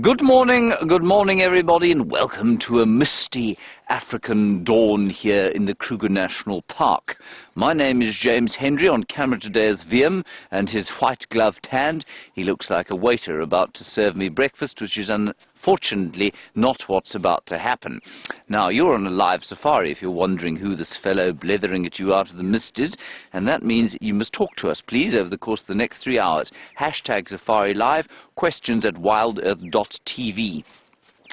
Good morning everybody, and welcome to a misty African dawn here in the Kruger National Park. My name is James Hendry. On camera today is Wiem, and his white-gloved hand. He looks like a waiter about to serve me breakfast, which is unfortunately not what's about to happen. Now, you're on a live safari if you're wondering who this fellow blethering at you out of the mist is, and that means you must talk to us, please, over the course of the next 3 hours. Hashtag Safari Live, questions at wildearth.tv.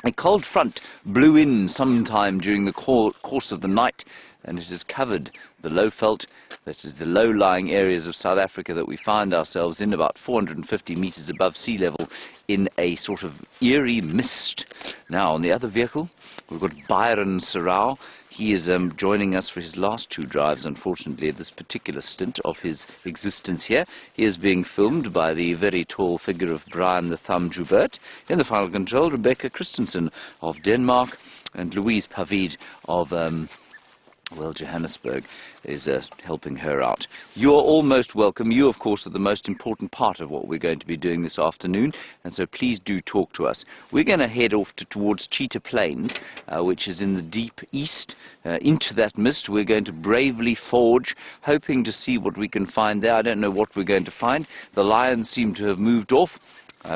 A cold front blew in sometime during the course of the night, and it has covered the low-veld, that is the low-lying areas of South Africa that we find ourselves in, about 450 meters above sea level, in a sort of eerie mist. Now, on the other vehicle, we've got Byron. He is joining us for his last 2 drives, unfortunately, at this particular stint of his existence here. He is being filmed by the very tall figure of Brian the Thumb Joubert. In the final control, Rebecca Christensen of Denmark, and Louise Pavid of Johannesburg is helping her out. You're all most welcome. You, of course, are the most important part of what we're going to be doing this afternoon, and so please do talk to us. We're going to head off towards Cheetah Plains, which is in the deep east, into that mist. We're going to bravely forge, hoping to see what we can find there. I don't know what we're going to find. The lions seem to have moved off.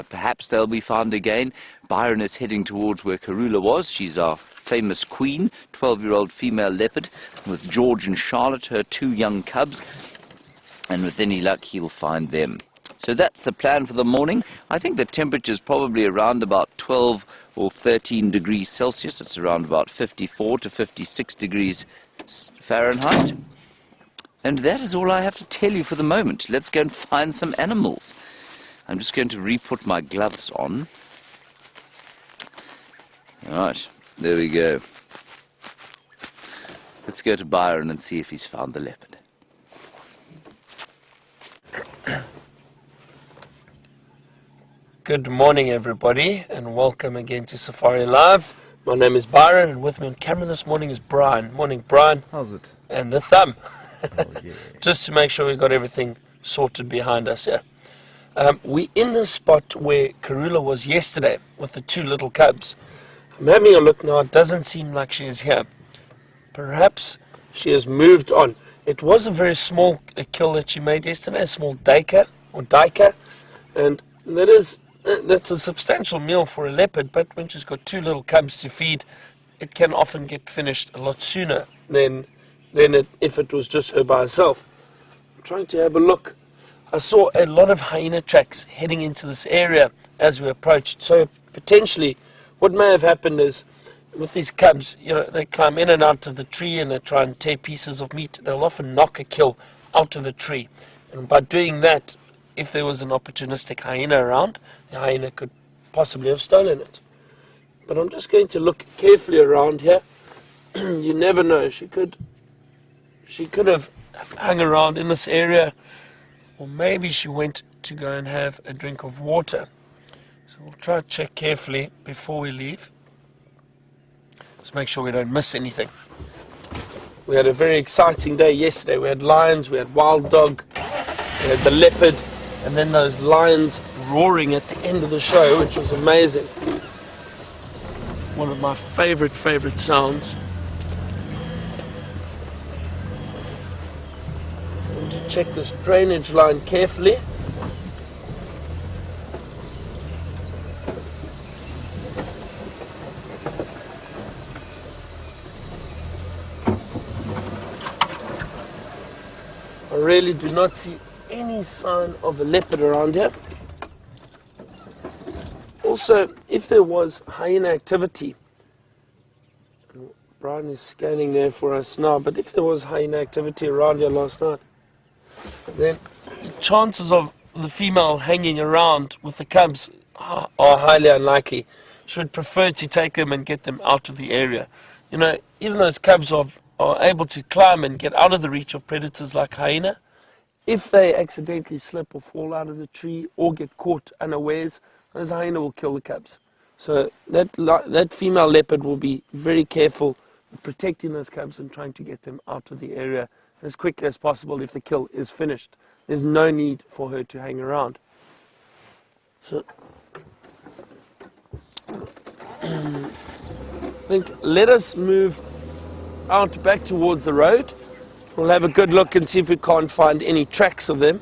Perhaps they'll be found again. Byron is heading towards where Karula was. She's our famous queen, 12-year-old female leopard, with George and Charlotte, her 2 young cubs. And with any luck, he'll find them. So that's the plan for the morning. I think the temperature is probably around about 12 or 13 degrees Celsius. It's around about 54 to 56 degrees Fahrenheit. And that is all I have to tell you for the moment. Let's go and find some animals. I'm just going to re-put my gloves on. All right, there we go. Let's go to Byron and see if he's found the leopard. Good morning, everybody, and welcome again to Safari Live. My name is Byron, and with me on camera this morning is Brian. Morning, Brian. How's it? And the thumb. Oh, yeah. Just to make sure we got everything sorted behind us here. We're in the spot where Karula was yesterday with the 2 little cubs. I'm having a look now. It doesn't seem like she is here. Perhaps she has moved on. It was a very small kill that she made yesterday, a small duiker, and that's a substantial meal for a leopard, but when she's got 2 little cubs to feed, it can often get finished a lot sooner than if it was just her by herself. I'm trying to have a look. I saw a lot of hyena tracks heading into this area as we approached. So potentially what may have happened is, with these cubs, they climb in and out of the tree and they try and tear pieces of meat. They'll often knock a kill out of a tree. And by doing that, if there was an opportunistic hyena around, the hyena could possibly have stolen it. But I'm just going to look carefully around here. You never know. She could have hung around in this area. Or maybe she went to go and have a drink of water. So we'll try to check carefully before we leave. Let's make sure we don't miss anything. We had a very exciting day yesterday. We had lions, we had wild dog, we had the leopard, and then those lions roaring at the end of the show, which was amazing. One of my favorite sounds. Check this drainage line carefully. I really do not see any sign of a leopard around here. Also, if there was hyena activity, Brian is scanning there for us now, but if there was hyena activity around here last night, then the chances of the female hanging around with the cubs are highly unlikely. She would prefer to take them and get them out of the area. Even those cubs are able to climb and get out of the reach of predators like hyena. If they accidentally slip or fall out of the tree or get caught unawares, those hyena will kill the cubs. So that female leopard will be very careful with protecting those cubs and trying to get them out of the area as quickly as possible if the kill is finished. There's no need for her to hang around. So I think let us move out back towards the road. We'll have a good look and see if we can't find any tracks of them.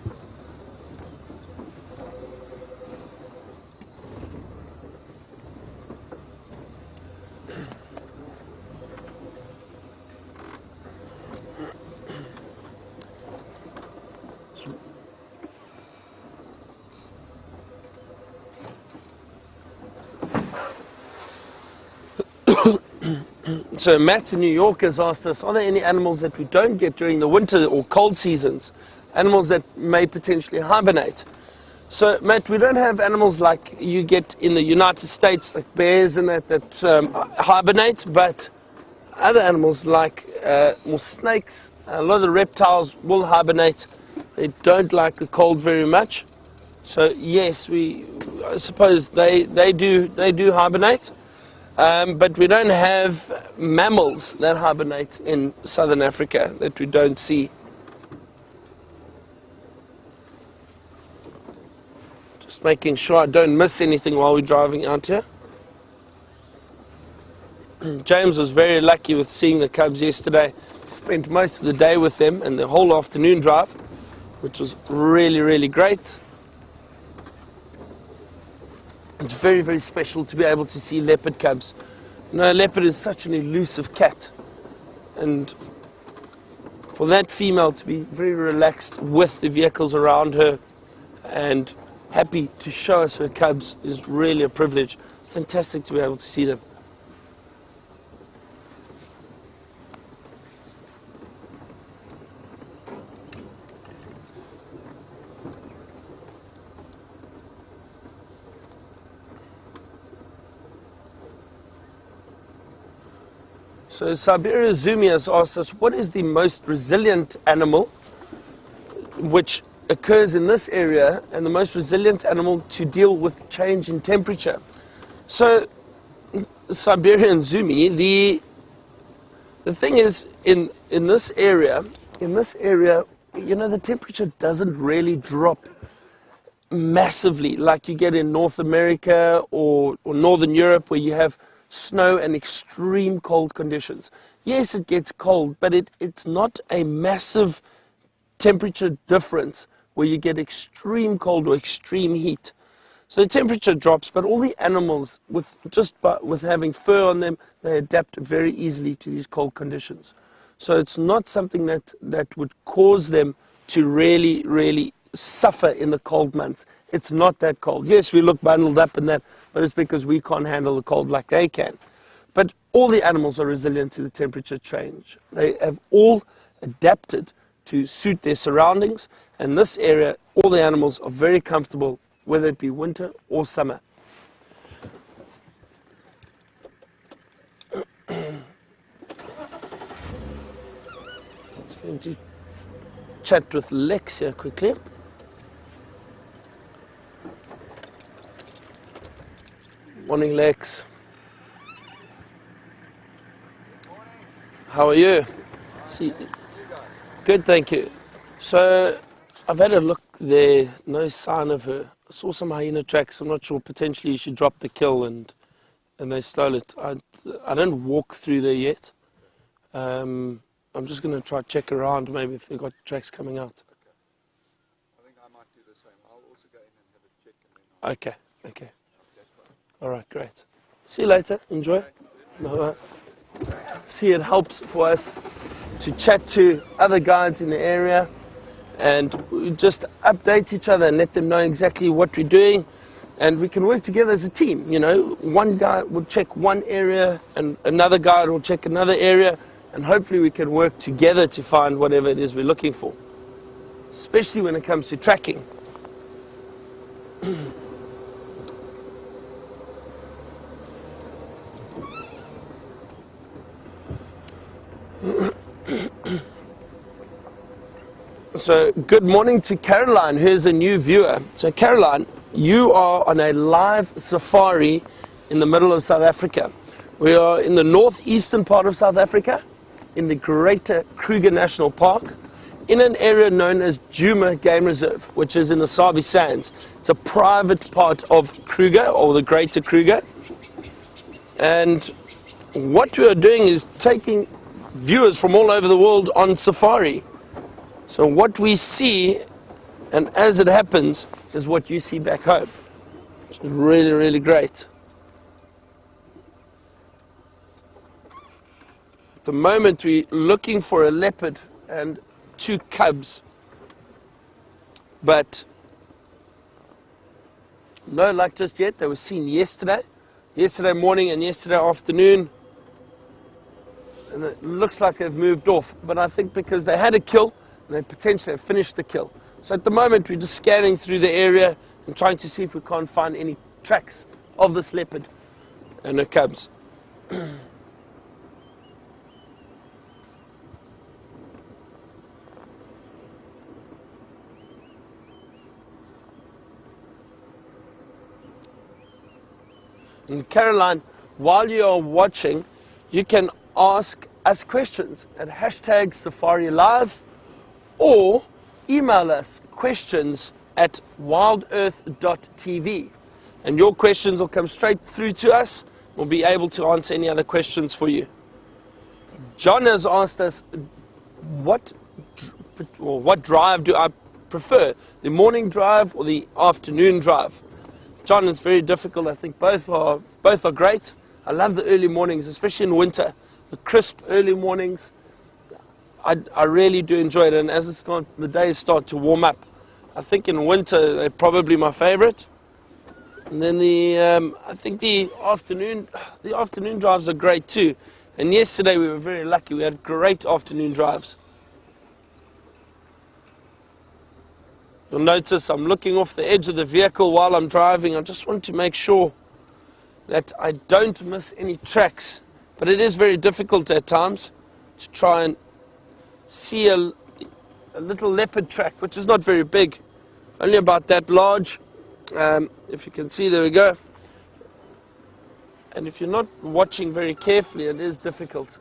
So Matt in New York has asked us, are there any animals that we don't get during the winter or cold seasons? Animals that may potentially hibernate. So Matt, we don't have animals like you get in the United States, like bears and that hibernate, but other animals like more snakes, a lot of the reptiles will hibernate. They don't like the cold very much. So yes, I suppose they do hibernate. But we don't have mammals that hibernate in southern Africa that we don't see. Just making sure I don't miss anything while we're driving out here. James was very lucky with seeing the cubs yesterday. Spent most of the day with them and the whole afternoon drive, which was really, really great. It's very, very special to be able to see leopard cubs. You know, a leopard is such an elusive cat. And for that female to be very relaxed with the vehicles around her and happy to show us her cubs is really a privilege. Fantastic to be able to see them. So Siberia Zumi has asked us, what is the most resilient animal which occurs in this area and the most resilient animal to deal with change in temperature? So Siberian Zumi, the thing is in this area, you know, the temperature doesn't really drop massively like you get in North America or Northern Europe where you have snow and extreme cold conditions. Yes, it gets cold, but it's not a massive temperature difference where you get extreme cold or extreme heat. So the temperature drops, but all the animals, with having fur on them, they adapt very easily to these cold conditions. So it's not something that would cause them to really, really suffer in the cold months. It's not that cold. Yes, we look bundled up in that, but it's because we can't handle the cold like they can. But all the animals are resilient to the temperature change. They have all adapted to suit their surroundings, and this area, all the animals are very comfortable, whether it be winter or summer. Going to chat with Lex here quickly. Morning, Lex. How are you? See, good, thank you. So I've had a look there, no sign of her. I saw some hyena tracks. I'm not sure. Potentially she dropped the kill and they stole it. I don't walk through there yet. I'm just going to try check around maybe if they've got tracks coming out. Okay. I think I might do the same. I'll also go in and have a check. And then Okay. All right, great. See you later. Enjoy. Bye-bye. See, it helps for us to chat to other guides in the area and we just update each other and let them know exactly what we're doing, and we can work together as a team. You know, one guy will check one area and another guide will check another area, and hopefully we can work together to find whatever it is we're looking for, especially when it comes to tracking. So good morning to Caroline, who's a new viewer. So Caroline, you are on a live safari in the middle of South Africa. We are in the northeastern part of South Africa, in the Greater Kruger National Park, in an area known as Djuma Game Reserve, which is in the Sabi Sands. It's a private part of Kruger, or the Greater Kruger. And what we are doing is taking viewers from all over the world on safari. So what we see, and as it happens, is what you see back home. Which is really, really great. At the moment we're looking for a leopard and 2 cubs. But no luck just yet. They were seen yesterday morning and yesterday afternoon. And it looks like they've moved off. But I think because they had a kill, and they potentially have finished the kill. So at the moment we're just scanning through the area and trying to see if we can't find any tracks of this leopard and her cubs. And Caroline, while you are watching, you can ask us questions at hashtag Safari Live or email us questions at wildearth.tv. And your questions will come straight through to us. We'll be able to answer any other questions for you. John has asked us, what drive do I prefer? The morning drive or the afternoon drive? John, it's very difficult. I think both are great. I love the early mornings, especially in winter. The crisp early mornings. I really do enjoy it. And as the days start to warm up, I think in winter they're probably my favorite. And then I think the afternoon drives are great too. And yesterday we were very lucky. We had great afternoon drives. You'll notice I'm looking off the edge of the vehicle while I'm driving. I just want to make sure that I don't miss any tracks. But it is very difficult at times to try and see a little leopard track, which is not very big, only about that large. If you can see, there we go. And if you're not watching very carefully, it is difficult.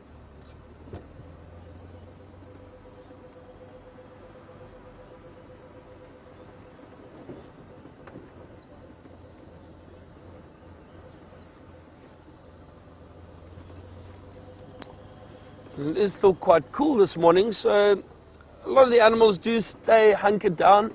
It is still quite cool this morning, so a lot of the animals do stay hunkered down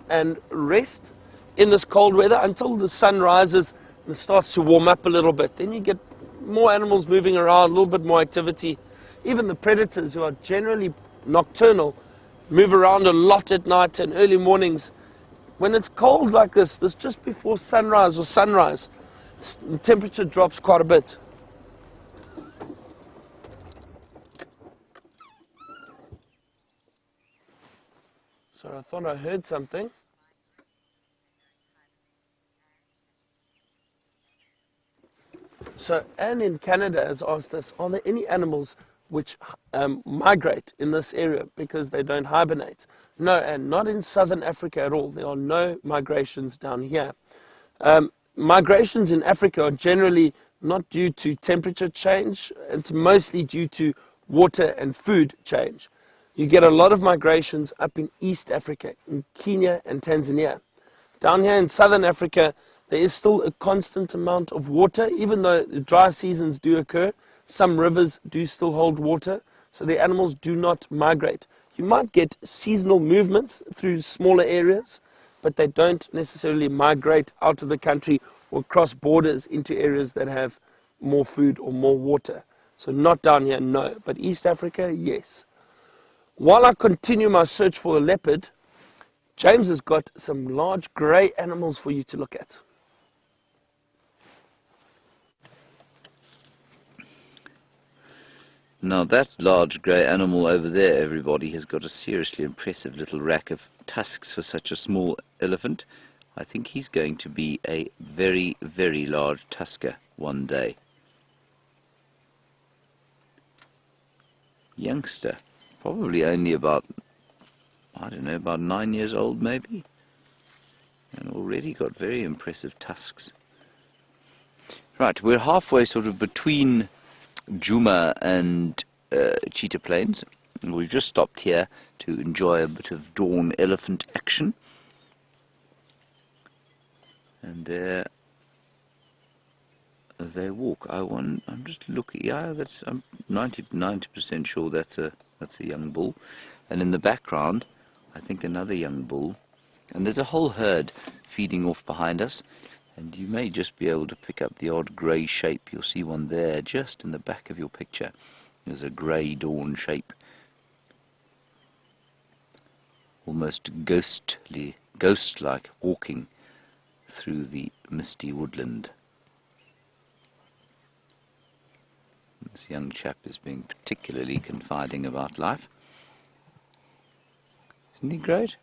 and rest in this cold weather until the sun rises and starts to warm up a little bit. Then you get more animals moving around, a little bit more activity. Even the predators, who are generally nocturnal, move around a lot at night and early mornings. When it's cold like this just before sunrise or sunrise, the temperature drops quite a bit. So I thought I heard something. So Anne in Canada has asked us, are there any animals which migrate in this area because they don't hibernate? No, and not in southern Africa at all. There are no migrations down here. Migrations in Africa are generally not due to temperature change. It's mostly due to water and food change. You get a lot of migrations up in East Africa, in Kenya and Tanzania. Down here in southern Africa, there is still a constant amount of water, even though dry seasons do occur. Some rivers do still hold water, so the animals do not migrate. You might get seasonal movements through smaller areas, but they don't necessarily migrate out of the country or cross borders into areas that have more food or more water. So not down here, no. But East Africa, yes. While I continue my search for a leopard, James has got some large grey animals for you to look at. Now that large grey animal over there, everybody, has got a seriously impressive little rack of tusks for such a small elephant. I think he's going to be a very, very large tusker one day. Youngster, probably only about, I don't know, about 9 years old maybe, and already got very impressive tusks. Right, we're halfway sort of between Djuma and Cheetah Plains, and we've just stopped here to enjoy a bit of dawn elephant action. And there they walk. I'm just looking. Yeah, I'm 90% sure that's a young bull, and in the background, I think another young bull, and there's a whole herd feeding off behind us, and you may just be able to pick up the odd grey shape. You'll see one there, just in the back of your picture. There's a grey dawn shape, almost ghost-like, walking through the misty woodland. This young chap is being particularly confiding about life. Isn't he great?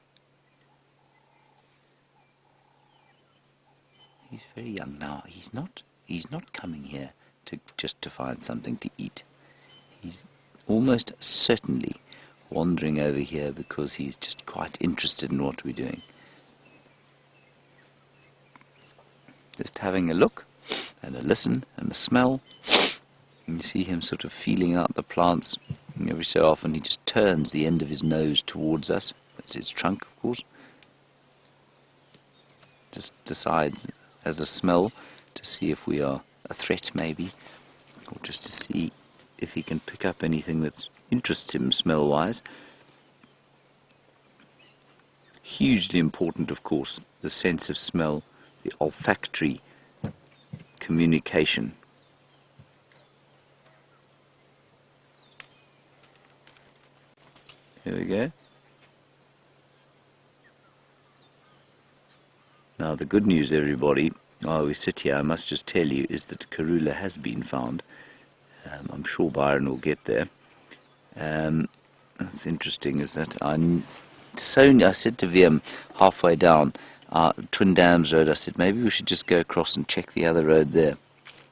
He's very young now. He's not coming here just to find something to eat. He's almost certainly wandering over here because he's just quite interested in what we're doing. Just having a look and a listen and a smell. And you see him sort of feeling out the plants. And every so often he just turns the end of his nose towards us. That's his trunk, of course. Just decides, as a smell, to see if we are a threat, maybe, or just to see if he can pick up anything that interests him smell-wise. Hugely important, of course, the sense of smell, the olfactory communication. Here we go. Now the good news, everybody, while we sit here, I must just tell you, is that Karula has been found. I'm sure Byron will get there. What's interesting is that I said to VM halfway down Twin Dams Road, I said maybe we should just go across and check the other road there,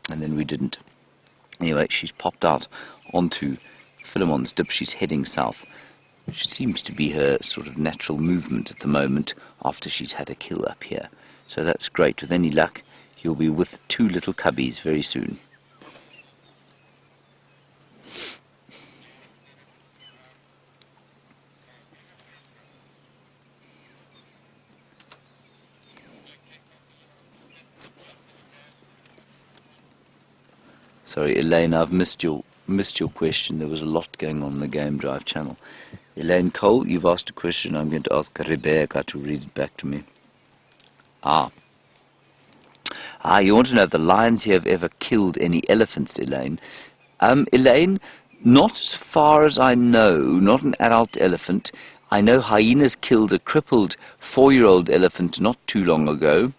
and then we didn't. Anyway, she's popped out onto Philemon's Dip. She's heading south, which seems to be her sort of natural movement at the moment after she's had a kill up here. So that's great. With any luck, you'll be with 2 little cubbies very soon. Sorry, Elaine, I've missed your question. There was a lot going on the Game Drive channel. Elaine Cole, you've asked a question. I'm going to ask Rebecca to read it back to me. You want to know if the lions here have ever killed any elephants, Elaine? Elaine, not as far as I know, not an adult elephant. I know hyenas killed a crippled 4-year-old elephant not too long ago.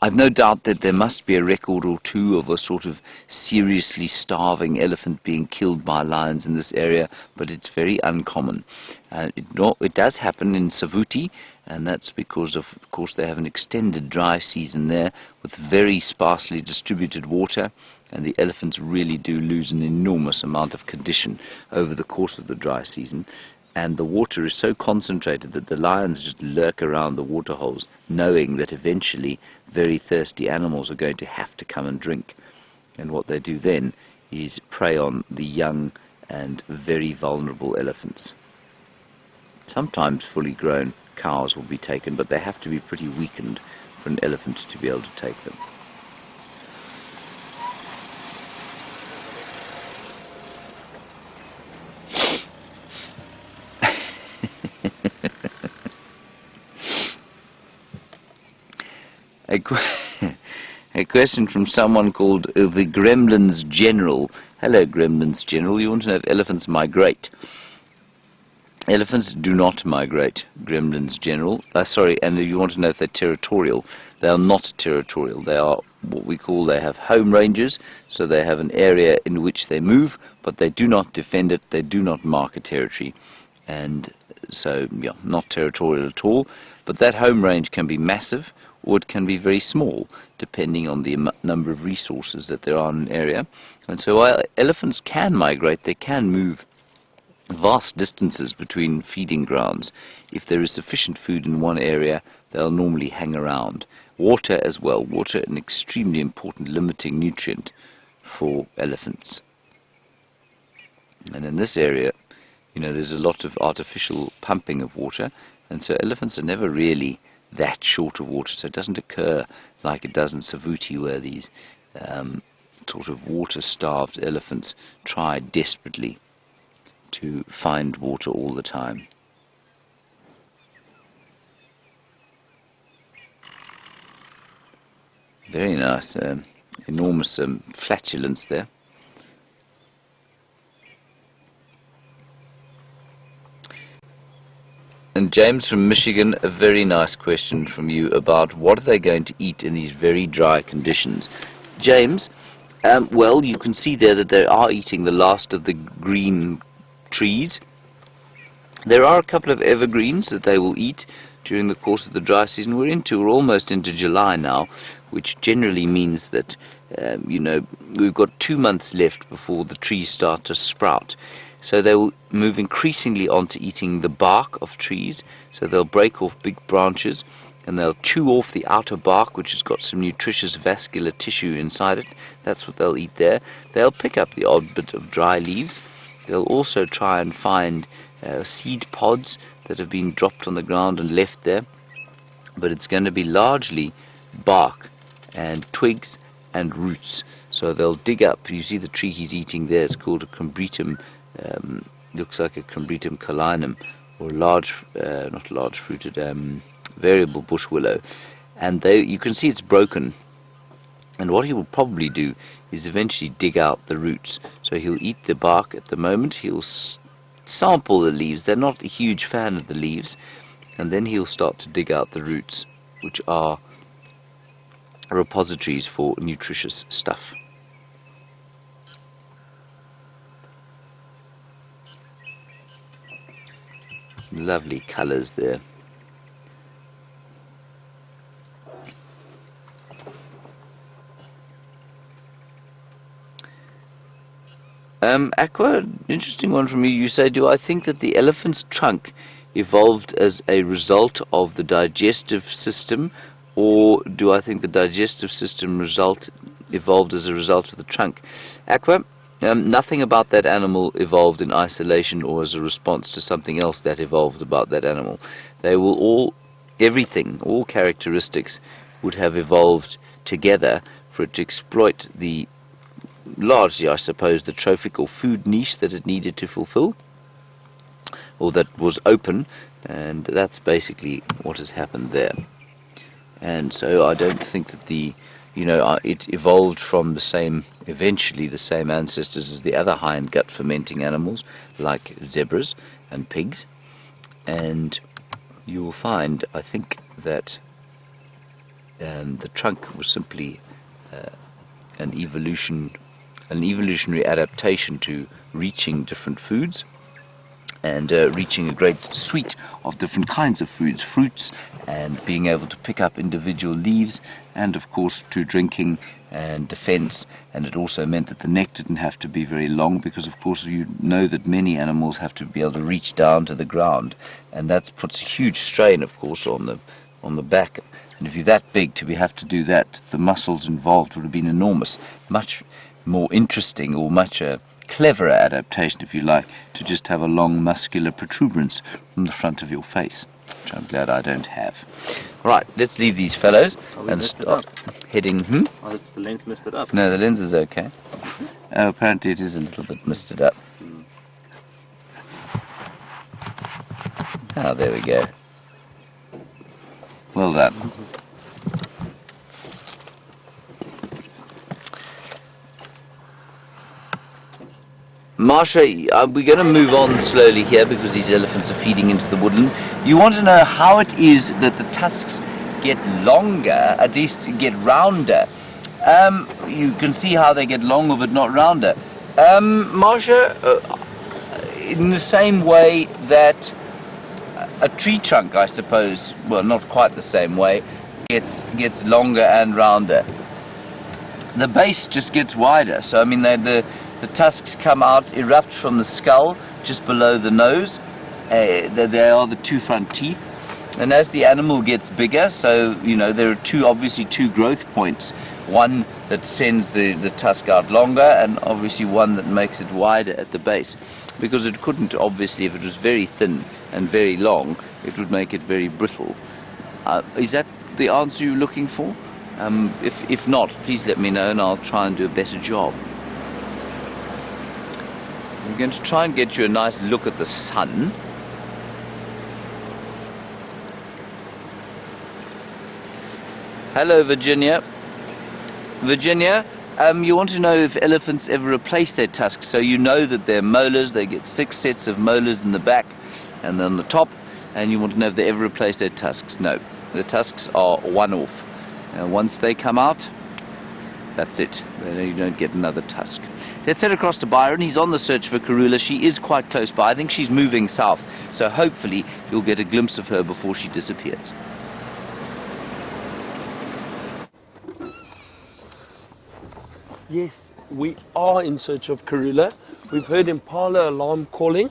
I've no doubt that there must be a record or two of a sort of seriously starving elephant being killed by lions in this area, but it's very uncommon. It does happen in Savuti, and that's because of course, they have an extended dry season there with very sparsely distributed water, and the elephants really do lose an enormous amount of condition over the course of the dry season. And the water is so concentrated that the lions just lurk around the water holes, knowing that eventually very thirsty animals are going to have to come and drink. And what they do then is prey on the young and very vulnerable elephants. Sometimes fully grown cows will be taken, but they have to be pretty weakened for an elephant to be able to take them. A question from someone called the Gremlins General. Hello, Gremlins General. You want to know if elephants migrate? Elephants do not migrate, Gremlins General. And you want to know if they're territorial. They are not territorial. They are what we call, they have home ranges, so they have an area in which they move, but they do not defend it, they do not mark a territory. And so, yeah, not territorial at all. But that home range can be massive, or it can be very small, depending on the number of resources that there are in an area. And so while elephants can migrate, they can move vast distances between feeding grounds. If there is sufficient food in one area, they'll normally hang around. Water as well. Water, an extremely important limiting nutrient for elephants. And in this area, there's a lot of artificial pumping of water, and so elephants are never really that short of water, so it doesn't occur like it does in Savuti, where these sort of water-starved elephants try desperately to find water all the time. Very nice, enormous flatulence there. And James from Michigan, a very nice question from you about what are they going to eat in these very dry conditions. James, well, you can see there that they are eating the last of the green trees. There are a couple of evergreens that they will eat during the course of the dry season. We're almost into July now, which generally means that, we've got 2 months left before the trees start to sprout. So they will move increasingly on to eating the bark of trees. So they'll break off big branches and they'll chew off the outer bark, which has got some nutritious vascular tissue inside it. That's what they'll eat there. They'll pick up the odd bit of dry leaves. They'll also try and find seed pods that have been dropped on the ground and left there. But it's going to be largely bark and twigs and roots. So they'll dig up, you see the tree he's eating there, it's called a Combretum, looks like a Combretum calinum, or a large, not large fruited, variable bush willow. And you can see it's broken. And what he will probably do is eventually dig out the roots. So he'll eat the bark at the moment, he'll sample the leaves, they're not a huge fan of the leaves, and then he'll start to dig out the roots, which are repositories for nutritious stuff. Lovely colours there. Aqua, interesting one from you. You say, do I think that the elephant's trunk evolved as a result of the digestive system, or do I think the digestive system evolved as a result of the trunk? Aqua, nothing about that animal evolved in isolation or as a response to something else that evolved about that animal. They will all characteristics would have evolved together for it to exploit largely, I suppose, the trophic or food niche that it needed to fulfill, or that was open, and that's basically what has happened there. And so I don't think that it evolved from eventually the same ancestors as the other hind gut fermenting animals, like zebras and pigs. And you will find, I think, that the trunk was simply an evolutionary adaptation to reaching different foods and reaching a great suite of different kinds of foods, fruits, and being able to pick up individual leaves, and of course to drinking and defense. And it also meant that the neck didn't have to be very long, because of course you know that many animals have to be able to reach down to the ground, and that puts a huge strain, of course, on the back. And if you're that big to have to do that, the muscles involved would have been enormous. Much more interesting, or much cleverer adaptation, if you like, to just have a long muscular protuberance from the front of your face, which I'm glad I don't have. Right, let's leave these fellows and start heading. Oh, it's the lens messed it up. No, the lens is okay. Oh, apparently it is a little bit misted up. Ah, there we go. Well done. Marsha, we're going to move on slowly here because these elephants are feeding into the woodland. You want to know how it is that the tusks get longer, at least get rounder. You can see how they get longer but not rounder. Marsha, in the same way that a tree trunk, I suppose, well, not quite the same way, gets longer and rounder. The base just gets wider. So, I mean, the tusks come out, erupt from the skull, just below the nose. They are the two front teeth. And as the animal gets bigger, so, there are obviously two growth points. One that sends the tusk out longer, and obviously one that makes it wider at the base. Because it couldn't, obviously, if it was very thin and very long, it would make it very brittle. Is that the answer you're looking for? If not, please let me know and I'll try and do a better job. I'm going to try and get you a nice look at the sun. Hello, Virginia. Virginia, you want to know if elephants ever replace their tusks, so you know that they're molars. They get 6 sets of molars in the back and on the top, and you want to know if they ever replace their tusks. No, the tusks are one-off. Once they come out, that's it. You don't get another tusk. Let's head across to Byron. He's on the search for Karula. She is quite close by. I think she's moving south, so hopefully you'll get a glimpse of her before she disappears. Yes, we are in search of Karula. We've heard impala alarm calling,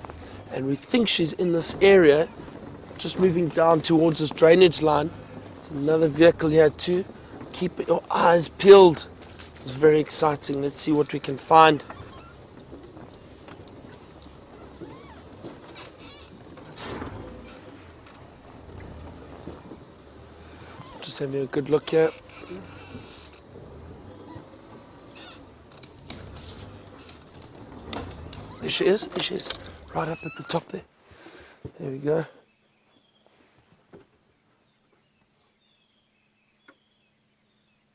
and we think she's in this area, just moving down towards this drainage line. There's another vehicle here too. Keep your eyes peeled. It's very exciting. Let's see what we can find. Just having a good look here. There she is, right up at the top there. There we go.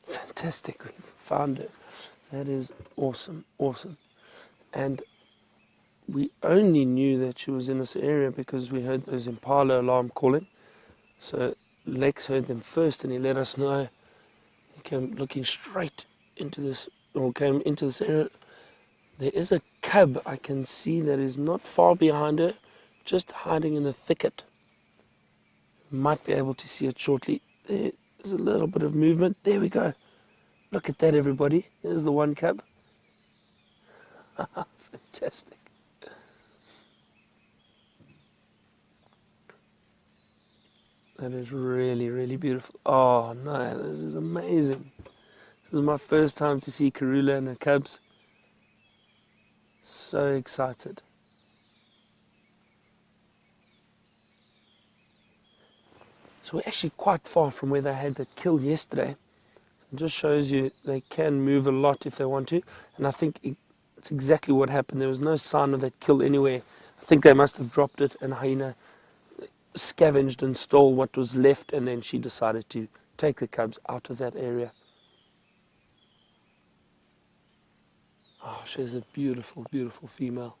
Fantastic, we've found her. That is awesome, awesome. And we only knew that she was in this area because we heard those impala alarm calling. So Lex heard them first and he let us know. He came looking straight into this, or came into this area. There is a cub I can see that is not far behind her, just hiding in the thicket. Might be able to see it shortly. There's a little bit of movement. There we go. Look at that, everybody. There's the one cub. Fantastic. That is really, really beautiful. Oh no, this is amazing. This is my first time to see Karula and her cubs. So excited. So we're actually quite far from where they had that kill yesterday. It just shows you they can move a lot if they want to. And I think it's exactly what happened. There was no sign of that kill anywhere. I think they must have dropped it and hyena scavenged and stole what was left, and then she decided to take the cubs out of that area. Oh, she's a beautiful, beautiful female.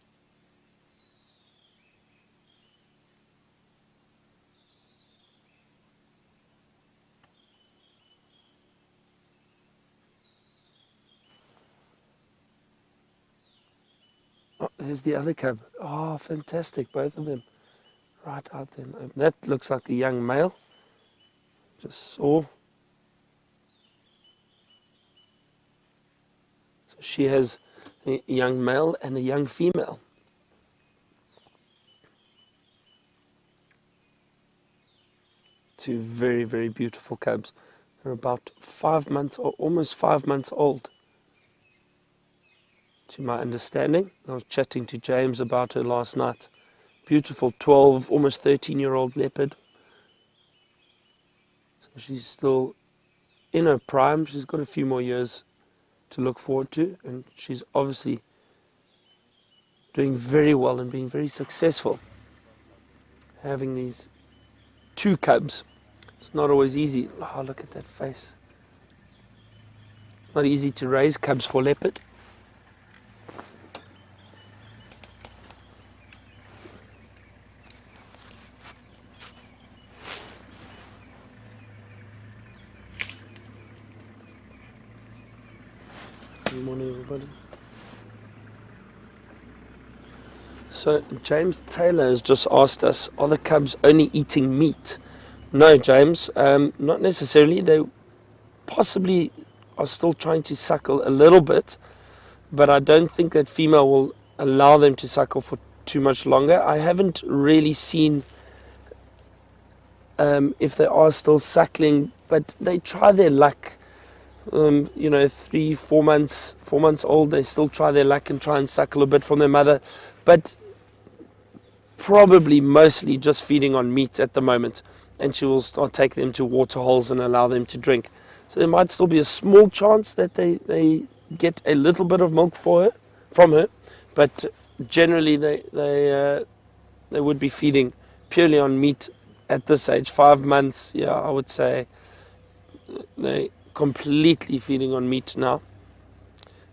Oh, there's the other cub. Oh, fantastic, both of them. Right out there. That looks like a young male. Just saw. So she has a young male and a young female. Two very, very beautiful cubs. They're about 5 months or almost 5 months old. To my understanding, I was chatting to James about her last night. Beautiful 12, almost 13-year-old leopard. So she's still in her prime. She's got a few more years to look forward to, and she's obviously doing very well and being very successful. Having these 2 cubs, it's not always easy. Oh, look at that face. It's not easy to raise cubs for leopard. Good morning, everybody. So James Taylor has just asked us, are the cubs only eating meat? No, James, not necessarily. They possibly are still trying to suckle a little bit, but I don't think that female will allow them to suckle for too much longer. I haven't really seen if they are still suckling, but they try their luck. 3, 4 months old, they still try their luck and try and suckle a bit from their mother, but probably mostly just feeding on meat at the moment. and she will start taking them to water holes and allow them to drink. So there might still be a small chance that they get a little bit of milk from her, but generally they would be feeding purely on meat at this age. 5 months, yeah, I would say they're completely feeding on meat now.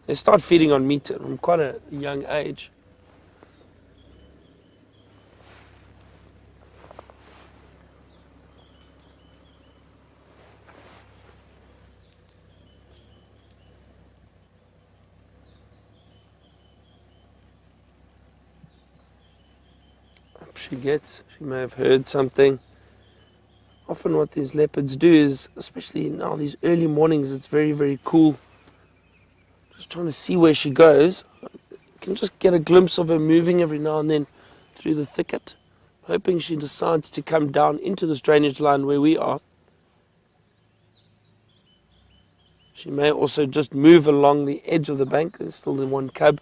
They start feeding on meat from quite a young age. Up she gets. She may have heard something. Often what these leopards do is, especially now these early mornings, it's very, very cool. Just trying to see where she goes. You can just get a glimpse of her moving every now and then through the thicket, hoping she decides to come down into this drainage line where we are. She may also just move along the edge of the bank. There's still the one cub.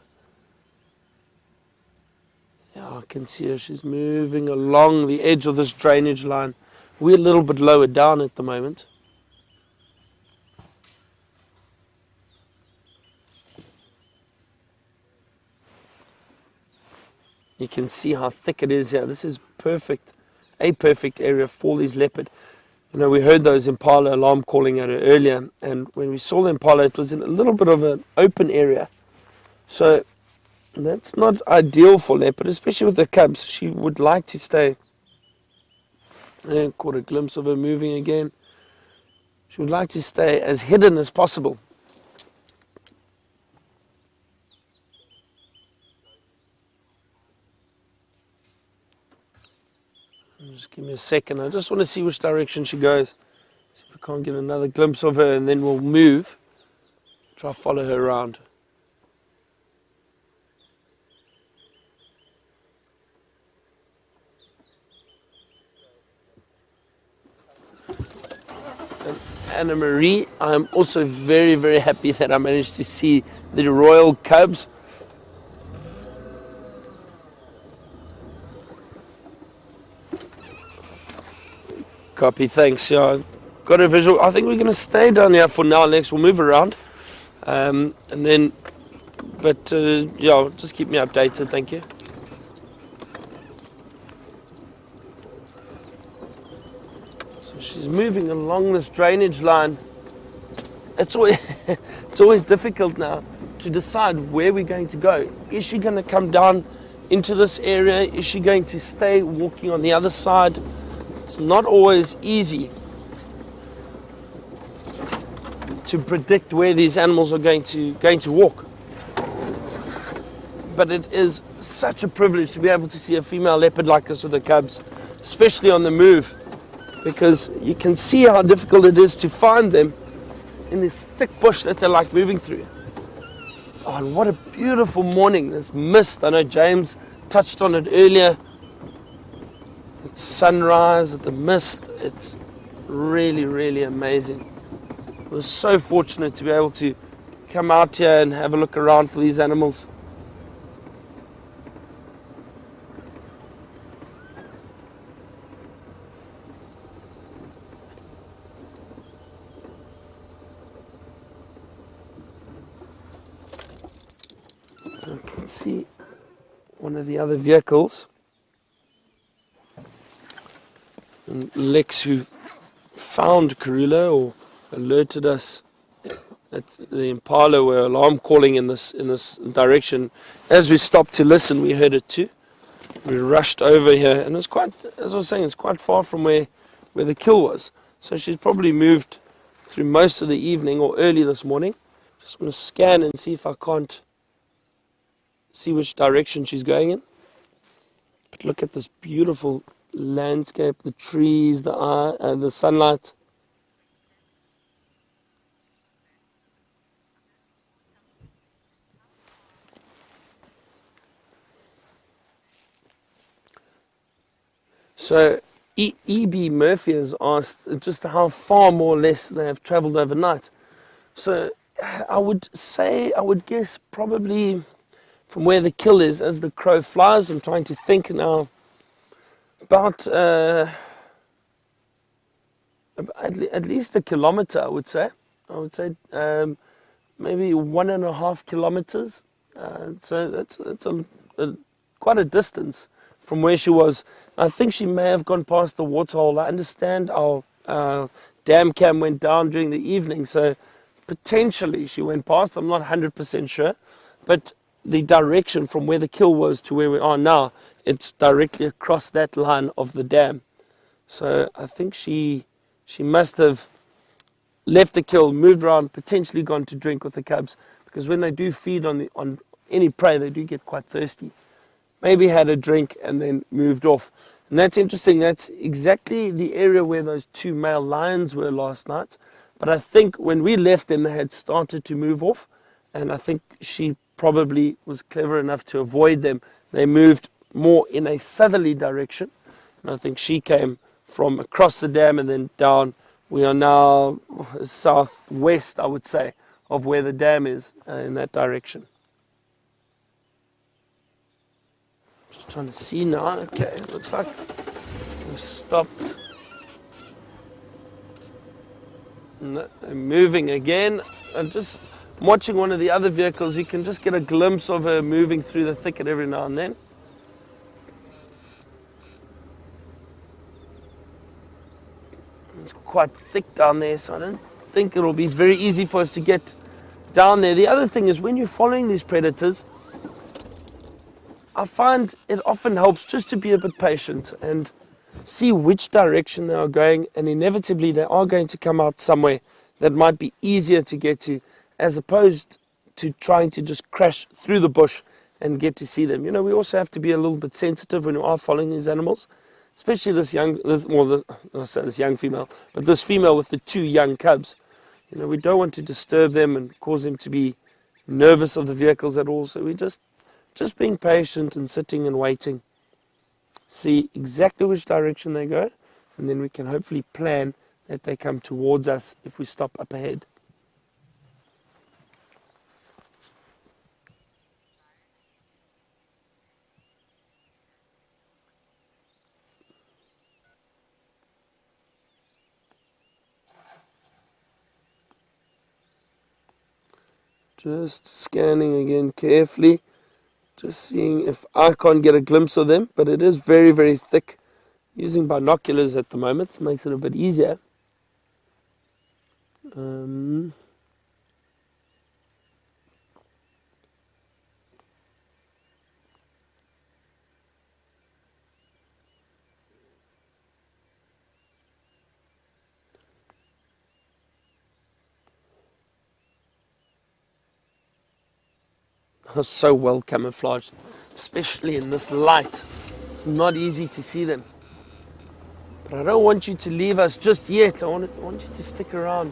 Yeah, I can see her. She's moving along the edge of this drainage line. We're a little bit lower down at the moment. You can see how thick it is here. This is perfect, a perfect area for these leopard. You know, we heard those impala alarm calling at her earlier, and when we saw the impala, it was in a little bit of an open area. So that's not ideal for leopard, especially with the cubs. She would like to stay. I caught a glimpse of her moving again. She would like to stay as hidden as possible. Just give me a second. I just want to see which direction she goes. See if we can't get another glimpse of her, and then we'll move. Try to follow her around. And Anna Marie, I'm also very, very happy that I managed to see the royal cubs. Copy, thanks. Yeah, got a visual. I think we're going to stay down here for now. Next, we'll move around, and then. But yeah, just keep me updated. Thank you. So she's moving along this drainage line. It's always it's always difficult now to decide where we're going to go. Is she going to come down into this area? Is she going to stay walking on the other side? It's not always easy to predict where these animals are going to walk. But it is such a privilege to be able to see a female leopard like this with the cubs, especially on the move, because you can see how difficult it is to find them in this thick bush that they're like moving through. Oh, and what a beautiful morning. There's mist. I know James touched on it earlier. It's sunrise, the mist. It's really, really amazing. We're so fortunate to be able to come out here and have a look around for these animals. I can see one of the other vehicles. And Lex, who found Karula or alerted us that the impala were alarm calling in this direction. As we stopped to listen, we heard it too. We rushed over here, and it's quite, as I was saying, it's quite far from where the kill was. So she's probably moved through most of the evening or early this morning. Just want to scan and see if I can't see which direction she's going in. But look at this beautiful landscape, the trees, the sunlight. So E.B. Murphy has asked just how far more or less they have travelled overnight. So I would guess probably from where the kill is as the crow flies. I'm trying to think now. About at least a kilometer, I would say. Maybe 1.5 kilometers. So that's quite a distance from where she was. I think she may have gone past the waterhole. I understand our dam cam went down during the evening, so potentially she went past. I'm not 100% sure, but the direction from where the kill was to where we are now, it's directly across that line of the dam. So I think she must have left the kill, moved around, potentially gone to drink with the cubs, because when they do feed on any prey, they do get quite thirsty. Maybe had a drink and then moved off. And that's interesting. That's exactly the area where those 2 male lions were last night. But I think when we left them, they had started to move off. And I think she probably was clever enough to avoid them. They moved more in a southerly direction. And I think she came from across the dam and then down. We are now southwest, I would say, of where the dam is, in that direction. Just trying to see now. Okay, looks like we've stopped. No, they're moving again. I'm just watching one of the other vehicles. You can just get a glimpse of her moving through the thicket every now and then. It's quite thick down there, so I don't think it'll be very easy for us to get down there. The other thing is when you're following these predators, I find it often helps just to be a bit patient and see which direction they are going, and inevitably they are going to come out somewhere that might be easier to get to, as opposed to trying to just crash through the bush and get to see them. You know, we also have to be a little bit sensitive when we are following these animals, especially this young female, but this female with the 2 young cubs. You know, we don't want to disturb them and cause them to be nervous of the vehicles at all, so we just being patient and sitting and waiting. See exactly which direction they go, and then we can hopefully plan that they come towards us if we stop up ahead. Just scanning again carefully, just seeing if I can't get a glimpse of them, but it is very, very thick. Using binoculars at the moment makes it a bit easier. So well camouflaged, especially in this light. It's not easy to see them. But I don't want you to leave us just yet. I want you to stick around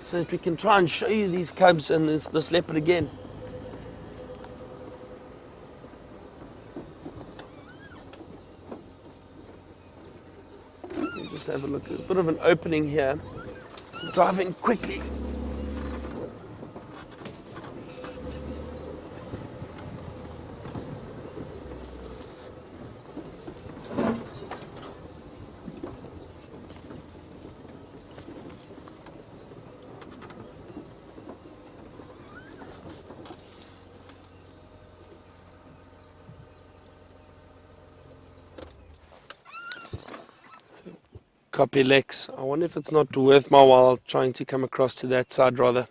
so that we can try and show you these cubs and this leopard again. Let me just have a look. There's a bit of an opening here. I'm driving quickly. Copy, Lex. I wonder if it's not worth my while trying to come across to that side rather.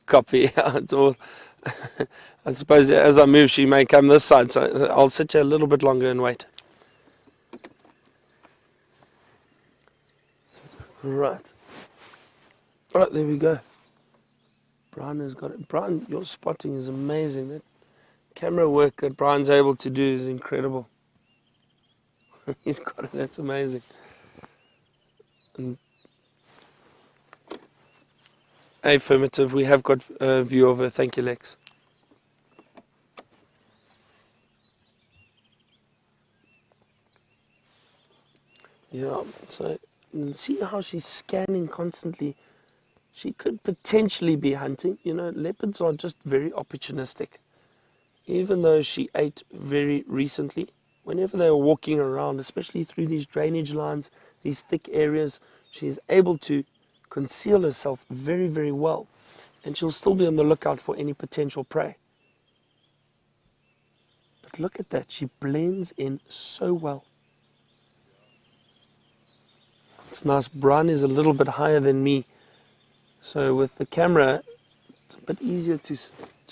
Copy. It's all I suppose as I move she may come this side, so I'll sit here a little bit longer and wait. Right, there we go. Brian has got it. Brian, your spotting is amazing. That camera work that Brian's able to do is incredible. He's got it. That's amazing. And affirmative. We have got a view of her. Thank you, Lex. Yeah, so And see how she's scanning constantly. She could potentially be hunting. You know, leopards are just very opportunistic. Even though she ate very recently, whenever they are walking around, especially through these drainage lines, these thick areas, she's able to conceal herself very, very well. And she'll still be on the lookout for any potential prey. But look at that, she blends in so well. It's nice. Brian is a little bit higher than me, so with the camera it's a bit easier to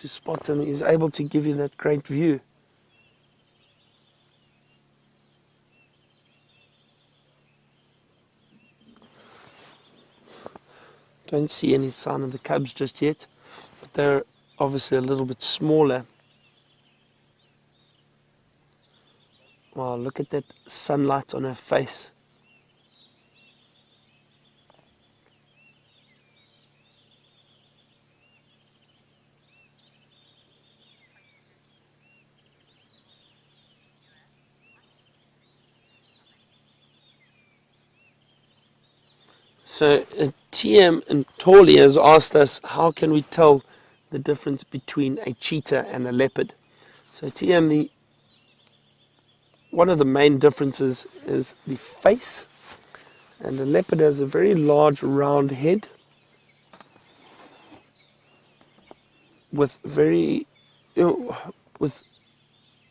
spot, and he's able to give you that great view. Don't see any sign of the cubs just yet, but they're obviously a little bit smaller. Wow, look at that sunlight on her face. So TM and Torley has asked us, how can we tell the difference between a cheetah and a leopard? So TM, one of the main differences is the face, and the leopard has a very large round head with with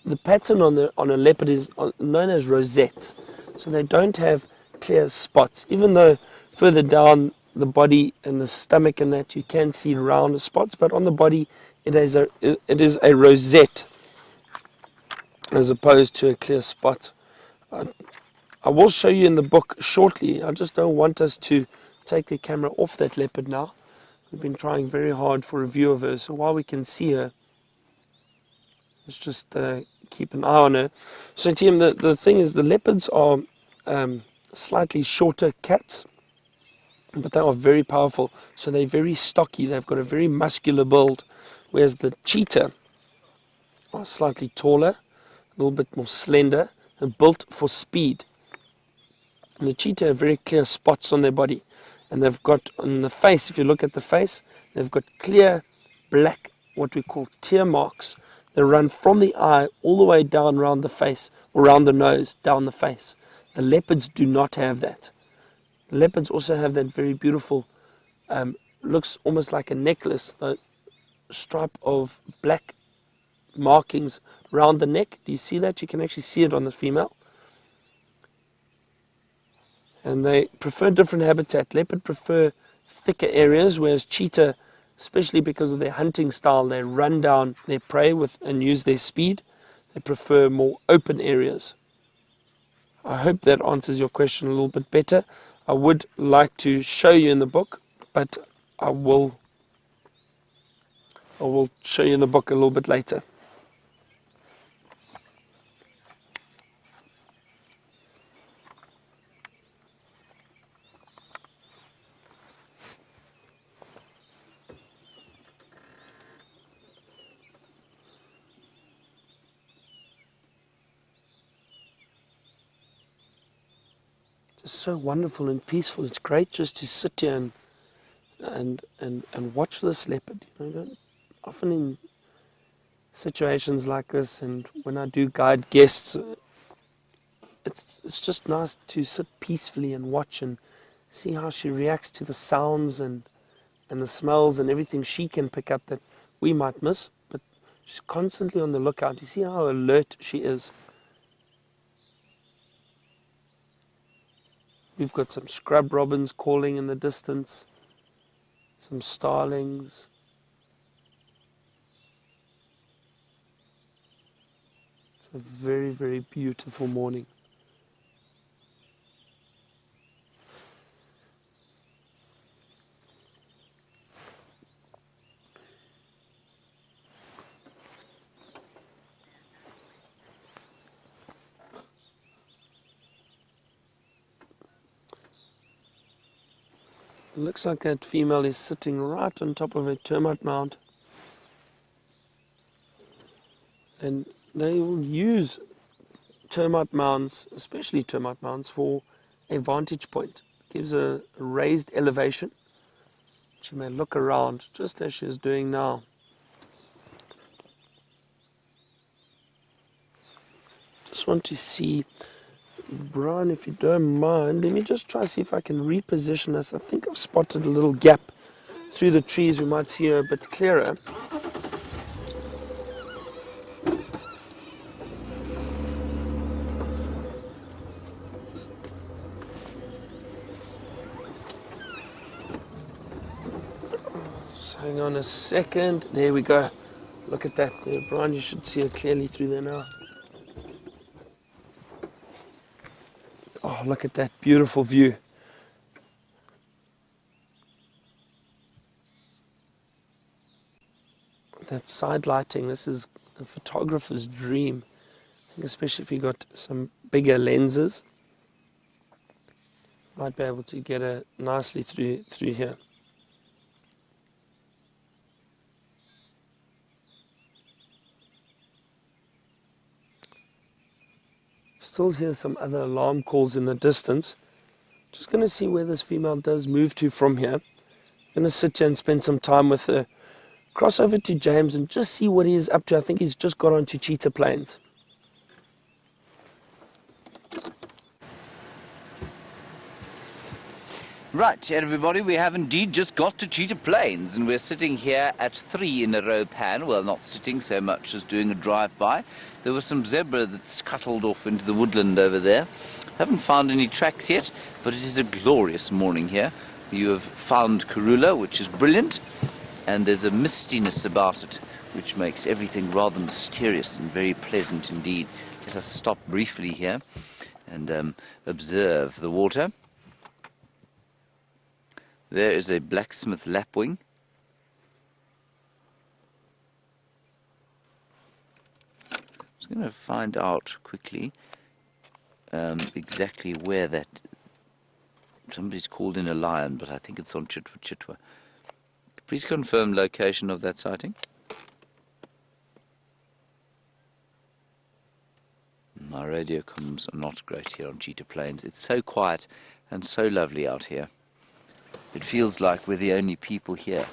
the pattern on a leopard is known as rosettes. So they don't have clear spots, even though further down the body and the stomach and that you can see round spots, but on the body it is a rosette as opposed to a clear spot. I will show you in the book shortly. I just don't want us to take the camera off that leopard now. We've been trying very hard for a view of her, so while we can see her, let's just keep an eye on her. So Tim, the thing is, the leopards are slightly shorter cats, but they are very powerful. So they're very stocky. They've got a very muscular build, whereas the cheetah are slightly taller, a little bit more slender, and built for speed. And the cheetah have very clear spots on their body, and they've got on the face, if you look at the face, they've got clear black, what we call tear marks. They run from the eye all the way down around the face, or around the nose, down the face. The leopards do not have that. The leopards also have that very beautiful, looks almost like a necklace, a stripe of black markings around the neck. Do you see that? You can actually see it on the female. And they prefer different habitat. Leopard prefer thicker areas, whereas cheetah, especially because of their hunting style, they run down their prey and use their speed. They prefer more open areas. I hope that answers your question a little bit better. I would like to show you in the book, but I will show you in the book a little bit later. It's so wonderful and peaceful. It's great just to sit here and watch this leopard. You know, often in situations like this, and when I do guide guests, it's just nice to sit peacefully and watch and see how she reacts to the sounds and the smells and everything she can pick up that we might miss. But she's constantly on the lookout. You see how alert she is. We've got some scrub robins calling in the distance, some starlings. It's a very, very beautiful morning. It looks like that female is sitting right on top of a termite mound. And they will use termite mounds, especially termite mounds, for a vantage point. gives a raised elevation. She may look around just as she is doing now. Just want to see, Brian, if you don't mind, let me just try to see if I can reposition us. I think I've spotted a little gap through the trees. We might see her a bit clearer. Just hang on a second. There we go. Look at that there, Brian. You should see her clearly through there now. Oh, look at that beautiful view. That side lighting, this is a photographer's dream. I think especially if you got some bigger lenses, might be able to get it nicely through here. Still hear some other alarm calls in the distance. Just going to see where this female does move to from here. Going to sit here and spend some time with her. Cross over to James and just see what he's up to. I think he's just got onto Cheetah Plains. Right, everybody, we have indeed just got to Cheetah Plains, and we're sitting here at 3 in a row pan. Well, not sitting so much as doing a drive-by. There was some zebra that scuttled off into the woodland over there. Haven't found any tracks yet, but it is a glorious morning here. You have found Karula, which is brilliant, and there's a mistiness about it, which makes everything rather mysterious and very pleasant indeed. Let us stop briefly here and observe the water. There is a blacksmith lapwing. I was going to find out quickly exactly where that... Somebody's called in a lion, but I think it's on Chitwa Chitwa. Please confirm location of that sighting. My radio comms are not great here on Cheetah Plains. It's so quiet and so lovely out here. It feels like we're the only people here.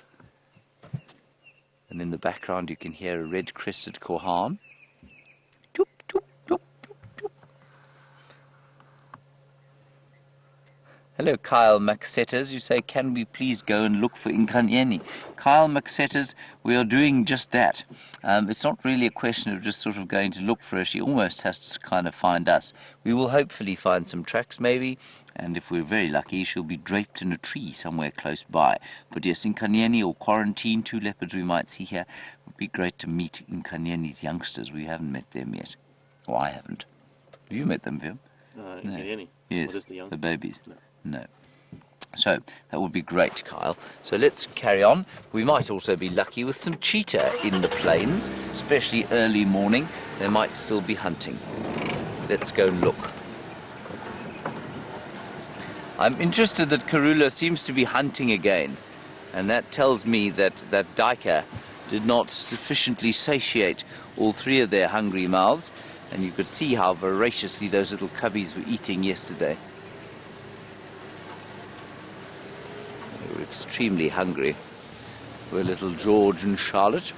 And in the background you can hear a red-crested korhaan. Toop, toop, toop, toop, toop. Hello, Kyle Maxetters. You say, can we please go and look for Inkanyeni? Kyle Maxetters, we are doing just that. It's not really a question of just sort of going to look for her. She almost has to kind of find us. We will hopefully find some tracks maybe, and if we're very lucky, she'll be draped in a tree somewhere close by. But yes, Inkanyeni or Quarantine, 2 leopards we might see here. It would be great to meet Inkanyeni's youngsters. We haven't met them yet. Or I haven't. Have you met them, Vim? Inkanyeni? Yes, Or just the youngsters? the babies. No. No. So, that would be great, Kyle. So let's carry on. We might also be lucky with some cheetah in the plains, especially early morning. They might still be hunting. Let's go and look. I'm interested that Karula seems to be hunting again, and that tells me that that duiker did not sufficiently satiate all 3 of their hungry mouths, and you could see how voraciously those little cubbies were eating yesterday. They were extremely hungry. Were little George and Charlotte.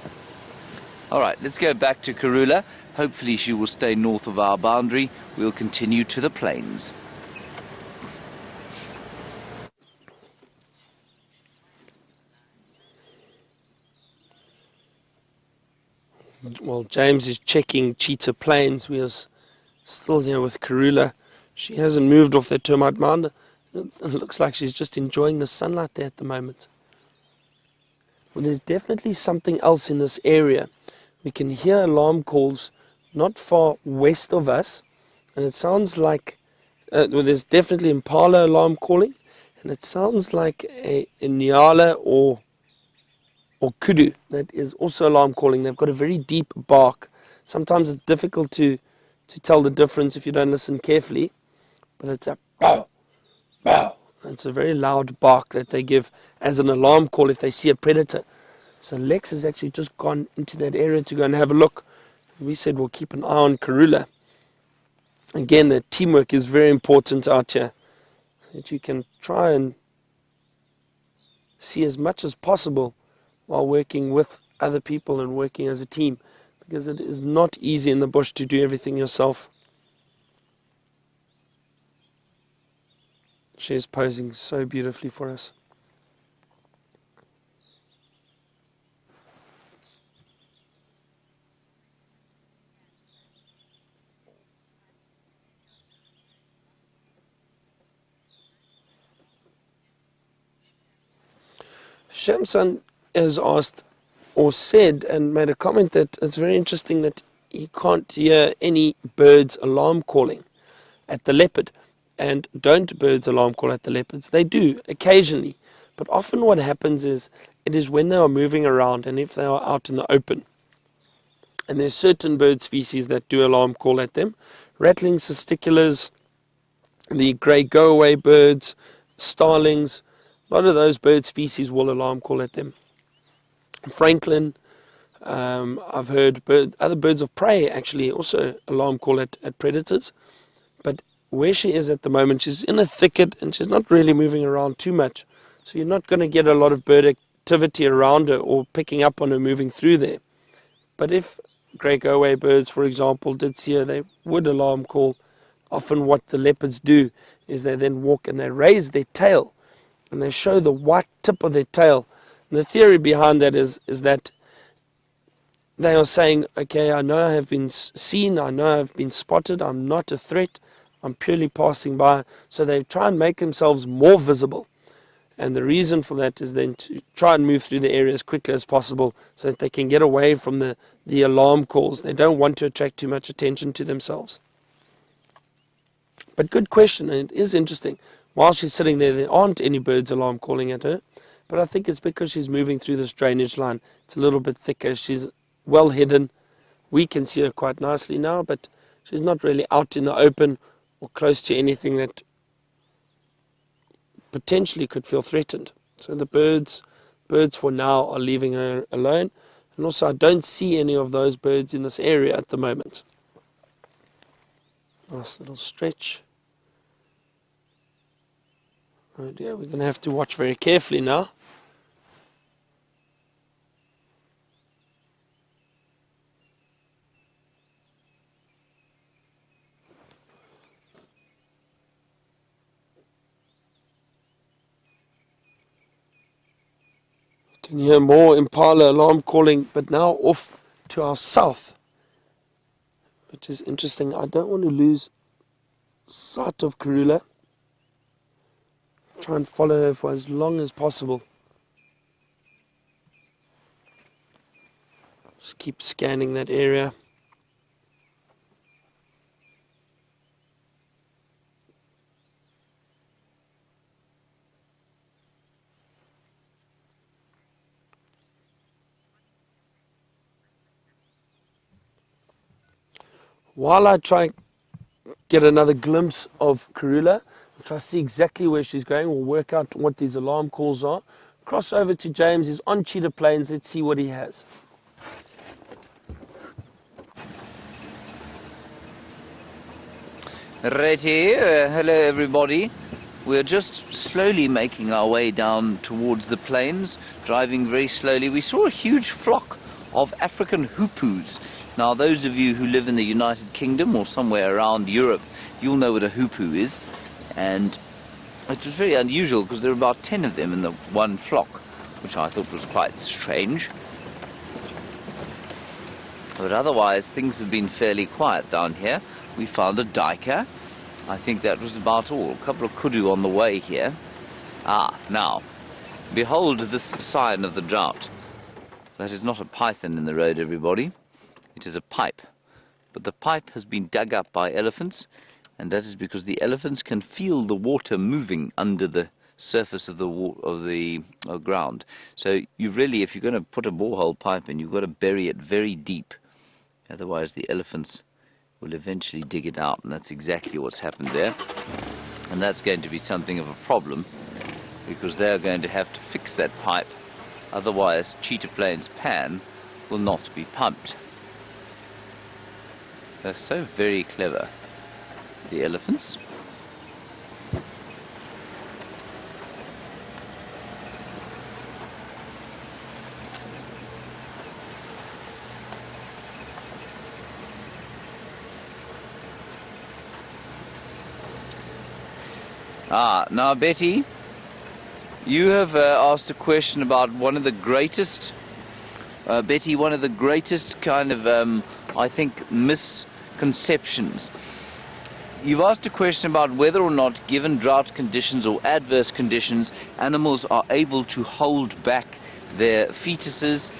All right, let's go back to Karula. Hopefully she will stay north of our boundary. We'll continue to the plains. Well, James is checking Cheetah Plains. We are still here with Karula. She hasn't moved off that termite mound. It looks like she's just enjoying the sunlight there at the moment. Well, there's definitely something else in this area. We can hear alarm calls not far west of us, and it sounds like well, there's definitely impala alarm calling, and it sounds like a nyala or kudu that is also alarm calling. They've got a very deep bark. Sometimes it's difficult to tell the difference if you don't listen carefully, but it's a bow, bow. It's a very loud bark that they give as an alarm call if they see a predator. So Lex has actually just gone into that area to go and have a look. We said we'll keep an eye on Karula. Again, the teamwork is very important out here. that you can try and see as much as possible while working with other people and working as a team, because it is not easy in the bush to do everything yourself. She is posing so beautifully for us. Shamsan has asked or said and made a comment that it's very interesting that he can't hear any birds alarm calling at the leopard. And don't birds alarm call at the leopards? They do occasionally, but often what happens is it is when they are moving around and if they are out in the open. And there's certain bird species that do alarm call at them. Rattling cisticulars, the grey go-away birds, starlings, a lot of those bird species will alarm call at them. Franklin, I've heard other birds of prey actually also alarm call at predators. But where she is at the moment, she's in a thicket and she's not really moving around too much. So you're not going to get a lot of bird activity around her or picking up on her moving through there. But if grey go-away birds, for example, did see her, they would alarm call. Often what the leopards do is they then walk and they raise their tail and they show the white tip of their tail. And the theory behind that is that they are saying, okay, I know I have been seen, I know I have been spotted, I'm not a threat, I'm purely passing by. So they try and make themselves more visible. And the reason for that is then to try and move through the area as quickly as possible so that they can get away from the alarm calls. They don't want to attract too much attention to themselves. But good question, and it is interesting. While she's sitting there, there aren't any birds alarm calling at her. But I think it's because she's moving through this drainage line. It's a little bit thicker. She's well hidden. We can see her quite nicely now, but she's not really out in the open or close to anything that potentially could feel threatened. So the birds for now are leaving her alone. And also I don't see any of those birds in this area at the moment. Nice little stretch. Oh dear, we're going to have to watch very carefully now. You can hear more impala alarm calling, but now off to our south, which is interesting. I don't want to lose sight of Karula. Try and follow her for as long as possible. Just keep scanning that area. While I try get another glimpse of Karula, I'll try to see exactly where she's going. We'll work out what these alarm calls are. Cross over to James. He's on Cheetah Plains. Let's see what he has. Righty, hello everybody. We're just slowly making our way down towards the plains, driving very slowly. We saw a huge flock of African hoopoes. Now, those of you who live in the United Kingdom or somewhere around Europe, you'll know what a hoopoo is. And it was very unusual because there were about 10 of them in the one flock, which I thought was quite strange. But otherwise, things have been fairly quiet down here. We found a duiker. I think that was about all. A couple of kudu on the way here. Now, behold this sign of the drought. That is not a python in the road, everybody. It is a pipe. But the pipe has been dug up by elephants, and that is because the elephants can feel the water moving under the surface of the ground. So you really, if you're going to put a borehole pipe in, you've got to bury it very deep. Otherwise the elephants will eventually dig it out, and that's exactly what's happened there. And that's going to be something of a problem, because they're going to have to fix that pipe. Otherwise Cheetah Plains pan will not be pumped. They're so very clever, the elephants. Now Betty, you have asked a question about one of the greatest, one of the greatest kind of, I think, misconceptions. You've asked a question about whether or not, given drought conditions or adverse conditions, animals are able to hold back their fetuses,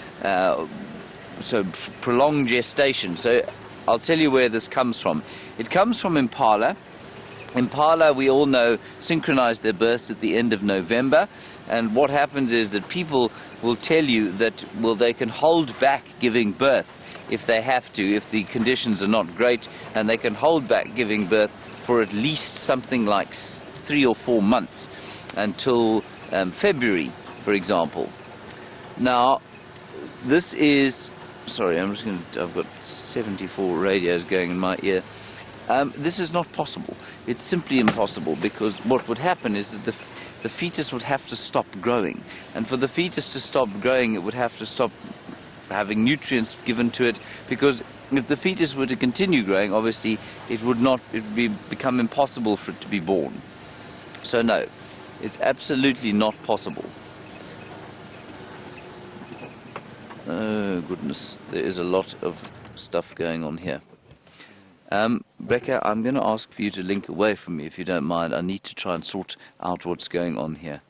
so prolonged gestation. So I'll tell you where this comes from. It comes from impala. Impala, we all know, synchronize their births at the end of November, and what happens is that people will tell you that, well, they can hold back giving birth if they have to, if the conditions are not great, and they can hold back giving birth for at least something like 3 or 4 months, until February, for example. Now, this is, sorry, I've got 74 radios going in my ear. This is not possible. It's simply impossible, because what would happen is that the fetus would have to stop growing, and for the fetus to stop growing, it would have to stop having nutrients given to it, because if the fetus were to continue growing, obviously it would become impossible for it to be born. So no, it's absolutely not possible. Oh goodness, there is a lot of stuff going on here. Becca, I'm going to ask for you to link away from me if you don't mind. I need to try and sort out what's going on here.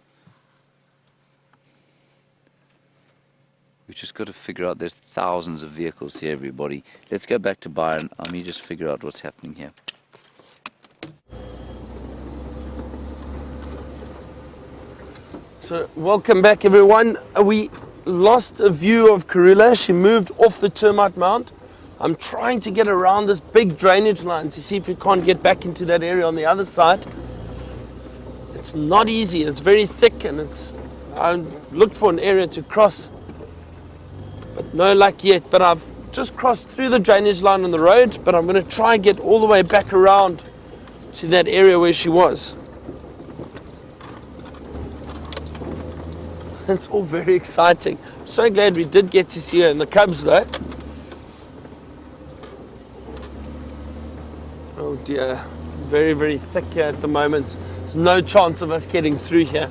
We've just got to figure out, there's thousands of vehicles here, everybody. Let's go back to Byron. Let me just figure out what's happening here. So, welcome back everyone. We lost a view of Karula. She moved off the termite mound. I'm trying to get around this big drainage line to see if we can't get back into that area on the other side. It's not easy. It's very thick, and I looked for an area to cross, but no luck yet. But I've just crossed through the drainage line on the road, but I'm going to try and get all the way back around to that area where she was. It's all very exciting. I'm so glad we did get to see her and the cubs though. Oh dear, very, very thick here at the moment. There's no chance of us getting through here.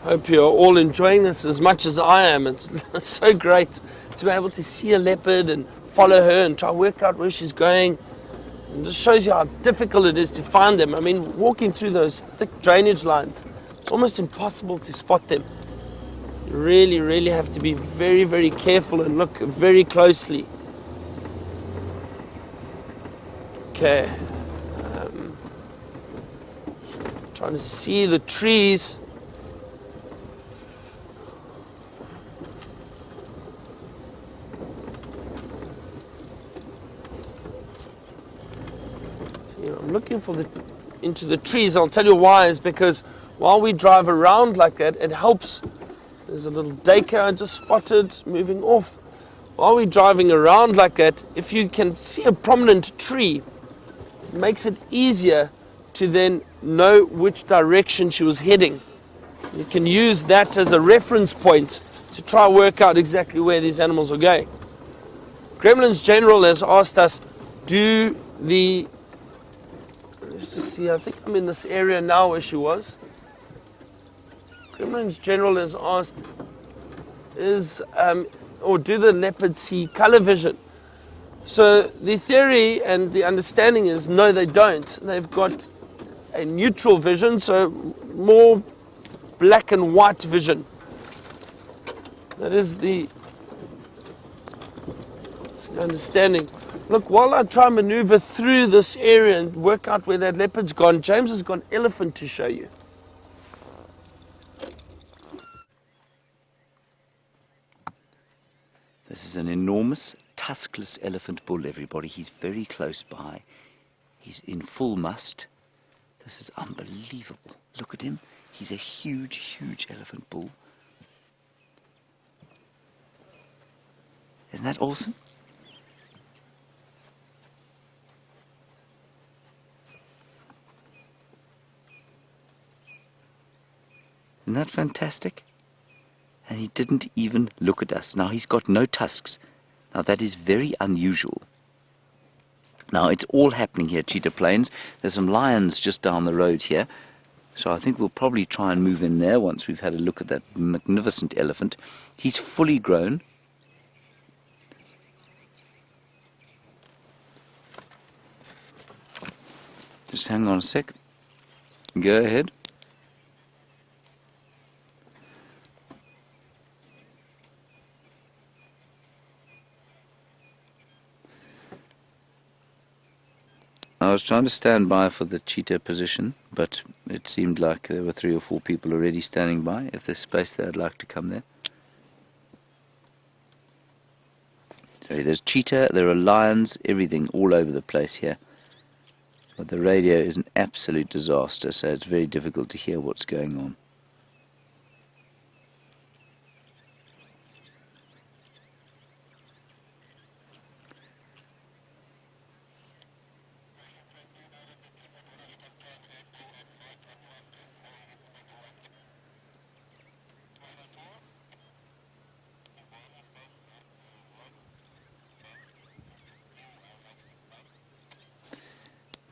Hope you're all enjoying this as much as I am. It's so great to be able to see a leopard and follow her and try to work out where she's going. It just shows you how difficult it is to find them. I mean, walking through those thick drainage lines, it's almost impossible to spot them. You really, really have to be very, very careful and look very closely. Okay. Trying to see the trees. I'm looking into the trees. I'll tell you why. Is because while we drive around like that, it helps. There's a little daycare I just spotted moving off. While we're driving around like that, if you can see a prominent tree, it makes it easier to then know which direction she was heading. You can use that as a reference point to try and work out exactly where these animals are going. Gremlins General has asked us, let's just see, I think I'm in this area now where she was. Gremlins General has asked, do the leopards see color vision? So the theory and the understanding is no, they don't. They've got a neutral vision, so more black and white vision. That is the understanding. Look, while I try and maneuver through this area and work out where that leopard's gone, James has got an elephant to show you. This is an enormous tuskless elephant bull, everybody. He's very close by. He's in full must. This is unbelievable. Look at him. He's a huge, huge elephant bull. Isn't that awesome? Isn't that fantastic? And he didn't even look at us. Now he's got no tusks. Now that is very unusual. Now it's all happening here at Cheetah Plains. There's some lions just down the road here. So I think we'll probably try and move in there once we've had a look at that magnificent elephant. He's fully grown. Just hang on a sec. Go ahead. I was trying to stand by for the cheetah position, but it seemed like there were 3 or 4 people already standing by. If there's space there, I'd like to come there. So there's cheetah, there are lions, everything all over the place here. But the radio is an absolute disaster, so it's very difficult to hear what's going on.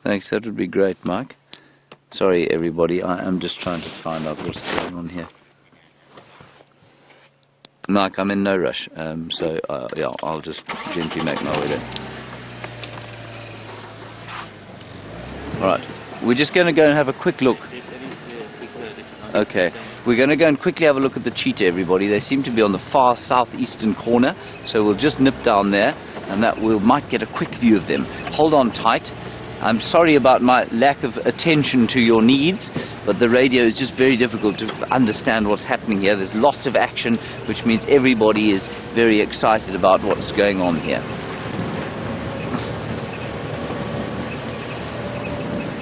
Thanks, that would be great, Mike. Sorry, everybody, I am just trying to find out what's going on here. Mike, I'm in no rush, so yeah, I'll just gently make my way there. Alright, we're just going to go and have a quick look. Okay, we're going to go and quickly have a look at the cheetah, everybody. They seem to be on the far southeastern corner, so we'll just nip down there, and that we might get a quick view of them. Hold on tight. I'm sorry about my lack of attention to your needs, but the radio is just very difficult to understand what's happening here. There's lots of action, which means everybody is very excited about what's going on here.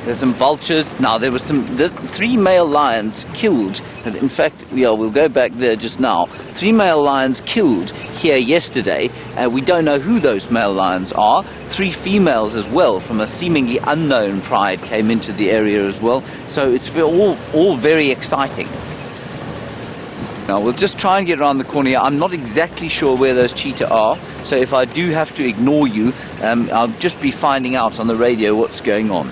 There's some vultures. Now, there's 3 male lions killed. In fact, yeah, we'll go back there just now. 3 male lions killed here yesterday. We don't know who those male lions are. 3 females as well from a seemingly unknown pride came into the area as well. So it's all very exciting. Now, we'll just try and get around the corner here. I'm not exactly sure where those cheetah are, so if I do have to ignore you, I'll just be finding out on the radio what's going on.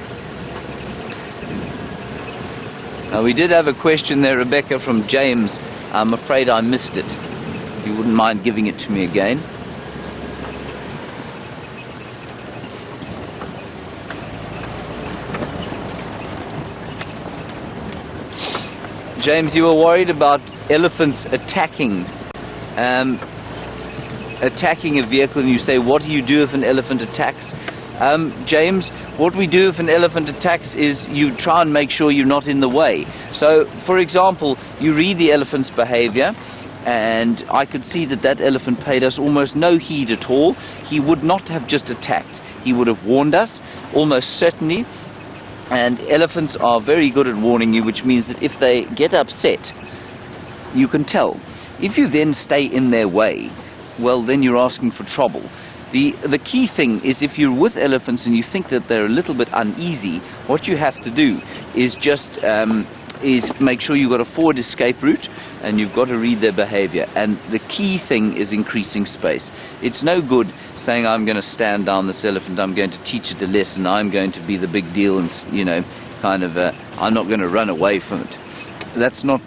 Now, we did have a question there, Rebecca, from James. I'm afraid I missed it. If you wouldn't mind giving it to me again. James, you were worried about elephants attacking a vehicle, and you say, what do you do if an elephant attacks? James, what we do if an elephant attacks is you try and make sure you're not in the way. So, for example, you read the elephant's behavior, and I could see that elephant paid us almost no heed at all. He would not have just attacked. He would have warned us, almost certainly. And elephants are very good at warning you, which means that if they get upset, you can tell. If you then stay in their way, well, then you're asking for trouble. The key thing is, if you're with elephants and you think that they're a little bit uneasy, what you have to do is just make sure you've got a forward escape route, and you've got to read their behavior. And the key thing is increasing space. It's no good saying, I'm going to stand down this elephant, I'm going to teach it a lesson, I'm going to be the big deal, and I'm not going to run away from it. That's a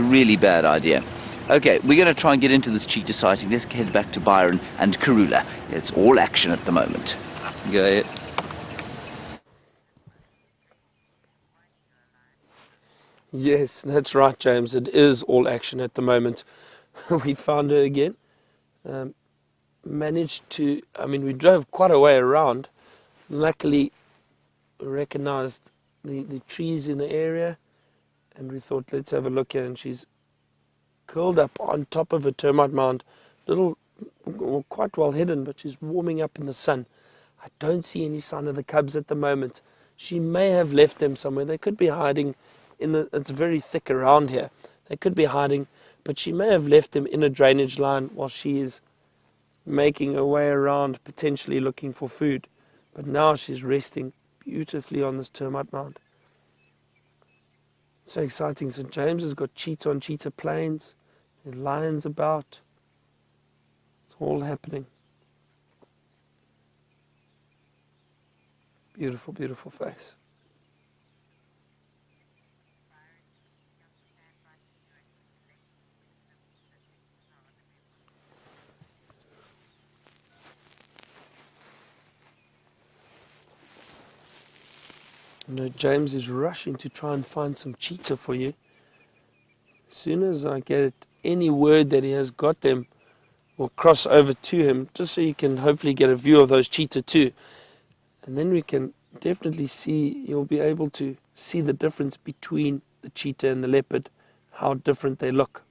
really bad idea. Okay, we're going to try and get into this cheetah sighting. Let's head back to Byron and Karula. It's all action at the moment. Go ahead. Yes, that's right, James. It is all action at the moment. We found her again. We drove quite a way around. Luckily, we recognized the trees in the area, and we thought, let's have a look here. And she's curled up on top of a termite mound, quite well hidden, but she's warming up in the sun. I don't see any sign of the cubs at the moment. She may have left them somewhere. They could be hiding it's very thick around here. They could be hiding, but she may have left them in a drainage line while she is making her way around, potentially looking for food. But now she's resting beautifully on this termite mound. So exciting. St. James has got cheetah on Cheetah Plains. There's lions about. It's all happening. Beautiful, beautiful face. No, James is rushing to try and find some cheetah for you. As soon as I get any word that he has got them, we'll cross over to him, just so you can hopefully get a view of those cheetah too. And then we can definitely see, you'll be able to see the difference between the cheetah and the leopard, how different they look.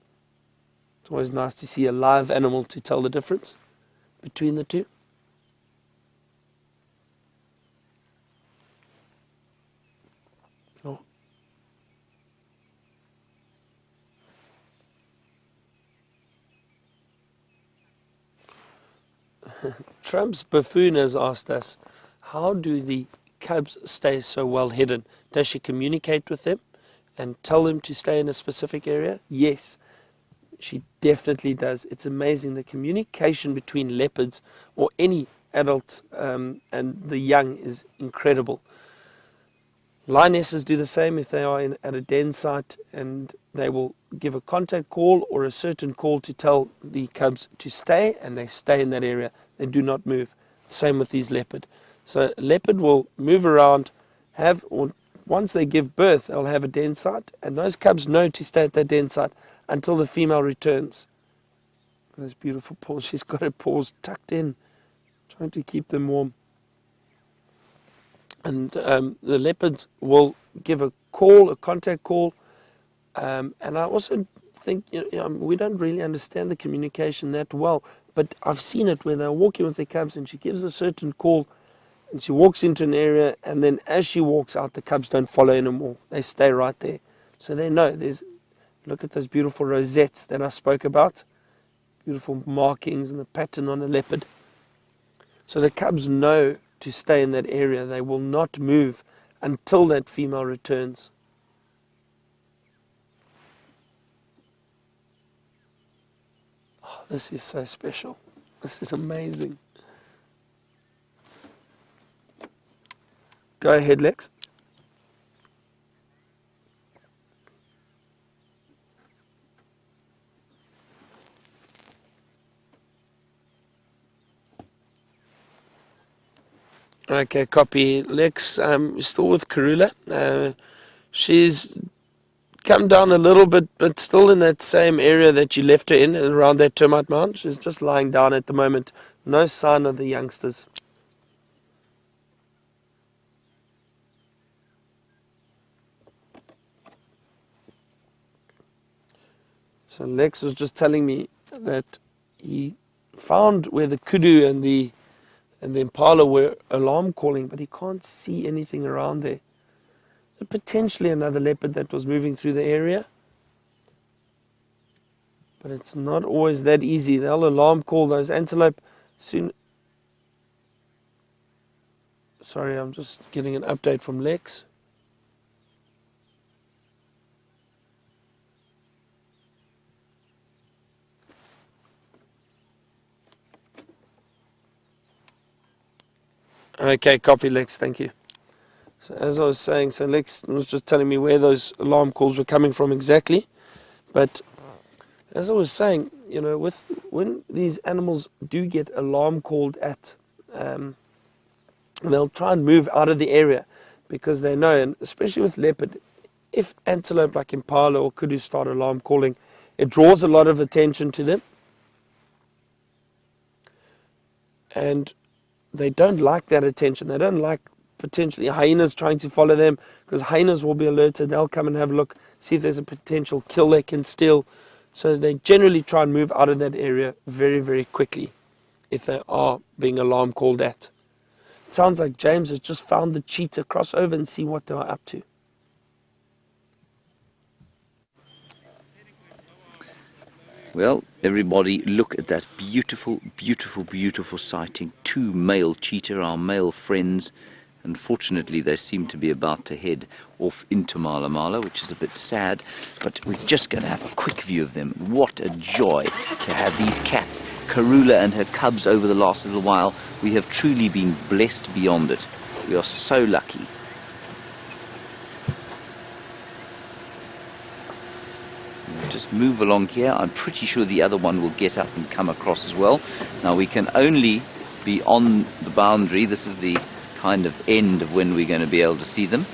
It's always nice to see a live animal to tell the difference between the two. Oh. Trump's buffoon has asked us, how do the cubs stay so well hidden? Does she communicate with them and tell them to stay in a specific area? Yes, she definitely does. It's amazing. The communication between leopards or any adult and the young is incredible. Lionesses do the same if they are at a den site, and they will give a contact call or a certain call to tell the cubs to stay, and they stay in that area. They do not move. Same with these leopard. So leopard will move around, once they give birth, they'll have a den site, and those cubs know to stay at that den site until the female returns. Those beautiful paws. She's got her paws tucked in, trying to keep them warm. And the leopards will give a call, a contact call. And I also think we don't really understand the communication that well. But I've seen it where they're walking with their cubs and she gives a certain call and she walks into an area, and then as she walks out, the cubs don't follow anymore. They stay right there. So they know. Look at those beautiful rosettes that I spoke about. Beautiful markings and the pattern on a leopard. So the cubs know to stay in that area. They will not move until that female returns. Oh, this is so special. This is amazing. Go ahead, Lex. Okay, copy. Lex, still with Karula. She's come down a little bit, but still in that same area that you left her in, around that termite mound. She's just lying down at the moment. No sign of the youngsters. So Lex was just telling me that he found where the kudu and the impala were alarm calling, but he can't see anything around there. So potentially another leopard that was moving through the area. But it's not always that easy. They'll alarm call those antelope soon. Sorry, I'm just getting an update from Lex. Okay, copy Lex, thank you. So as I was saying, so Lex was just telling me where those alarm calls were coming from exactly. But as I was saying, when these animals do get alarm called at, they'll try and move out of the area because they know, and especially with leopard, if antelope like impala or kudu start alarm calling, it draws a lot of attention to them. And they don't like that attention. They don't like potentially hyenas trying to follow them, because hyenas will be alerted. They'll come and have a look, see if there's a potential kill they can steal. So they generally try and move out of that area very, very quickly if they are being alarm called at. It sounds like James has just found the cheetah. Cross over and see what they are up to. Well, everybody, look at that beautiful, beautiful, beautiful sighting. 2 male cheetah, our male friends. Unfortunately, they seem to be about to head off into Mala Mala, which is a bit sad, but we're just going to have a quick view of them. What a joy to have these cats, Karula and her cubs, over the last little while. We have truly been blessed beyond it. We are so lucky. Just move along here. I'm pretty sure the other one will get up and come across as well. Now we can only be on the boundary. This is the kind of end of when we're going to be able to see them.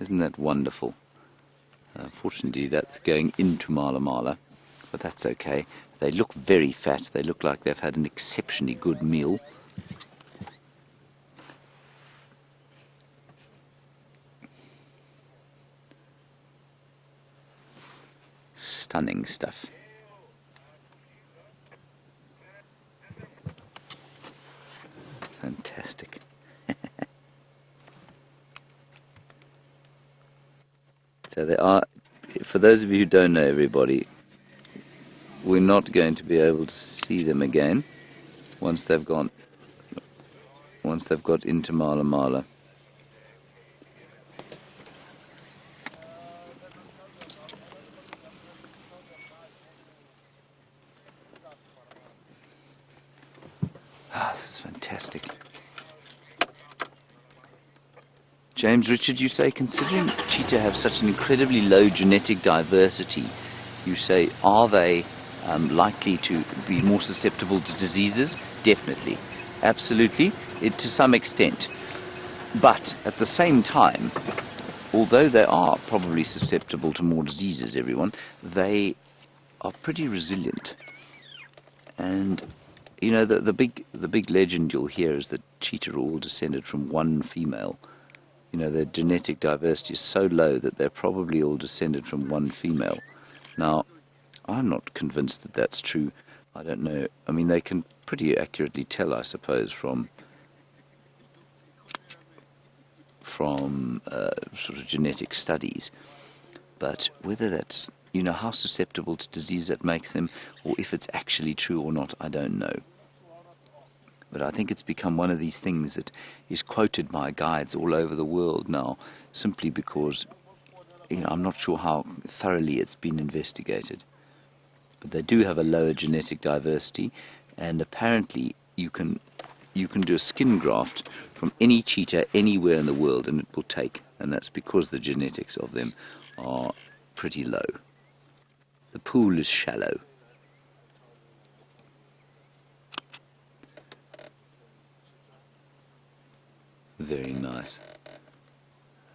Isn't that wonderful? Unfortunately, that's going into Mala Mala, but that's okay. They look very fat. They look like they've had an exceptionally good meal. Stunning stuff. Fantastic. So they are, for those of you who don't know, everybody, we're not going to be able to see them again once they've got into Mala Mala. Ah, this is fantastic. James Richard, you say, considering cheetah have such an incredibly low genetic diversity, you say, are they likely to be more susceptible to diseases? Definitely. Absolutely. To some extent. But at the same time, although they are probably susceptible to more diseases, everyone, they are pretty resilient. And you know, the big legend you'll hear is that cheetah are all descended from one female. You know, their genetic diversity is so low that they're probably all descended from one female. Now, I'm not convinced that that's true. I don't know. I mean, they can pretty accurately tell, I suppose, from sort of genetic studies. But whether that's, you know, how susceptible to disease that makes them, or if it's actually true or not, I don't know. But I think it's become one of these things that is quoted by guides all over the world now, simply because, you know, I'm not sure how thoroughly it's been investigated. But they do have a lower genetic diversity, and apparently you can do a skin graft from any cheetah anywhere in the world, and it will take. And that's because the genetics of them are pretty low. The pool is shallow. Very nice.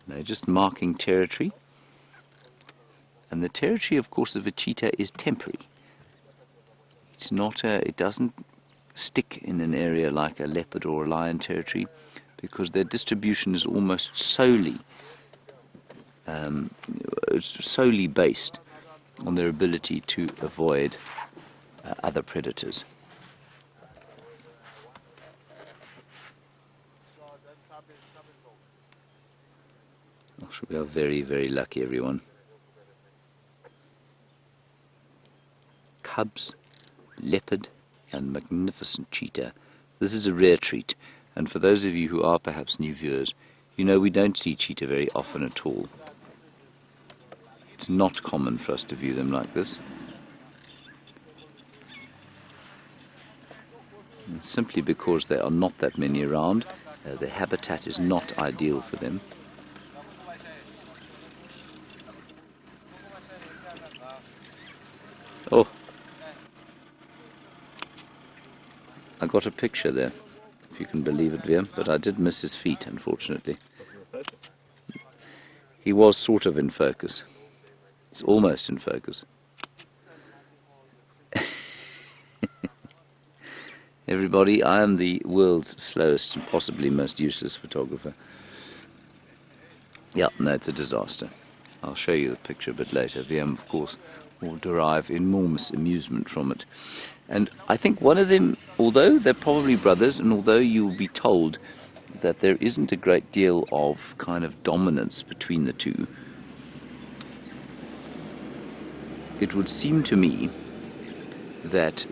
They're just marking territory. And the territory, of course, of a cheetah is temporary. It's not it doesn't stick in an area like a leopard or a lion territory, because their distribution is almost solely based on their ability to avoid other predators. So we are very, very lucky, everyone. Cubs, leopard, and magnificent cheetah. This is a rare treat, and for those of you who are perhaps new viewers, you know we don't see cheetah very often at all. It's not common for us to view them like this. And simply because there are not that many around, the habitat is not ideal for them. Oh, I got a picture there, if you can believe it, Liam, but I did miss his feet, unfortunately. He was sort of in focus. It's almost in focus. Everybody, I am the world's slowest and possibly most useless photographer. Yeah, no, it's a disaster. I'll show you the picture a bit later. VM, of course, or derive enormous amusement from it. And I think one of them, although they're probably brothers, and although you'll be told that there isn't a great deal of kind of dominance between the two, it would seem to me that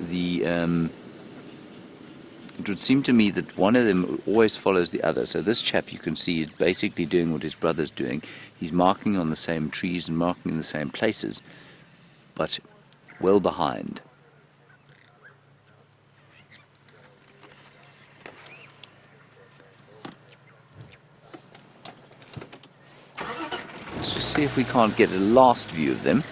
one of them always follows the other. So this chap, you can see, is basically doing what his brother's doing. He's marking on the same trees and marking in the same places, but well behind. Let's just see if we can't get a last view of them.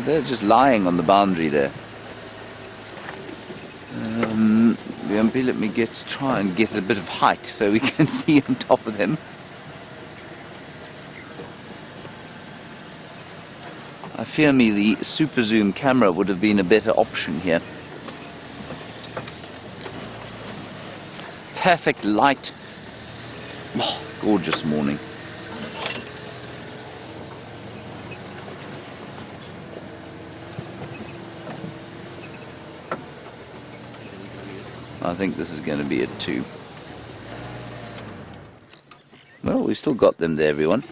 They're just lying on the boundary there. Let me try and get a bit of height so we can see on top of them. I fear me the super zoom camera would have been a better option here. Perfect light. Oh, gorgeous morning. I think this is going to be a 2. Well, we've still got them there, everyone.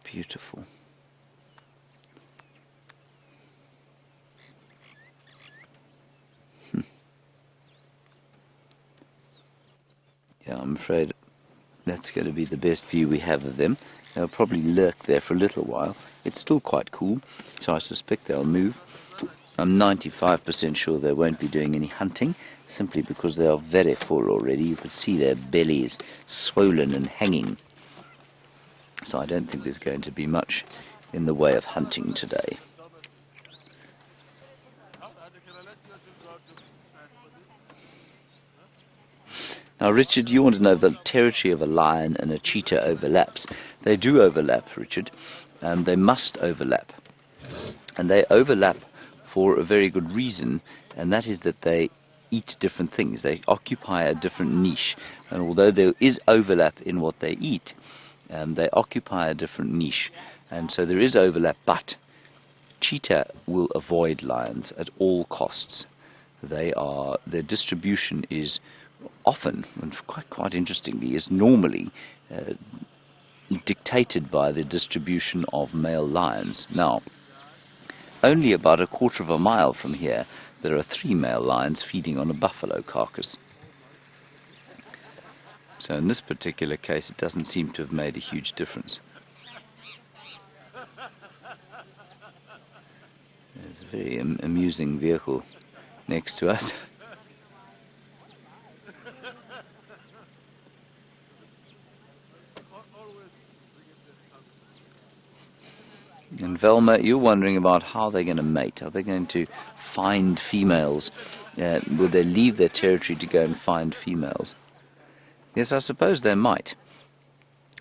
Beautiful. Yeah, I'm afraid that's going to be the best view we have of them. They'll probably lurk there for a little while. It's still quite cool, so I suspect they'll move. I'm 95% sure they won't be doing any hunting, simply because they are very full already. You could see their bellies swollen and hanging. So I don't think there's going to be much in the way of hunting today. Now, Richard, you want to know if the territory of a lion and a cheetah overlaps. They do overlap, Richard. They must overlap. And they overlap for a very good reason, and that is that they eat different things. They occupy a different niche. And although there is overlap in what they eat, they occupy a different niche. And so there is overlap, but cheetah will avoid lions at all costs. Their distribution is often, and quite interestingly, is normally dictated by the distribution of male lions. Now, only about a quarter of a mile from here, there are 3 male lions feeding on a buffalo carcass. So in this particular case, it doesn't seem to have made a huge difference. There's a very amusing vehicle next to us. And Velma, you're wondering about how they're going to mate. Are they going to find females? Will they leave their territory to go and find females? Yes, I suppose they might.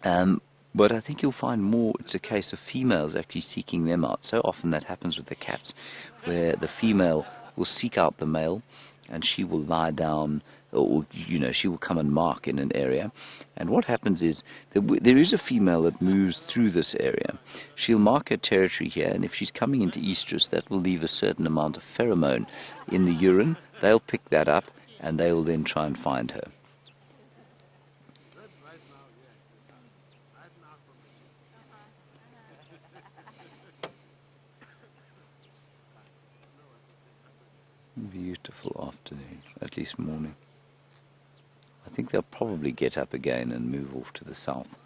But I think you'll find more it's a case of females actually seeking them out. So often that happens with the cats, where the female will seek out the male, and she will lie down, or she will come and mark in an area. And what happens is there is a female that moves through this area. She'll mark her territory here, and if she's coming into estrus, that will leave a certain amount of pheromone in the urine. They'll pick that up, and they will then try and find her. Beautiful afternoon, at least morning. I think they'll probably get up again and move off to the south.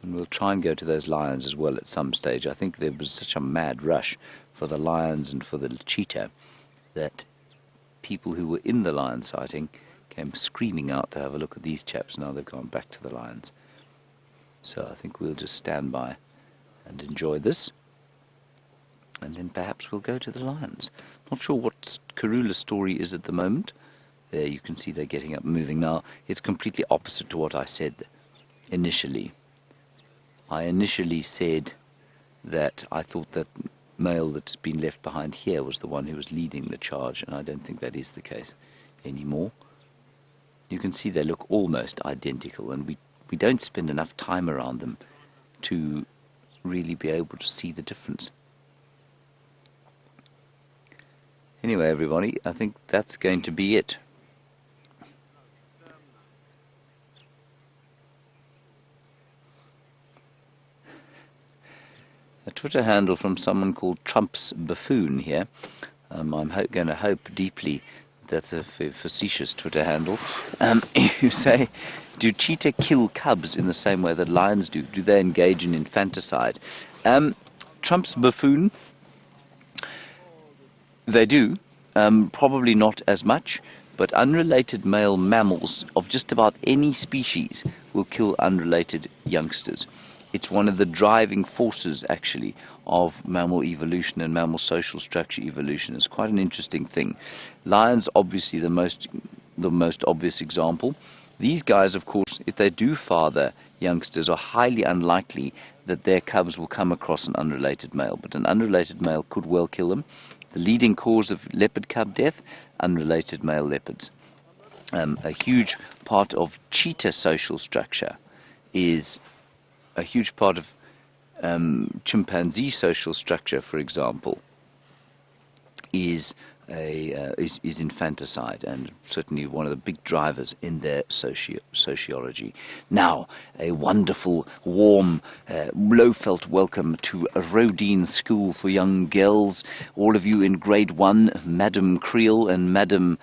And we'll try and go to those lions as well at some stage. I think there was such a mad rush for the lions and for the cheetah that people who were in the lion sighting came screaming out to have a look at these chaps. Now they've gone back to the lions. So I think we'll just stand by and enjoy this. And and then perhaps we'll go to the lions. Not sure what Karula's story is at the moment. There you can see they're getting up and moving now. It's completely opposite to what I said initially. I initially said that I thought that male that's been left behind here was the one who was leading the charge, and I don't think that is the case anymore. You can see they look almost identical, and we don't spend enough time around them to really be able to see the difference. Anyway, everybody, I think that's going to be it. A Twitter handle from someone called Trump's Buffoon here. I'm going to hope deeply that's a facetious Twitter handle. You say, do cheetah kill cubs in the same way that lions do? Do they engage in infanticide? Trump's Buffoon, they do. Probably not as much, but unrelated male mammals of just about any species will kill unrelated youngsters. It's one of the driving forces, actually, of mammal evolution and mammal social structure evolution. It's quite an interesting thing. Lions, obviously, the most obvious example. These guys, of course, if they do father youngsters, are highly unlikely that their cubs will come across an unrelated male, but an unrelated male could well kill them. The leading cause of leopard cub death, unrelated male leopards. A huge part of cheetah social structure is a huge part of chimpanzee social structure, for example, is infanticide, and certainly one of the big drivers in their sociology. Now, a wonderful, warm, low-felt welcome to Rodine School for Young Girls. All of you in grade 1, Madam Creel and Madam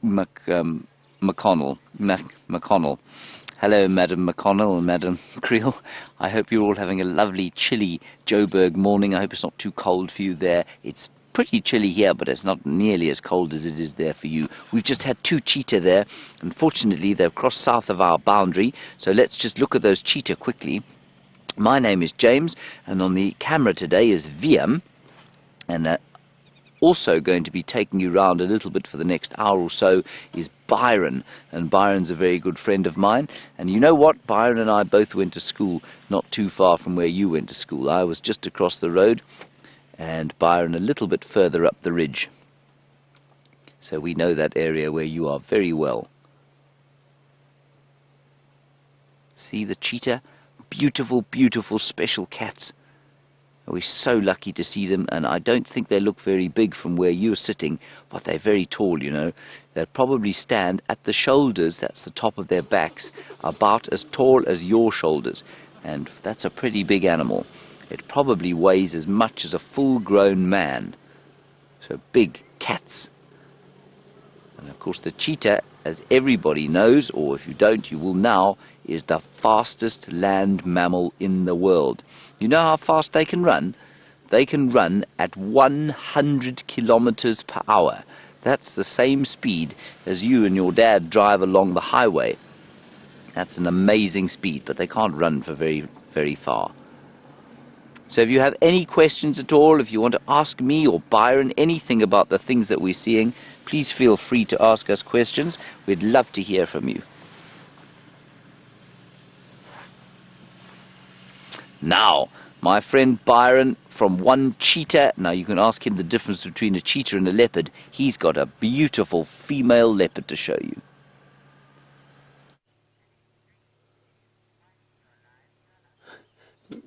McConnell. Hello, Madam McConnell and Madam Creel. I hope you're all having a lovely, chilly Joburg morning. I hope it's not too cold for you there. It's pretty chilly here, but it's not nearly as cold as it is there for you. We've just had 2 cheetah there. Unfortunately, they've crossed south of our boundary, so let's just look at those cheetah quickly. My name is James, and on the camera today is VM, and also going to be taking you around a little bit for the next hour or so is Byron, and Byron's a very good friend of mine. And you know what? Byron and I both went to school not too far from where you went to school. I was just across the road, and Byron a little bit further up the ridge. So we know that area where you are very well. See the cheetah? Beautiful, beautiful special cats. We're so lucky to see them, and I don't think they look very big from where you're sitting, but they're very tall, you know. They'll probably stand at the shoulders, that's the top of their backs, about as tall as your shoulders, and that's a pretty big animal. It probably weighs as much as a full-grown man. So big cats. And of course the cheetah, as everybody knows, or if you don't, you will now, is the fastest land mammal in the world. You know how fast they can run? They can run at 100 kilometers per hour. That's the same speed as you and your dad drive along the highway. That's an amazing speed, but they can't run for very, very far. So if you have any questions at all, if you want to ask me or Byron anything about the things that we're seeing, please feel free to ask us questions. We'd love to hear from you. Now, my friend Byron from One Cheetah, now you can ask him the difference between a cheetah and a leopard. He's got a beautiful female leopard to show you.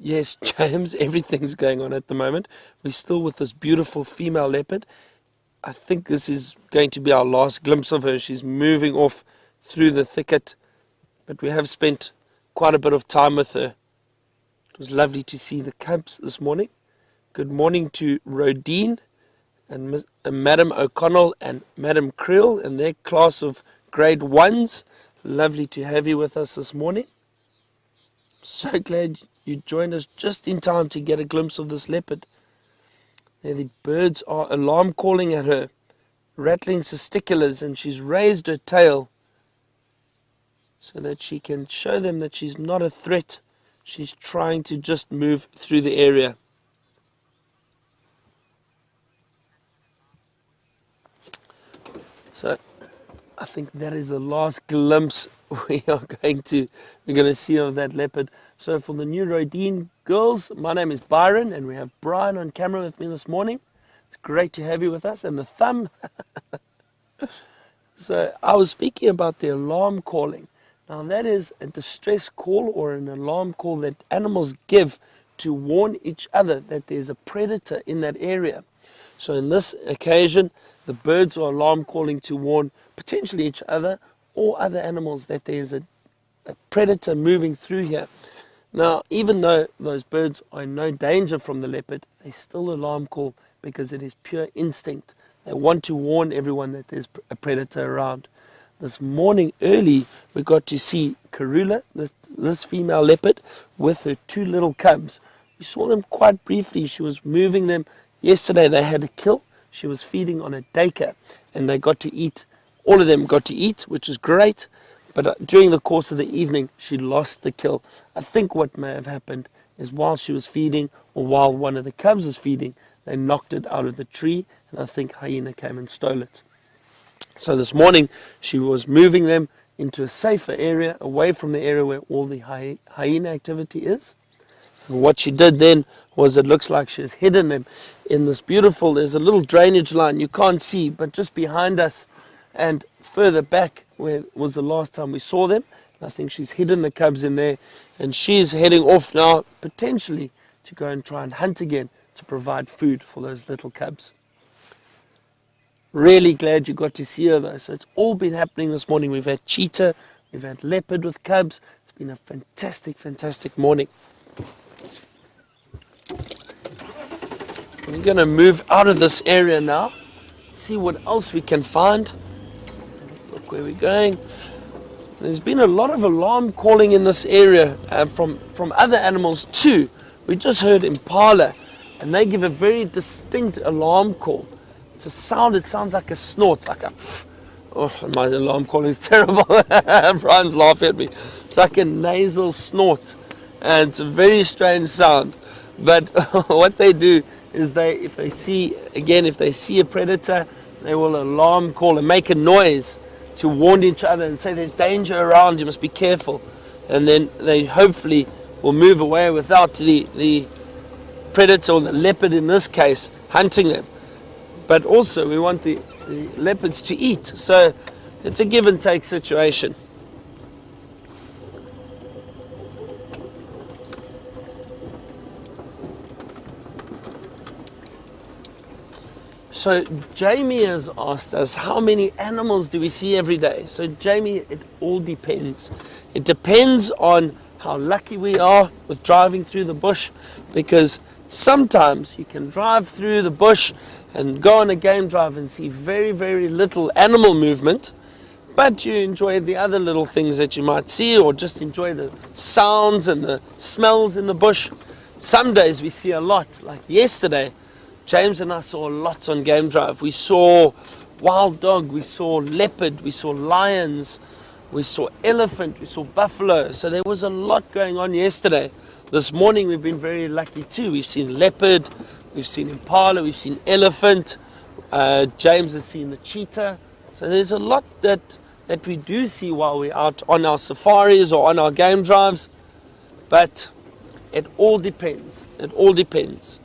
Yes, James, everything's going on at the moment. We're still with this beautiful female leopard. I think this is going to be our last glimpse of her. She's moving off through the thicket, but we have spent quite a bit of time with her. It was lovely to see the cubs this morning. Good morning to Rodine and Madam O'Connell and Madam Creel and their class of grade 1s. Lovely to have you with us this morning. So glad you joined us just in time to get a glimpse of this leopard. There the birds are alarm calling at her, rattling testiculars, and she's raised her tail so that she can show them that she's not a threat. She's trying to just move through the area. So I think that is the last glimpse we're going to see of that leopard. So for the new Rodine girls, my name is Byron, and we have Brian on camera with me this morning. It's great to have you with us. And the thumb. So I was speaking about the alarm calling. Now that is a distress call or an alarm call that animals give to warn each other that there's a predator in that area. So in this occasion, the birds are alarm calling to warn potentially each other or other animals that there's a predator moving through here. Now, even though those birds are in no danger from the leopard, they still alarm call because it is pure instinct. They want to warn everyone that there's a predator around. This morning early, we got to see Karula, this female leopard, with her two little cubs. We saw them quite briefly. She was moving them. Yesterday they had a kill. She was feeding on a daycare, and they got to eat. All of them got to eat, which is great. But during the course of the evening, she lost the kill. I think what may have happened is while she was feeding, or while one of the cubs was feeding, they knocked it out of the tree, and I think hyena came and stole it. So this morning, she was moving them into a safer area, away from the area where all the hyena activity is. And what she did then was, it looks like she has hidden them in this beautiful, there's a little drainage line you can't see, but just behind us and further back where was the last time we saw them. And I think she's hidden the cubs in there, and she's heading off now, potentially to go and try and hunt again to provide food for those little cubs. Really glad you got to see her though. So it's all been happening this morning. We've had cheetah, we've had leopard with cubs. It's been a fantastic, fantastic morning. We're going to move out of this area now, see what else we can find. Look where we're going. There's been a lot of alarm calling in this area from other animals too. We just heard impala, and they give a very distinct alarm call. It's a sound, it sounds like a snort, like a oh, my alarm call is terrible. Brian's laughing at me. It's like a nasal snort, and it's a very strange sound. But what they do is if they see a predator, they will alarm call and make a noise to warn each other and say there's danger around, you must be careful. And then they hopefully will move away without the predator, or the leopard in this case, hunting them. But also we want the leopards to eat. So it's a give and take situation. So Jamie has asked us, how many animals do we see every day? So Jamie, it all depends. It depends on how lucky we are with driving through the bush, because sometimes you can drive through the bush and go on a game drive and see very, very little animal movement, but you enjoy the other little things that you might see, or just enjoy the sounds and the smells in the bush. Some days we see a lot, like yesterday. James and I saw lots on game drive. We saw wild dog, we saw leopard, we saw lions, we saw elephant, we saw buffalo. So there was a lot going on yesterday. This morning we've been very lucky too. We've seen leopard, we've seen impala, we've seen elephant. James has seen the cheetah. So there's a lot that we do see while we're out on our safaris or on our game drives. But it all depends. It all depends.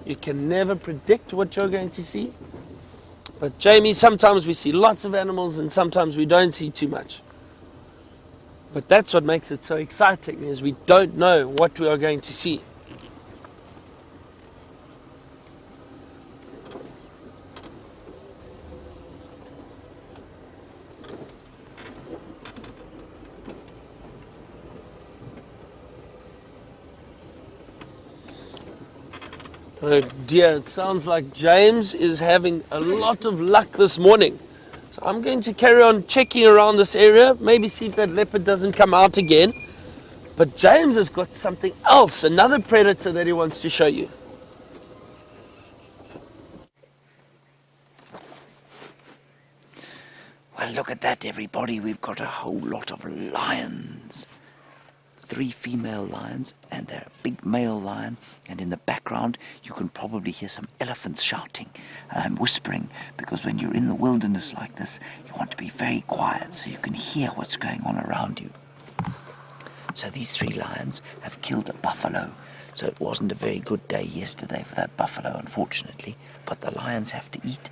You can never predict what you're going to see. But Jamie, sometimes we see lots of animals and sometimes we don't see too much. But that's what makes it so exciting, is we don't know what we are going to see. Oh dear, it sounds like James is having a lot of luck this morning. So I'm going to carry on checking around this area, maybe see if that leopard doesn't come out again. But James has got something else, another predator that he wants to show you. Well, look at that, everybody. We've got a whole lot of lions. 3 female lions, and they're a big male lion, and in the background you can probably hear some elephants shouting. And I'm whispering because when you're in the wilderness like this, you want to be very quiet so you can hear what's going on around you. So these 3 lions have killed a buffalo. So it wasn't a very good day yesterday for that buffalo, unfortunately. But the lions have to eat,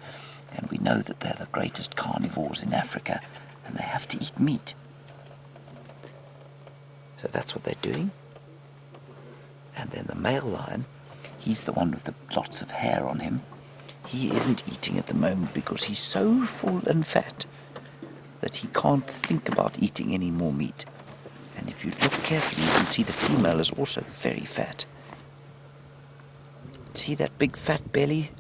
and we know that they're the greatest carnivores in Africa, and they have to eat meat. So that's what they're doing. And then the male lion, he's the one with the lots of hair on him. He isn't eating at the moment because he's so full and fat that he can't think about eating any more meat. And if you look carefully, you can see the female is also very fat. See that big fat belly?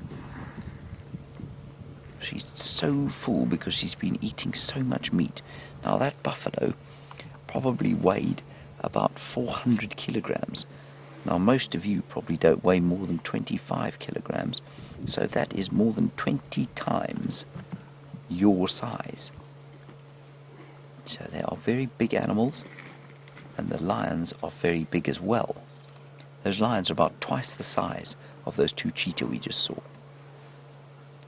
She's so full because she's been eating so much meat. Now that buffalo probably weighed about 400 kilograms. Now most of you probably don't weigh more than 25 kilograms, so that is more than 20 times your size. So they are very big animals, and the lions are very big as well. Those lions are about twice the size of those 2 cheetah we just saw.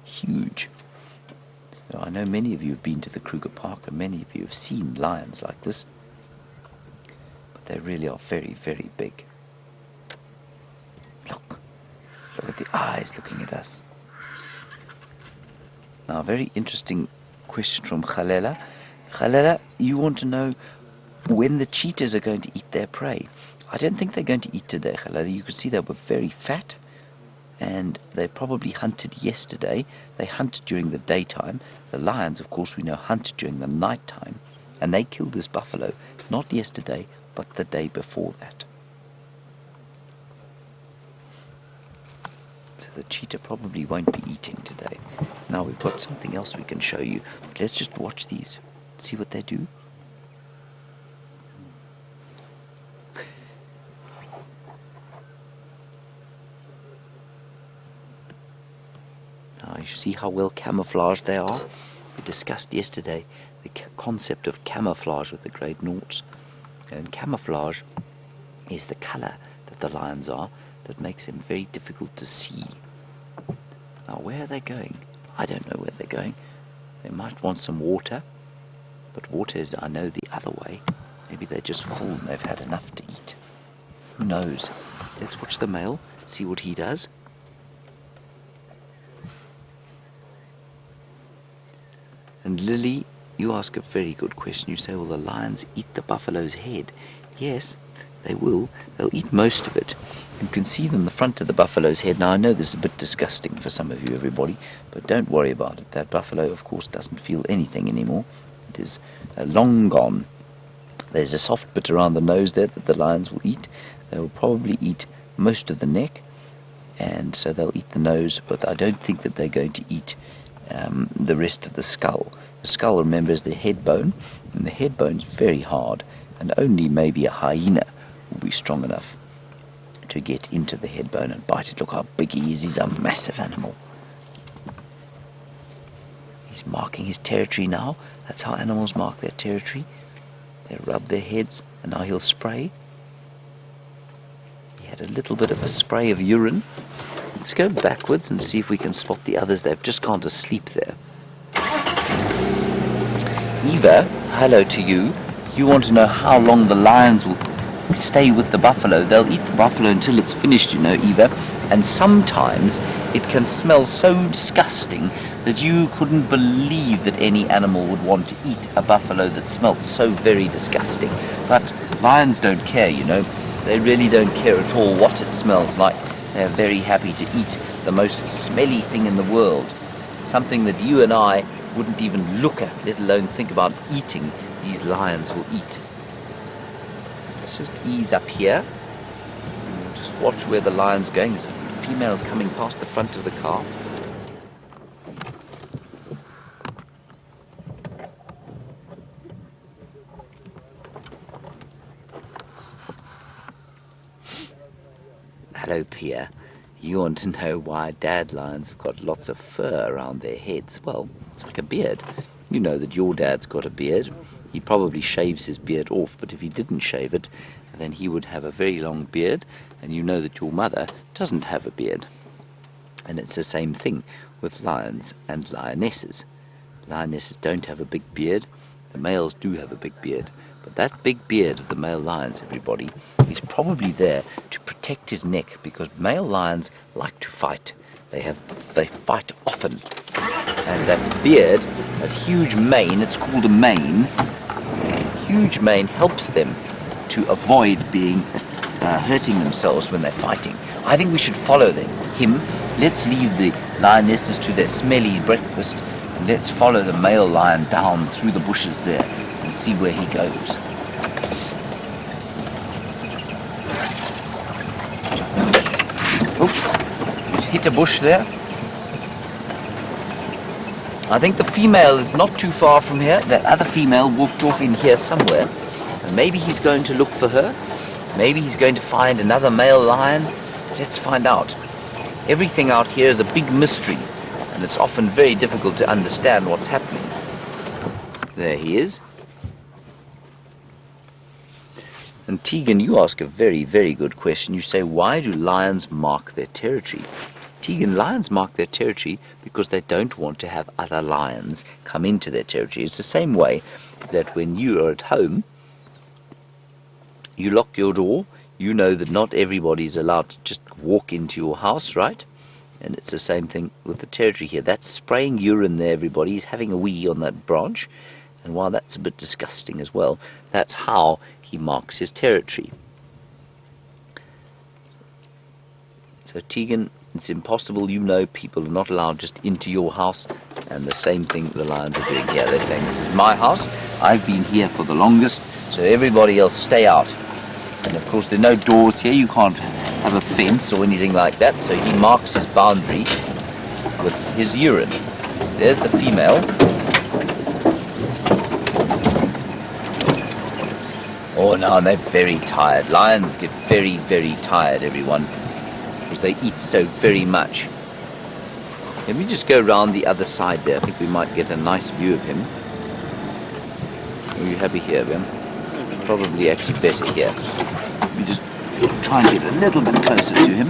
Huge. So I know many of you have been to the Kruger Park, and many of you have seen lions like this. They really are very, very big. Look at the eyes looking at us. Now, a very interesting question from Karula. Karula, you want to know when the cheetahs are going to eat their prey. I don't think they're going to eat today, Karula. You can see they were very fat, and they probably hunted yesterday. They hunted during the daytime. The lions, of course, we know hunted during the night time, and they killed this buffalo, not yesterday, but the day before that. So the cheetah probably won't be eating today. Now we've got something else we can show you. But let's just watch these, see what they do. Now you see how well camouflaged they are. We discussed yesterday the concept of camouflage with the great Norts. And camouflage is the colour that the lions are that makes them very difficult to see. Now where are they going? I don't know where they're going. They might want some water, but water is, I know, the other way. Maybe they're just full and they've had enough to eat. Who knows? Let's watch the male, see what he does. And Lily, you ask a very good question. You say, will the lions eat the buffalo's head? Yes, they will. They'll eat most of it. You can see them the front of the buffalo's head. Now, I know this is a bit disgusting for some of you, everybody, but don't worry about it. That buffalo, of course, doesn't feel anything anymore. It is long gone. There's a soft bit around the nose there that the lions will eat. They will probably eat most of the neck, and so they'll eat the nose, but I don't think that they're going to eat the rest of the skull. The skull, remember, is the head bone, and the head bone is very hard, and only maybe a hyena will be strong enough to get into the head bone and bite it. Look how big he is. He's a massive animal. He's marking his territory now. That's how animals mark their territory. They rub their heads, and now he'll spray. He had a little bit of a spray of urine. Let's go backwards and see if we can spot the others. They've just gone to sleep there. Eva, hello to you. You want to know how long the lions will stay with the buffalo. They'll eat the buffalo until it's finished, you know, Eva. And sometimes it can smell so disgusting that you couldn't believe that any animal would want to eat a buffalo that smelt so very disgusting. But lions don't care, you know. They really don't care at all what it smells like. They're very happy to eat the most smelly thing in the world. Something that you and I wouldn't even look at, let alone think about eating. These lions will eat. Let's just ease up here. Just watch where the lion's going. There's females coming past the front of the car. Hello, Pia. You want to know why dad lions have got lots of fur around their heads? Well, it's like a beard. You know that your dad's got a beard. He probably shaves his beard off, but if he didn't shave it, then he would have a very long beard, and you know that your mother doesn't have a beard. And it's the same thing with lions and lionesses. Lionesses don't have a big beard. The males do have a big beard. But that big beard of the male lions, everybody, is probably there to protect his neck, because male lions like to fight. They fight often. And that beard, that huge mane, it's called a mane, huge mane helps them to avoid hurting themselves when they're fighting. I think we should follow him. Let's leave the lionesses to their smelly breakfast, and let's follow the male lion down through the bushes there and see where he goes. Oops, hit a bush there. I think the female is not too far from here. That other female walked off in here somewhere. And maybe he's going to look for her. Maybe he's going to find another male lion. Let's find out. Everything out here is a big mystery, and it's often very difficult to understand what's happening. There he is. And Tegan, you ask a very, very good question. You say, why do lions mark their territory? Tegan, lions mark their territory because they don't want to have other lions come into their territory. It's the same way that when you are at home, you lock your door. You know that not everybody is allowed to just walk into your house, right? And it's the same thing with the territory here. That's spraying urine there, everybody. He's having a wee on that branch. And while that's a bit disgusting as well, that's how he marks his territory. So Tegan, it's impossible. You know people are not allowed just into your house. And the same thing the lions are doing here. They're saying, this is my house. I've been here for the longest. So everybody else stay out. And of course there are no doors here, you can't have a fence or anything like that, so he marks his boundary with his urine. There's the female. Oh, now they're very tired. Lions get very, very tired, everyone, because they eat so very much. Let me just go around the other side there. I think we might get a nice view of him. Are you happy here, Bim? Probably actually better here. We just try and get a little bit closer to him.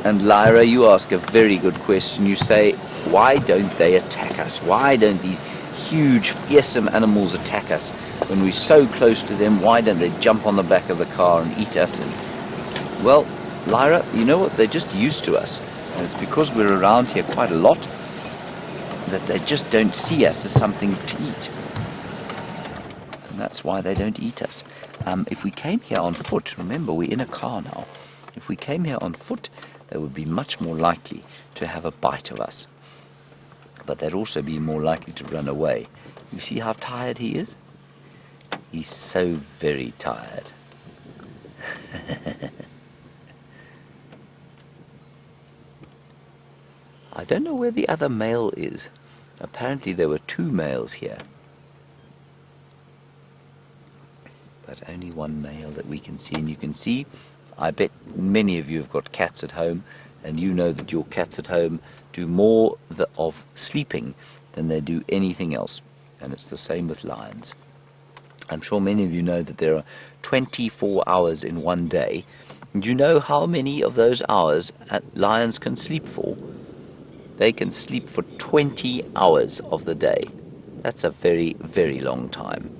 And Lyra, you ask a very good question. You say, why don't they attack us? Why don't these huge, fearsome animals attack us? When we're so close to them, why don't they jump on the back of the car and eat us? And, well, Lyra, you know what? They're just used to us. And it's because we're around here quite a lot that they just don't see us as something to eat. And that's why they don't eat us. If we came here on foot, remember we're in a car now, if we came here on foot, they would be much more likely to have a bite of us. But they'd also be more likely to run away. You see how tired he is? He's so very tired. I don't know where the other male is. Apparently there were two males here. But only one male that we can see. And you can see, I bet many of you have got cats at home, and you know that your cats at home do more of sleeping than they do anything else. And it's the same with lions. I'm sure many of you know that there are 24 hours in one day. And do you know how many of those hours lions can sleep for? They can sleep for 20 hours of the day. That's a very, very long time.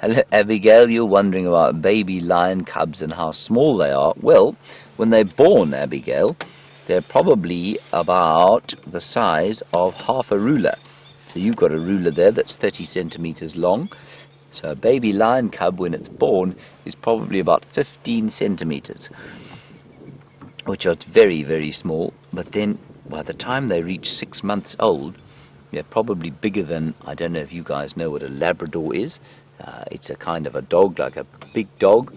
Hello, Abigail, you're wondering about baby lion cubs and how small they are. Well, when they're born, Abigail, they're probably about the size of half a ruler. So you've got a ruler there that's 30 centimeters long. So a baby lion cub, when it's born, is probably about 15 centimeters, which are very, very small. But then by the time they reach 6 months old, they're probably bigger than, I don't know if you guys know what a Labrador is. It's a kind of a dog, like a big dog,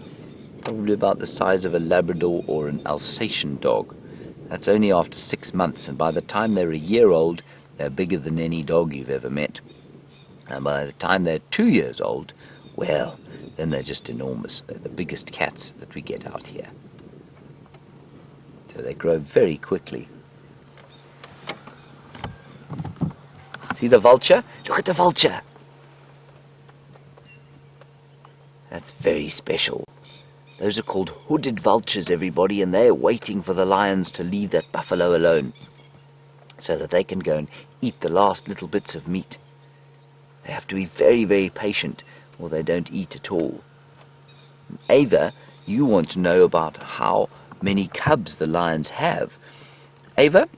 probably about the size of a Labrador or an Alsatian dog. That's only after 6 months, and by the time they're a year old, they're bigger than any dog you've ever met. And by the time they're 2 years old, well, then they're just enormous. They're the biggest cats that we get out here. So they grow very quickly. See the vulture? Look at the vulture! That's very special. Those are called hooded vultures, everybody, and they're waiting for the lions to leave that buffalo alone so that they can go and eat the last little bits of meat. They have to be very, very patient, or they don't eat at all. Ava, you want to know about how many cubs the lions have. Ava,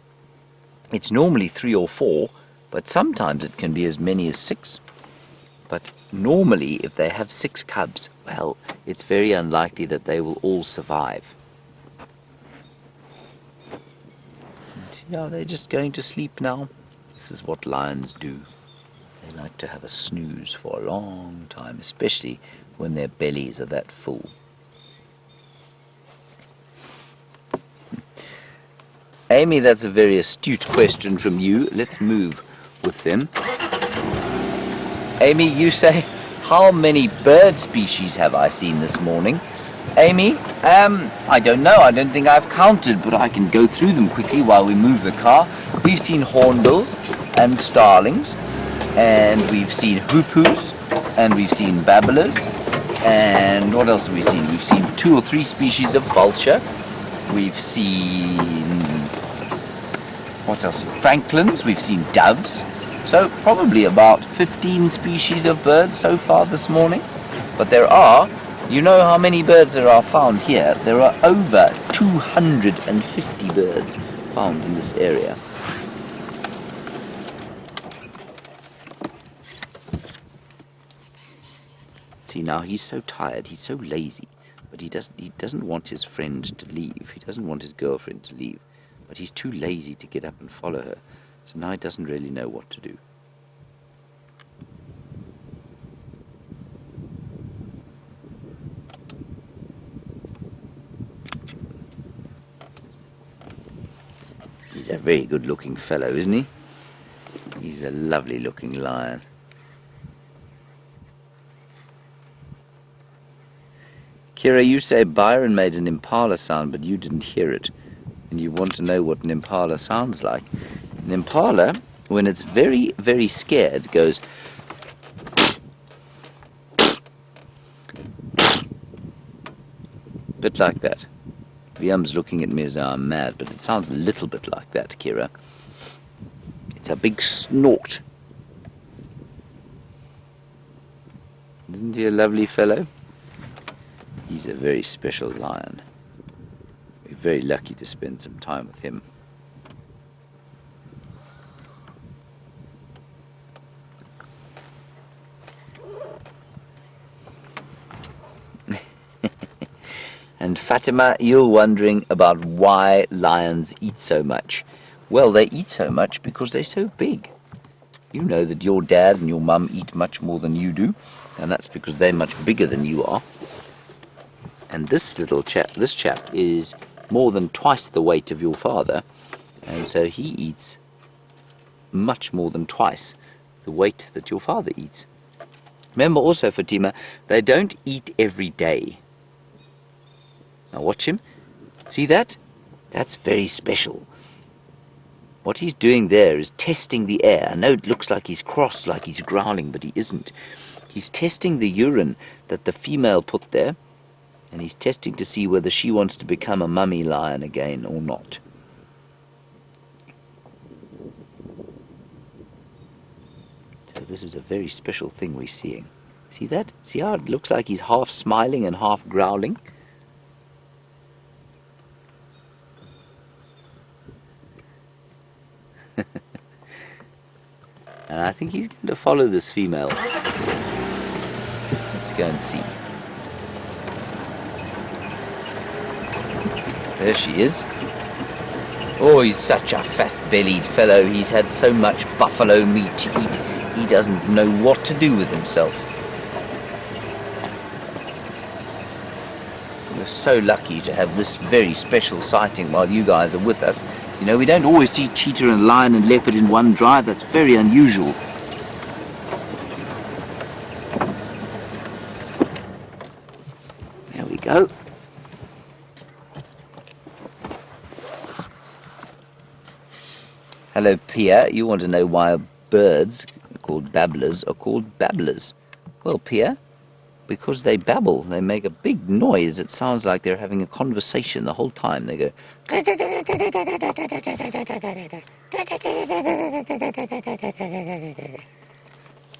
it's normally 3 or 4, but sometimes it can be as many as 6. But normally, if they have 6 cubs, well, it's very unlikely that they will all survive. See how they're just going to sleep now? This is what lions do. They like to have a snooze for a long time, especially when their bellies are that full. Amy, that's a very astute question from you. Let's move with them. Amy, you say, how many bird species have I seen this morning? Amy, I don't know. I don't think I've counted, but I can go through them quickly while we move the car. We've seen hornbills and starlings, and we've seen hoopoes, and we've seen babblers, and what else have we seen? We've seen 2 or 3 species of vulture. We've seen, what else? Franklins. We've seen doves. So probably about 15 species of birds so far this morning. But there are, you know how many birds there are found here? There are over 250 birds found in this area. See, now he's so tired, he's so lazy, but he doesn't want his friend to leave. He doesn't want his girlfriend to leave, but he's too lazy to get up and follow her. So now he doesn't really know what to do. He's a very good-looking fellow, isn't he? He's a lovely-looking lion. Kira, you say Byron made an impala sound, but you didn't hear it. And you want to know what an impala sounds like. An impala, when it's very, very scared, goes... bit like that. Liam's looking at me as though I'm mad, but it sounds a little bit like that, Kira. It's a big snort. Isn't he a lovely fellow? He's a very special lion. We're very lucky to spend some time with him. And Fatima, you're wondering about why lions eat so much. Well, they eat so much because they're so big. You know that your dad and your mum eat much more than you do, and that's because they're much bigger than you are. And this chap is more than twice the weight of your father, and so he eats much more than twice the weight that your father eats. Remember also, Fatima, they don't eat every day. Now watch him. See that? That's very special. What he's doing there is testing the air. I know it looks like he's cross, like he's growling, but he isn't. He's testing the urine that the female put there, and he's testing to see whether she wants to become a mummy lion again or not. So this is a very special thing we're seeing. See that? See how it looks like he's half smiling and half growling? And I think he's going to follow this female. Let's go and see. There she is. Oh, he's such a fat-bellied fellow. He's had so much buffalo meat to eat, he doesn't know what to do with himself. We're so lucky to have this very special sighting while you guys are with us. You know, we don't always see cheetah and lion and leopard in one drive. That's very unusual. go. Hello, Pia. You want to know why birds called babblers are called babblers? Well, Pia, because they babble. They make a big noise. It sounds like they're having a conversation the whole time. They go...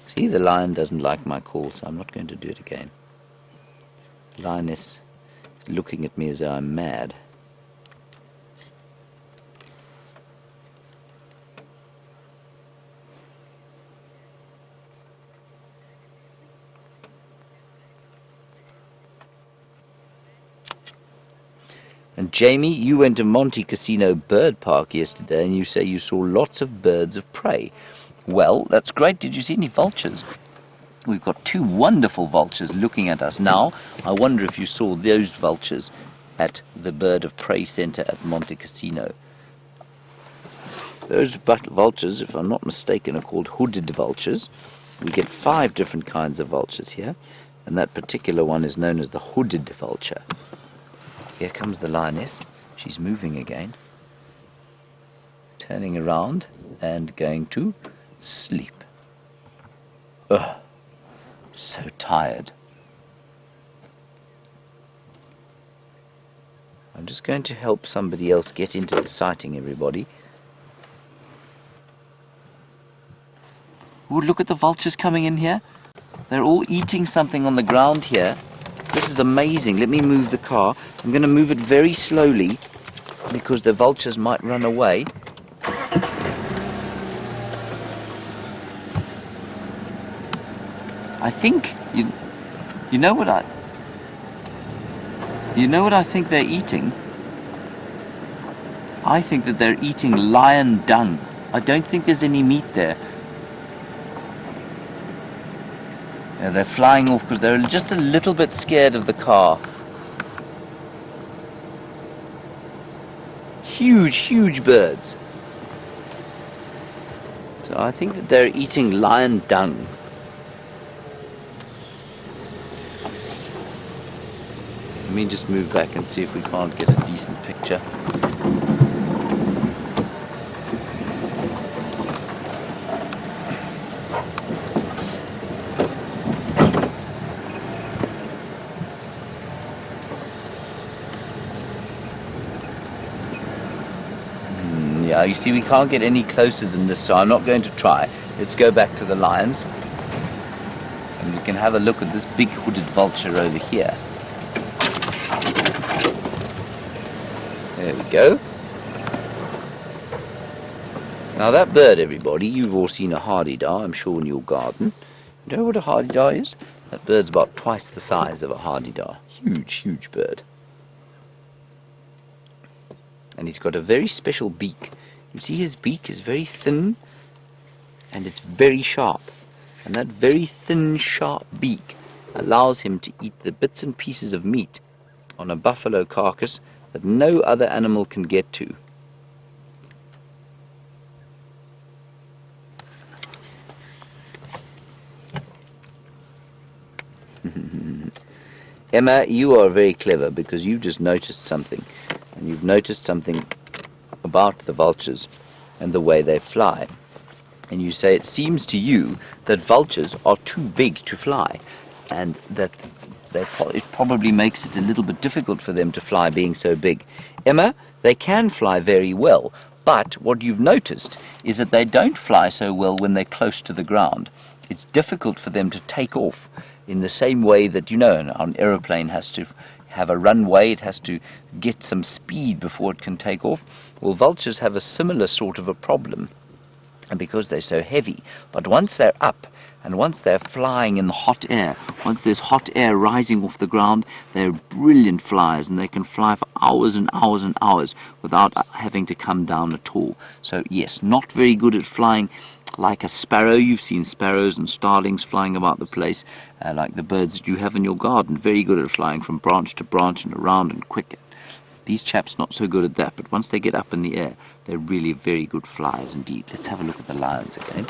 See, the lion doesn't like my call, so I'm not going to do it again. The lioness is looking at me as though I'm mad. And Jamie, you went to Monte Casino Bird Park yesterday and you say you saw lots of birds of prey. Well, that's great. Did you see any vultures? We've got two wonderful vultures looking at us now. I wonder if you saw those vultures at the Bird of Prey Centre at Monte Casino. Those vultures, if I'm not mistaken, are called hooded vultures. We get 5 different kinds of vultures here, and that particular one is known as the hooded vulture. Here comes the lioness. She's moving again, turning around and going to sleep. Ugh, so tired. I'm just going to help somebody else get into the sighting, everybody. Ooh, look at the vultures coming in here. They're all eating something on the ground here. This is amazing. Let me move the car. I'm going to move it very slowly because the vultures might run away. I think you know what I think they're eating? I think that they're eating lion dung. I don't think there's any meat there. Yeah, they're flying off because they're just a little bit scared of the car. Huge, huge birds. So I think that they're eating lion dung. Let me just move back and see if we can't get a decent picture. Yeah, you see we can't get any closer than this, so I'm not going to try. Let's go back to the lions. And we can have a look at this big hooded vulture over here. There we go. Now that bird, everybody, you've all seen a hardy-dar, I'm sure, in your garden. You know what a hardy-dar is? That bird's about twice the size of a hardy-dar. Huge, huge bird. And he's got a very special beak. You see his beak is very thin and it's very sharp. And that very thin, sharp beak allows him to eat the bits and pieces of meat on a buffalo carcass that no other animal can get to. Emma, you are very clever because you've just noticed something. And you've noticed something about the vultures and the way they fly. And you say it seems to you that vultures are too big to fly, and that it probably makes it a little bit difficult for them to fly being so big. Emma, they can fly very well, but what you've noticed is that they don't fly so well when they're close to the ground. It's difficult for them to take off in the same way that, you know, an aeroplane has to have a runway, it has to get some speed before it can take off. Well, vultures have a similar sort of a problem, and because they're so heavy. But once they're up, and once they're flying in the hot air, once there's hot air rising off the ground, they're brilliant flyers, and they can fly for hours and hours and hours without having to come down at all. So yes, not very good at flying like a sparrow. You've seen sparrows and starlings flying about the place, like the birds that you have in your garden. Very good at flying from branch to branch and around and quick. These chaps not so good at that, but once they get up in the air, they're really very good flyers indeed. Let's have a look at the lions again.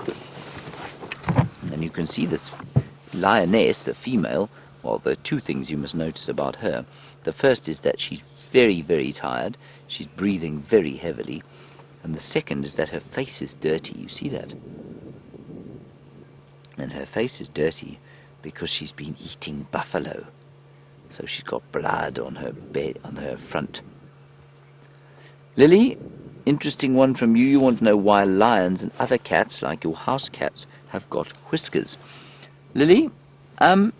And you can see this lioness, the female, Well, there are two things you must notice about her. The first is that she's very, very tired. She's breathing very heavily. And the second is that her face is dirty. You see that? And her face is dirty because she's been eating buffalo. So she's got blood on her on her front. Lily, interesting one from you. You want to know why lions and other cats, like your house cats, have got whiskers. Lily, we're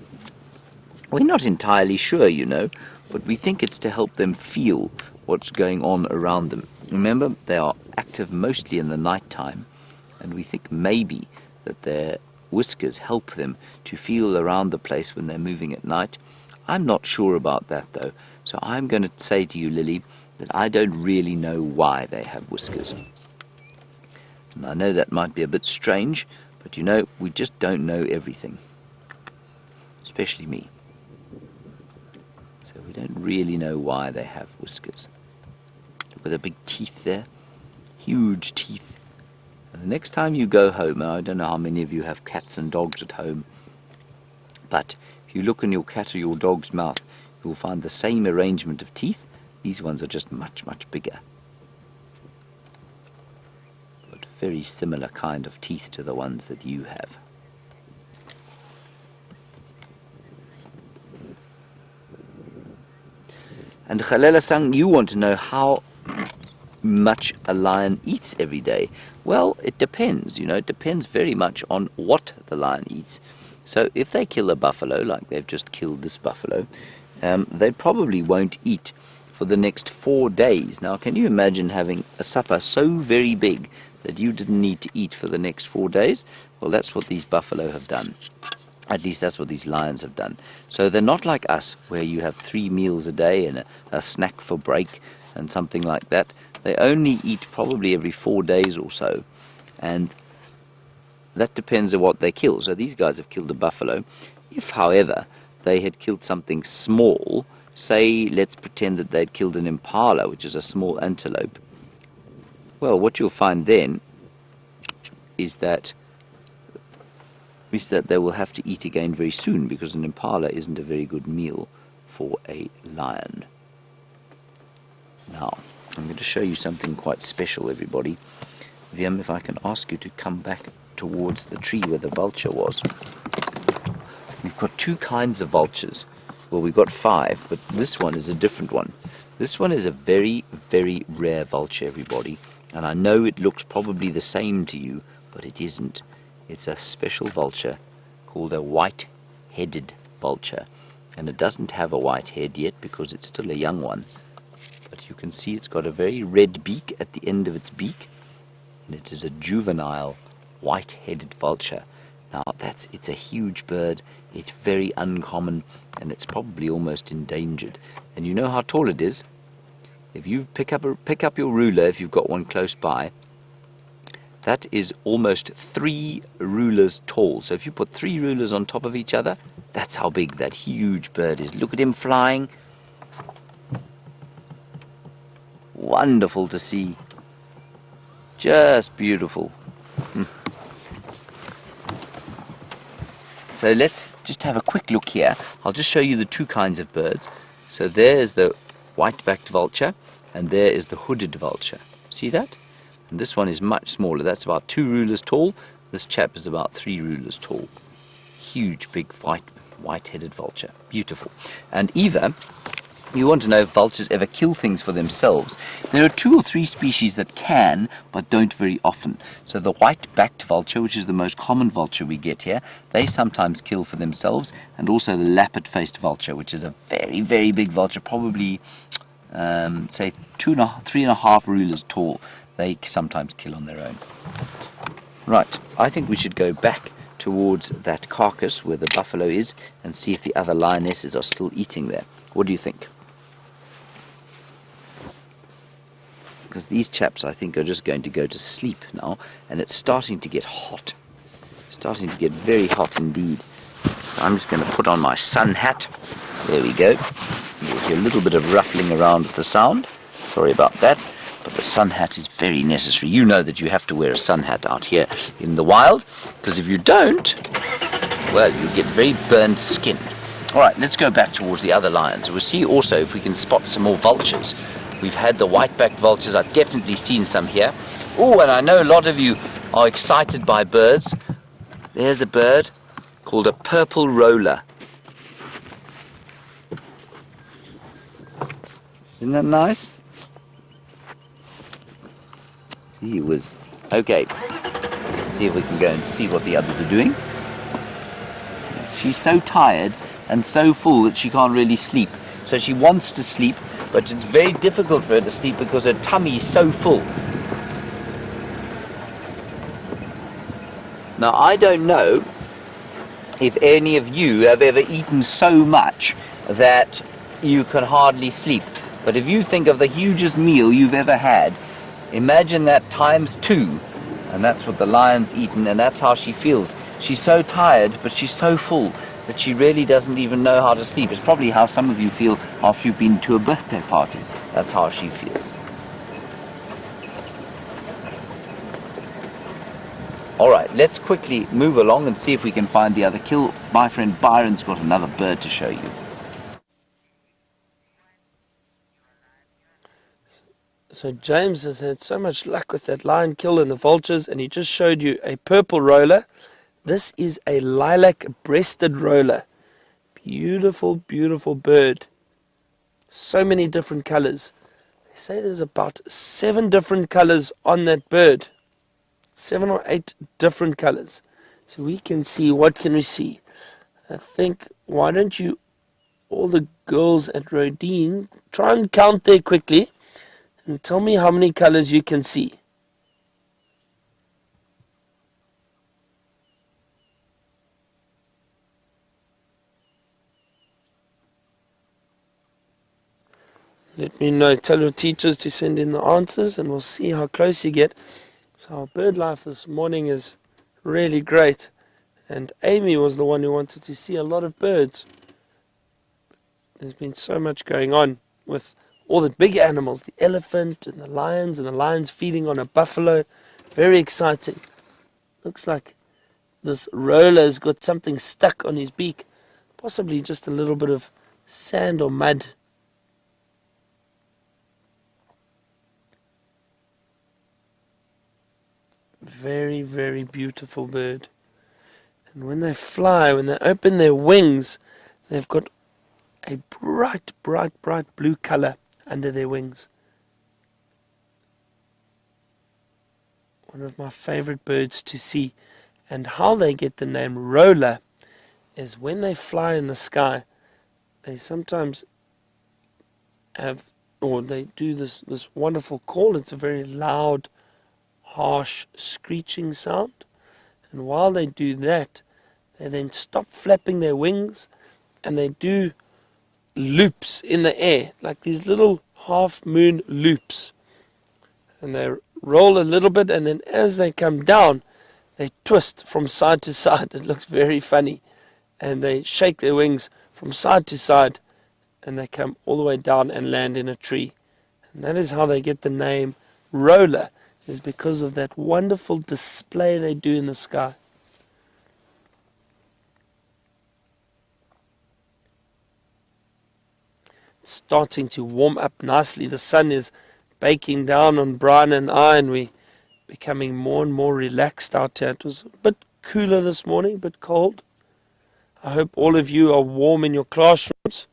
not entirely sure, you know, but we think it's to help them feel what's going on around them. Remember, they are active mostly in the night time, and we think maybe that their whiskers help them to feel around the place when they're moving at night. I'm not sure about that, though, so I'm going to say to you, Lily, that I don't really know why they have whiskers. And I know that might be a bit strange, but you know, we just don't know everything, especially me. So we don't really know why they have whiskers. Look at the big teeth there, huge teeth. And the next time you go home, and I don't know how many of you have cats and dogs at home, but if you look in your cat or your dog's mouth, you'll find the same arrangement of teeth. These ones are just much, much bigger. But very similar kind of teeth to the ones that you have. And Khalela-sang, you want to know how much a lion eats every day. Well, it depends, you know, it depends very much on what the lion eats. So if they kill a buffalo, like they've just killed this buffalo, they probably won't eat for the next 4 days. Now, can you imagine having a supper so very big that you didn't need to eat for the next 4 days? Well, that's what these buffalo have done. At least that's what these lions have done. So they're not like us, where you have 3 meals a day and a snack for break and something like that. They only eat probably every 4 days or so. And that depends on what they kill. So these guys have killed a buffalo. If, however, they had killed something small, say, let's pretend that they'd killed an impala, which is a small antelope, well, what you'll find then is that they will have to eat again very soon, because an impala isn't a very good meal for a lion. Now, I'm going to show you something quite special, everybody. Viam, if I can ask you to come back towards the tree where the vulture was. We've got 2 kinds of vultures. Well, we've got 5, but this one is a different one. This one is a very, very rare vulture, everybody. And I know it looks probably the same to you, but it isn't. It's a special vulture called a white-headed vulture. And it doesn't have a white head yet because it's still a young one. But you can see it's got a very red beak at the end of its beak. And it is a juvenile white-headed vulture. Now, it's a huge bird. It's very uncommon, and it's probably almost endangered. And you know how tall it is? If you pick up your ruler, if you've got one close by, that is almost 3 rulers tall. So if you put 3 rulers on top of each other, that's how big that huge bird is. Look at him flying. Wonderful to see. Just beautiful. So let's just have a quick look here. I'll just show you the 2 kinds of birds. So there is the white-backed vulture, and there is the hooded vulture. See that? And this one is much smaller. That's about 2 rulers tall. This chap is about 3 rulers tall. Huge, big, white-headed vulture. Beautiful. And Eva, you want to know if vultures ever kill things for themselves. There are 2 or 3 species that can, but don't very often. So the white-backed vulture, which is the most common vulture we get here, they sometimes kill for themselves, and also the lappet-faced vulture, which is a very, very big vulture, probably, say, 3.5 rulers tall. They sometimes kill on their own. Right, I think we should go back towards that carcass where the buffalo is and see if the other lionesses are still eating there. What do you think? Because these chaps, I think, are just going to go to sleep now, and it's starting to get hot. Starting to get very hot indeed. So I'm just going to put on my sun hat. There we go. You'll hear a little bit of ruffling around with the sound. Sorry about that. But the sun hat is very necessary. You know that you have to wear a sun hat out here in the wild, because if you don't, well, you get very burned skin. All right, let's go back towards the other lions. We'll see also if we can spot some more vultures. We've had the white-backed vultures. I've definitely seen some here. Oh, and I know a lot of you are excited by birds. There's a bird called a purple roller. Isn't that nice? He was... Okay, let's see if we can go and see what the others are doing. She's so tired and so full that she can't really sleep. So she wants to sleep, but it's very difficult for her to sleep because her tummy is so full. Now, I don't know if any of you have ever eaten so much that you can hardly sleep. But if you think of the hugest meal you've ever had, imagine that times 2. And that's what the lion's eaten, and that's how she feels. She's so tired, but she's so full that she really doesn't even know how to sleep. It's probably how some of you feel after you've been to a birthday party. That's how she feels. All right, let's quickly move along and see if we can find the other kill. My friend Byron's got another bird to show you. So James has had so much luck with that lion kill and the vultures, and he just showed you a purple roller. This is a lilac-breasted roller. Beautiful, beautiful bird. So many different colors. They say there's about 7 different colors on that bird. 7 or 8 different colors. So we can see, what can we see? I think, why don't you, all the girls at Rodine, try and count there quickly and tell me how many colors you can see. Let me know. Tell your teachers to send in the answers and we'll see how close you get. So our bird life this morning is really great. And Amy was the one who wanted to see a lot of birds. There's been so much going on with all the big animals, the elephant and the lions feeding on a buffalo. Very exciting. Looks like this roller's got something stuck on his beak. Possibly just a little bit of sand or mud. Very, very beautiful bird. And when they fly, when they open their wings, they've got a bright, bright, bright blue color under their wings. One of my favorite birds to see. And how they get the name roller is when they fly in the sky, they sometimes have, or they do this wonderful call. It's a very loud, harsh, screeching sound. And while they do that, they then stop flapping their wings and they do loops in the air, like these little half-moon loops. And they roll a little bit, and then as they come down, they twist from side to side. It looks very funny. And they shake their wings from side to side, and they come all the way down and land in a tree. And that is how they get the name roller, is because of that wonderful display they do in the sky. It's starting to warm up nicely. The sun is baking down on Brian and I, and we're becoming more and more relaxed out here. It was a bit cooler this morning, a bit cold. I hope all of you are warm in your classrooms.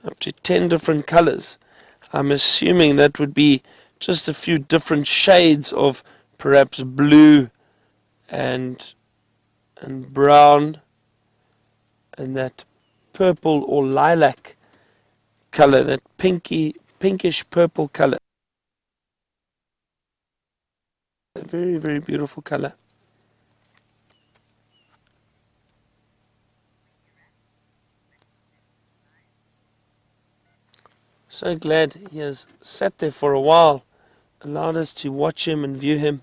Up to 10 different colors. I'm assuming that would be just a few different shades of perhaps blue and brown and that purple or lilac color, that pinkish purple color. A very, very beautiful color. So glad he has sat there for a while, allowed us to watch him and view him.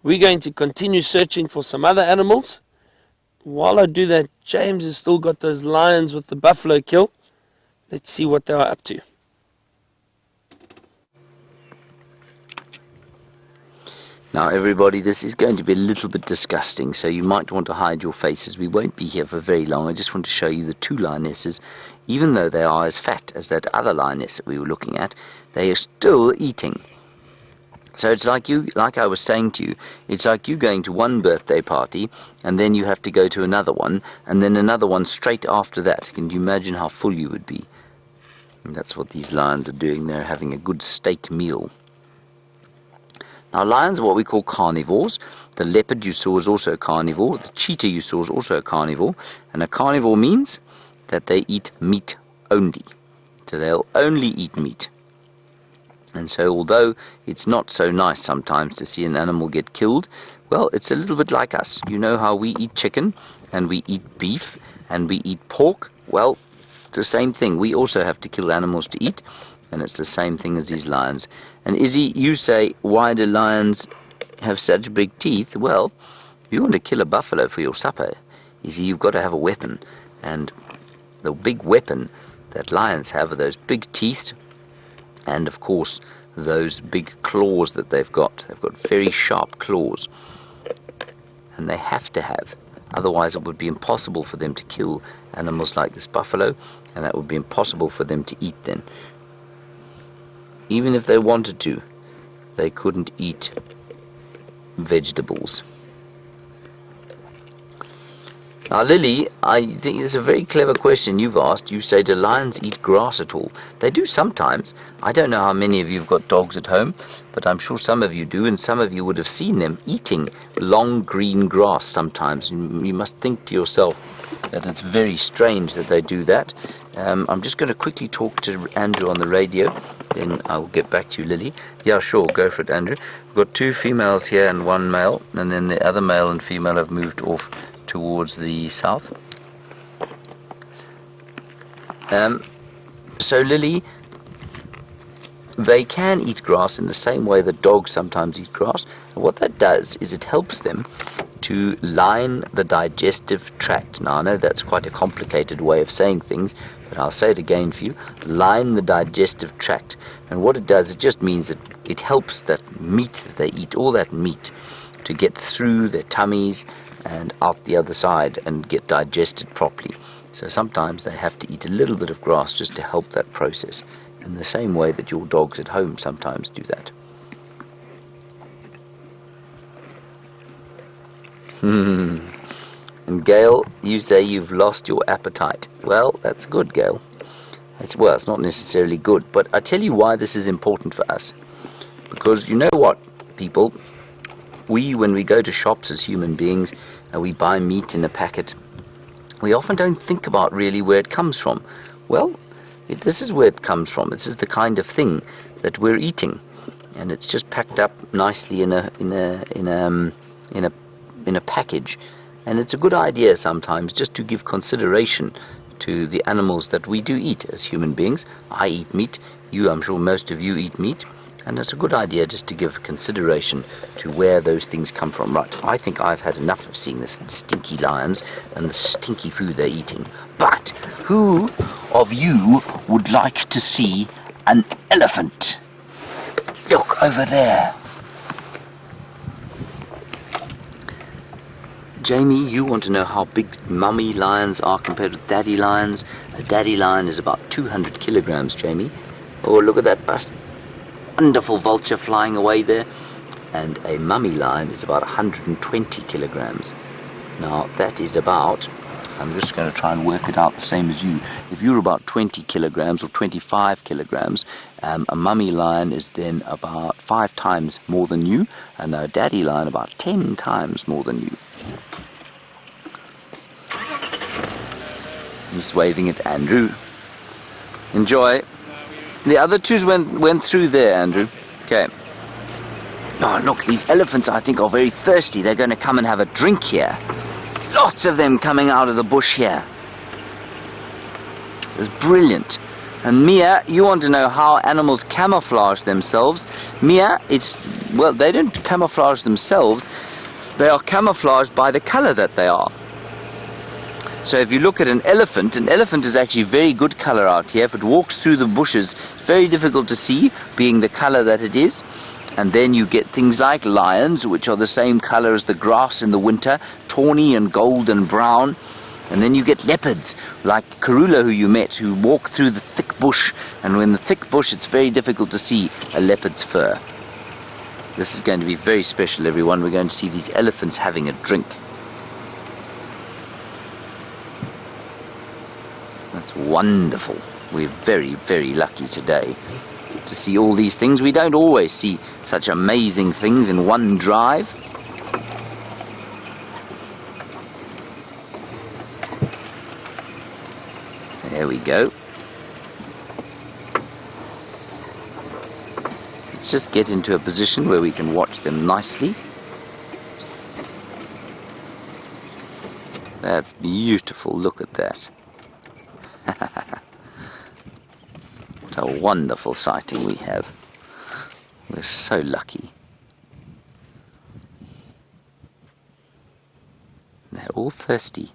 We're going to continue searching for some other animals. while I do that, James has still got those lions with the buffalo kill. Let's see what they are up to. Now everybody, this is going to be a little bit disgusting, so you might want to hide your faces. We won't be here for very long. I just want to show you the two lionesses. Even though they are as fat as that other lioness that we were looking at, they are still eating. So it's like I was saying to you, it's like you going to one birthday party and then you have to go to another one and then another one straight after that. Can you imagine how full you would be? And that's what these lions are doing. They're having a good steak meal. Now lions are what we call carnivores. The leopard you saw is also a carnivore. The cheetah you saw is also a carnivore. And a carnivore means that they eat meat only. So they'll only eat meat. And so although it's not so nice sometimes to see an animal get killed, well, it's a little bit like us. You know how we eat chicken and we eat beef and we eat pork? Well, it's the same thing. We also have to kill animals to eat, and it's the same thing as these lions. And Izzy, you say, why do lions have such big teeth? Well, if you want to kill a buffalo for your supper, Izzy, you've got to have a weapon. And the big weapon that lions have are those big teeth, and of course those big claws that they've got. They've got very sharp claws, and they have to have, otherwise it would be impossible for them to kill animals like this buffalo, and that would be impossible for them to eat then. Even if they wanted to, they couldn't eat vegetables. Now Lily, I think it's a very clever question you've asked. You say, do lions eat grass at all? They do sometimes. I don't know how many of you have got dogs at home, but I'm sure some of you do, and some of you would have seen them eating long green grass sometimes. You must think to yourself that it's very strange that they do that. I'm just going to quickly talk to Andrew on the radio, then I'll get back to you, Lily. Yeah, sure, go for it, Andrew. We've got two females here and one male, and then the other male and female have moved off towards the south. So Lily, they can eat grass in the same way that dogs sometimes eat grass. And what that does is it helps them to line the digestive tract. Now I know that's quite a complicated way of saying things, but I'll say it again for you. Line the digestive tract. And what it does, it just means that it helps that meat that they eat, all that meat, to get through their tummies and out the other side and get digested properly. So sometimes they have to eat a little bit of grass just to help that process, in the same way that your dogs at home sometimes do that. And Gail, you say you've lost your appetite. Well, that's good, Gail. Well, it's not necessarily good, but I tell you why this is important for us. Because you know what, people? When we go to shops as human beings and we buy meat in a packet, we often don't think about really where it comes from. Well, this is where it comes from. This is the kind of thing that we're eating, and it's just packed up nicely in a package. And it's a good idea sometimes just to give consideration to the animals that we do eat as human beings. I eat meat. I'm sure most of you eat meat. And it's a good idea just to give consideration to where those things come from. Right, I think I've had enough of seeing the stinky lions and the stinky food they're eating. But who of you would like to see an elephant? Look over there. Jamie, you want to know how big mummy lions are compared with daddy lions? A daddy lion is about 200 kilograms, Jamie. Oh, look at that bust. Wonderful vulture flying away there, and a mummy lion is about 120 kilograms. Now that is about, I'm just going to try and work it out the same as you. If you're about 20 kilograms or 25 kilograms, a mummy lion is then about 5 times more than you, and a daddy lion about 10 times more than you. I'm just waving at Andrew. Enjoy. The other twos went through there, Andrew. Okay. Oh, look, these elephants, I think, are very thirsty. They're going to come and have a drink here. Lots of them coming out of the bush here. This is brilliant. And Mia, you want to know how animals camouflage themselves. Mia, well, they don't camouflage themselves. They are camouflaged by the color that they are. So if you look at an elephant is actually very good color out here. If it walks through the bushes, it's very difficult to see, being the color that it is. And then you get things like lions, which are the same color as the grass in the winter, tawny and gold and brown. And then you get leopards, like Karula, who you met, who walk through the thick bush. And in the thick bush, it's very difficult to see a leopard's fur. This is going to be very special, everyone. We're going to see these elephants having a drink. That's wonderful. We're very, very lucky today to see all these things. We don't always see such amazing things in one drive. There we go. Let's just get into a position where we can watch them nicely. That's beautiful. Look at that. What a wonderful sighting we have. We're so lucky. They're all thirsty.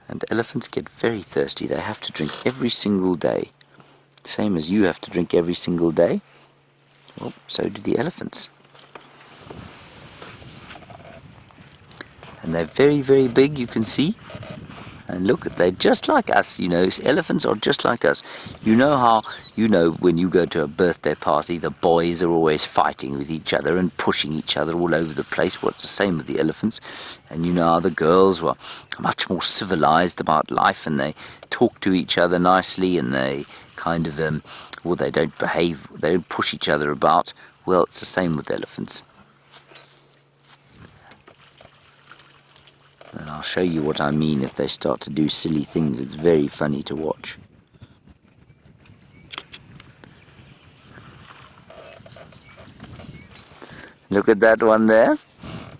And elephants get very thirsty. They have to drink every single day. Same as you have to drink every single day. Well, so do the elephants. And they're very, very big, you can see. And look, they're just like us, you know. Elephants are just like us. You know how, when you go to a birthday party, the boys are always fighting with each other and pushing each other all over the place. Well, it's the same with the elephants. And you know how the girls were much more civilized about life, and they talk to each other nicely, and they kind of, they don't behave, they don't push each other about. Well, it's the same with elephants. And I'll show you what I mean if they start to do silly things. It's very funny to watch. Look at that one there,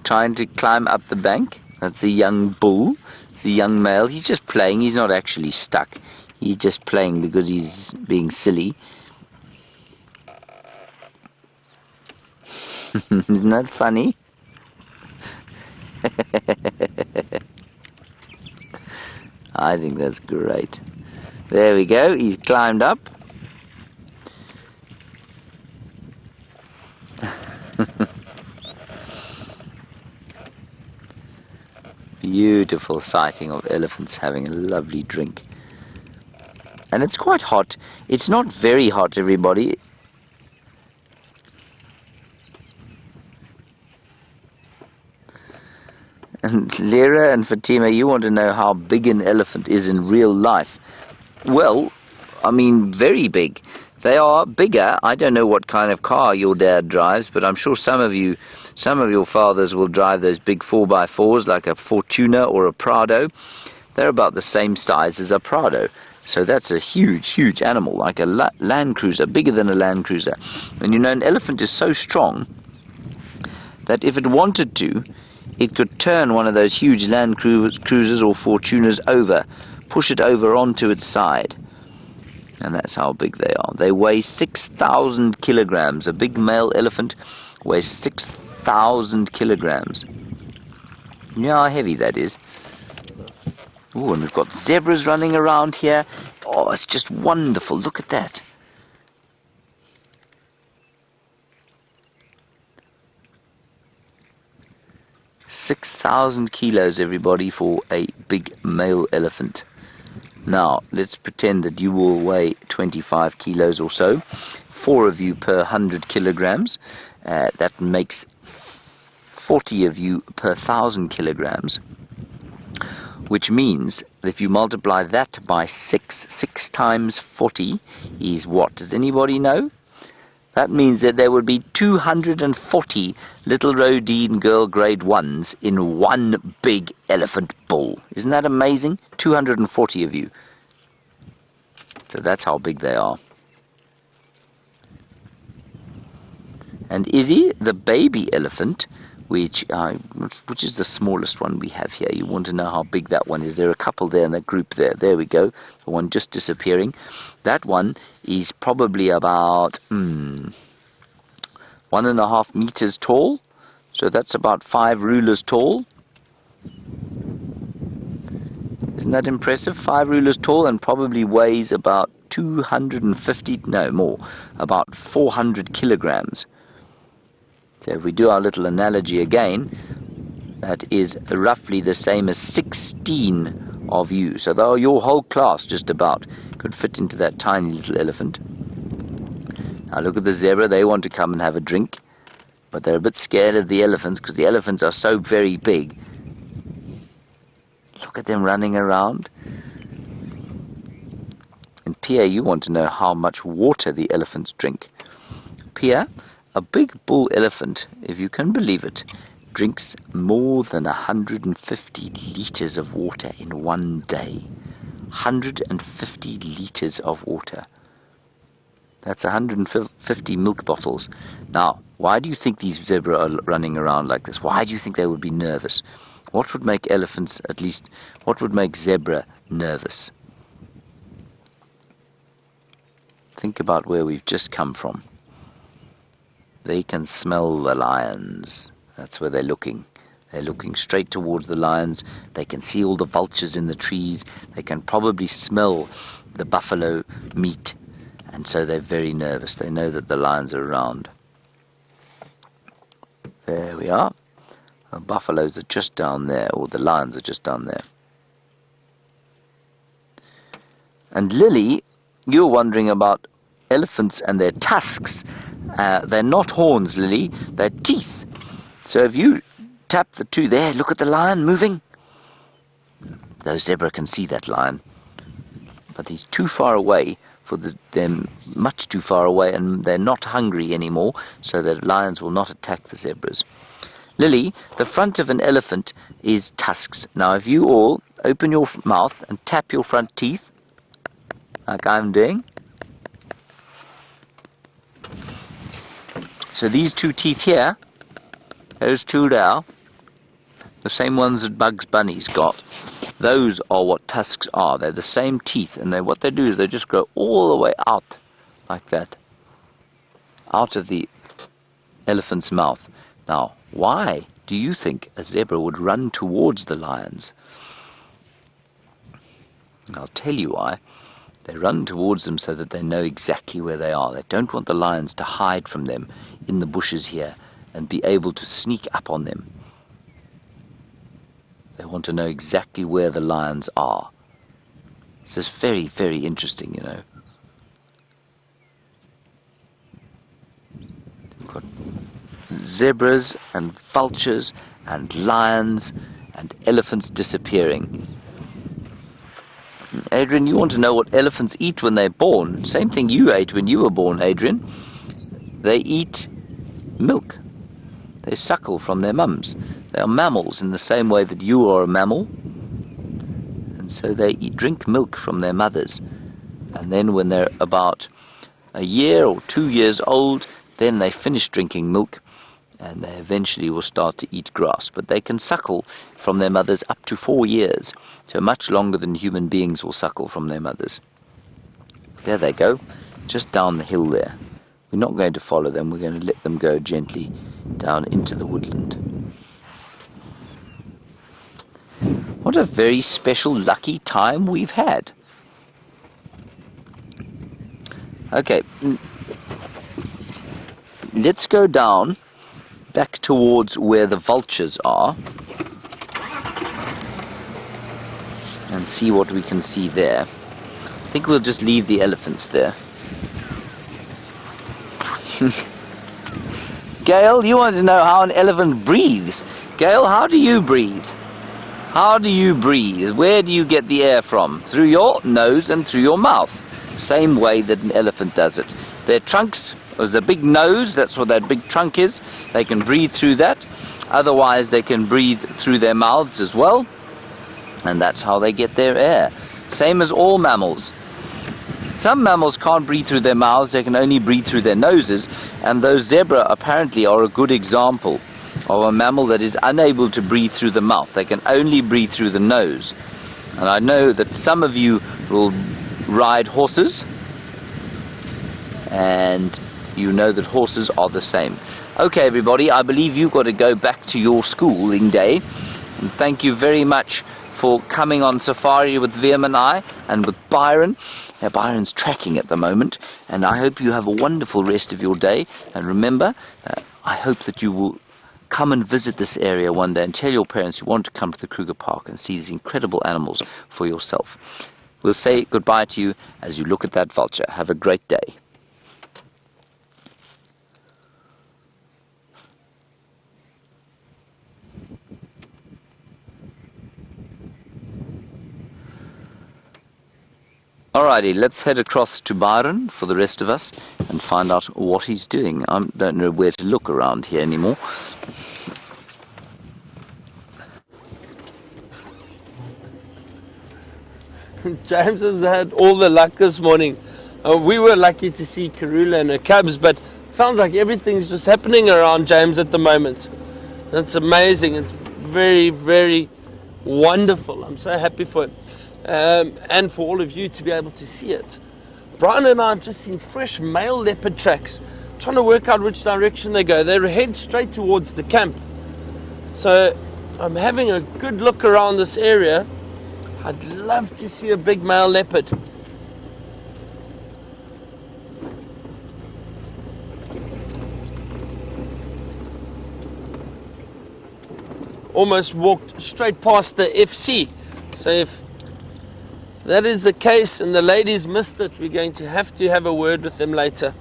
trying to climb up the bank. That's a young bull. It's a young male. He's just playing. He's not actually stuck. He's just playing because he's being silly. Isn't that funny? I think that's great. There we go, he's climbed up. Beautiful sighting of elephants having a lovely drink. And it's quite hot. It's not very hot, everybody. And Lera and Fatima, you want to know how big an elephant is in real life. Well, I mean, very big. They are bigger. I don't know what kind of car your dad drives, but I'm sure some of your fathers will drive those big 4x4s like a Fortuna or a Prado. They're about the same size as a Prado. So that's a huge, huge animal, like a Land Cruiser, bigger than a Land Cruiser. And you know, an elephant is so strong that if it wanted to, it could turn one of those huge Land Cruisers or Fortunas over, push it over onto its side. And that's how big they are. They weigh 6,000 kilograms. A big male elephant weighs 6,000 kilograms. You know how heavy that is? Oh, and we've got zebras running around here. Oh, it's just wonderful. Look at that. $6,000 kilos, everybody, for a big male elephant. Now, let's pretend that you will weigh 25 kilos or so. 4 of you per 100 kilograms. That makes 40 of you per 1,000 kilograms. Which means that if you multiply that by 6 times 40 is what? Does anybody know? That means that there would be 240 little Rodine girl grade 1s in one big elephant bull. Isn't that amazing? 240 of you. So that's how big they are. And Izzy, the baby elephant, which is the smallest one we have here. You want to know how big that one is. There are a couple there in that group there. There we go. The one just disappearing. That one is probably about 1.5 meters tall. So that's about 5 rulers tall. Isn't that impressive? 5 rulers tall and probably weighs about 250, no more, about 400 kilograms. So if we do our little analogy again, that is roughly the same as 16 of you. So though your whole class just about could fit into that tiny little elephant. Now look at the zebra, they want to come and have a drink, but they're a bit scared of the elephants because the elephants are so very big. Look at them running around. And Pia, you want to know how much water the elephants drink. Pia, a big bull elephant, if you can believe it, drinks more than 150 litres of water in one day. 150 litres of water. That's 150 milk bottles. Now, why do you think these zebra are running around like this? Why do you think they would be nervous? What would make elephants, at least, what would make zebra nervous? Think about where we've just come from. They can smell the lions. That's where they're looking. They're looking straight towards the lions. They can see all the vultures in the trees. They can probably smell the buffalo meat. And so they're very nervous. They know that the lions are around. There we are. The buffaloes are just down there, or the lions are just down there. And Lily, you're wondering about elephants and their tusks. They're not horns, Lily. They're teeth. So if you tap the two there, look at the lion moving. Those zebra can see that lion. But he's too far away for them, much too far away, and they're not hungry anymore, so the lions will not attack the zebras. Lily, the front of an elephant is tusks. Now if you all open your mouth and tap your front teeth, like I'm doing. So these two teeth here, those two there, the same ones that Bugs Bunny's got, those are what tusks are. They're the same teeth, and what they do is they just grow all the way out, like that, out of the elephant's mouth. Now, why do you think a zebra would run towards the lions? I'll tell you why. They run towards them so that they know exactly where they are. They don't want the lions to hide from them in the bushes here and be able to sneak up on them. They want to know exactly where the lions are. This is very, very interesting, you know. We've got zebras and vultures and lions and elephants disappearing. Adrian, you want to know what elephants eat when they're born? Same thing you ate when you were born, Adrian. They eat milk. They suckle from their mums. They are mammals in the same way that you are a mammal. And so they drink milk from their mothers. And then when they're about a year or 2 years old, then they finish drinking milk and they eventually will start to eat grass. But they can suckle from their mothers up to 4 years, so much longer than human beings will suckle from their mothers. There they go, just down the hill there. We're not going to follow them, we're going to let them go gently down into the woodland. What a very special, lucky time we've had. Okay, let's go down back towards where the vultures are and see what we can see there. I think we'll just leave the elephants there. Gail, you want to know how an elephant breathes. Gail, how do you breathe? How do you breathe? Where do you get the air from? Through your nose and through your mouth. Same way that an elephant does it. Their trunks, there's a big nose, that's what that big trunk is. They can breathe through that. Otherwise, they can breathe through their mouths as well. And that's how they get their air. Same as all mammals. Some mammals can't breathe through their mouths, they can only breathe through their noses. And those zebra apparently are a good example of a mammal that is unable to breathe through the mouth. They can only breathe through the nose. And I know that some of you will ride horses, and you know that horses are the same. Okay, everybody, I believe you've got to go back to your schooling day. And thank you very much for coming on safari with Liam and I, and with Byron. Now, Byron's tracking at the moment, and I hope you have a wonderful rest of your day. And remember, I hope that you will come and visit this area one day and tell your parents you want to come to the Kruger Park and see these incredible animals for yourself. We'll say goodbye to you as you look at that vulture. Have a great day. Alrighty, let's head across to Byron for the rest of us and find out what he's doing. I don't know where to look around here anymore. James has had all the luck this morning. We were lucky to see Karula and her cubs, but it sounds like everything's just happening around James at the moment. That's amazing. It's very, very wonderful. I'm so happy for him. And for all of you to be able to see it. Brian and I have just seen fresh male leopard tracks, trying to work out which direction they go. They head straight towards the camp. So I'm having a good look around this area. I'd love to see a big male leopard. Almost walked straight past the FC. So if that is the case and the ladies missed it, we're going to have a word with them later.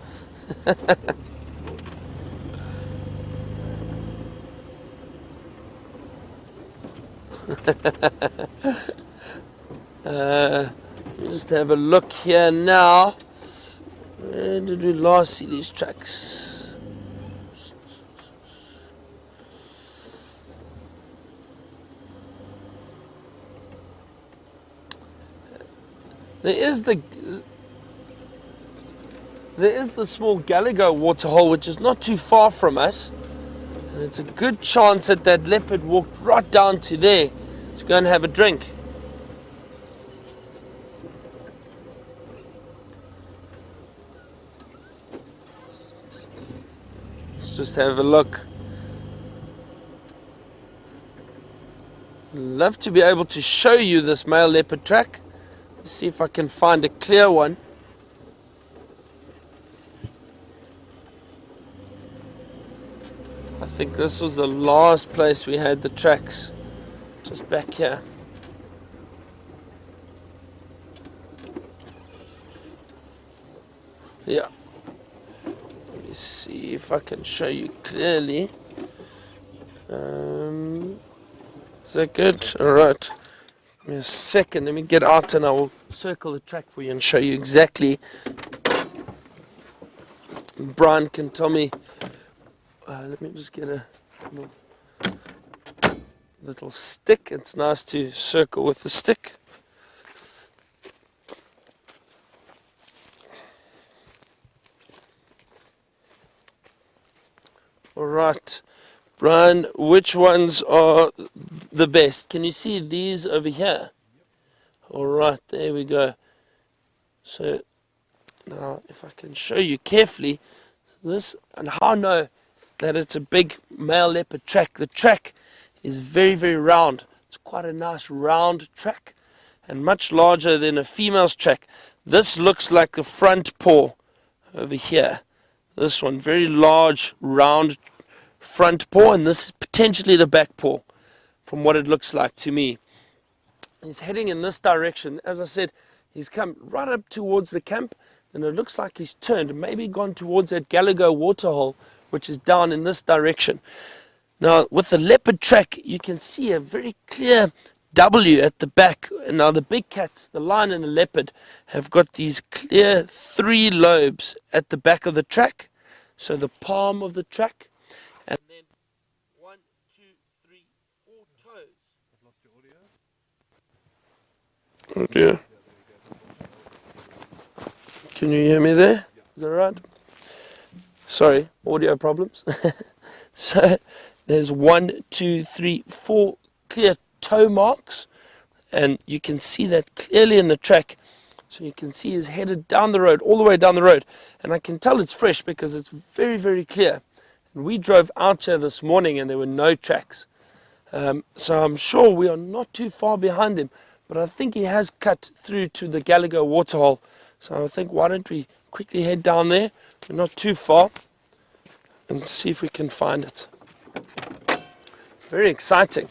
Just have a look here now. Where did we last see these tracks? There is the small Gallagher waterhole, which is not too far from us, and it's a good chance that leopard walked right down to there to go and have a drink. Let's just have a look. Love to be able to show you this male leopard track. See if I can find a clear one. I think this was the last place we had the tracks, just back here. Yeah. Let me see if I can show you clearly. Is that good? All right. Give me a second, let me get out and I will circle the track for you and show you exactly. Brian can tell me, let me just get a little stick. It's nice to circle with the stick. Alright, Brian, which ones are the best? Can you see these over here? Alright, there we go. So, now if I can show you carefully this, and how I know that it's a big male leopard track. The track is very, very round. It's quite a nice round track and much larger than a female's track. This looks like the front paw over here. This one, very large, round front paw, and this is potentially the back paw from what it looks like to me. He's heading in this direction. As I said, he's come right up towards the camp, and it looks like he's turned, maybe gone towards that Gallagher waterhole, which is down in this direction. Now, with the leopard track, you can see a very clear W at the back. And now the big cats, the lion and the leopard, have got these clear 3 lobes at the back of the track. So the palm of the track, and then 1, 2, 3, 4 toes. I've lost your audio. Oh dear. Can you hear me there? Is that right? Sorry, audio problems. So there's 1, 2, 3, 4 clear toe marks, and you can see that clearly in the track. So you can see he's headed down the road, all the way down the road, and I can tell it's fresh because it's very, very clear. And we drove out here this morning and there were no tracks. So I'm sure we are not too far behind him, but I think he has cut through to the Gallagher waterhole. So I think why don't we quickly head down there, we're not too far, and see if we can find it. It's very exciting.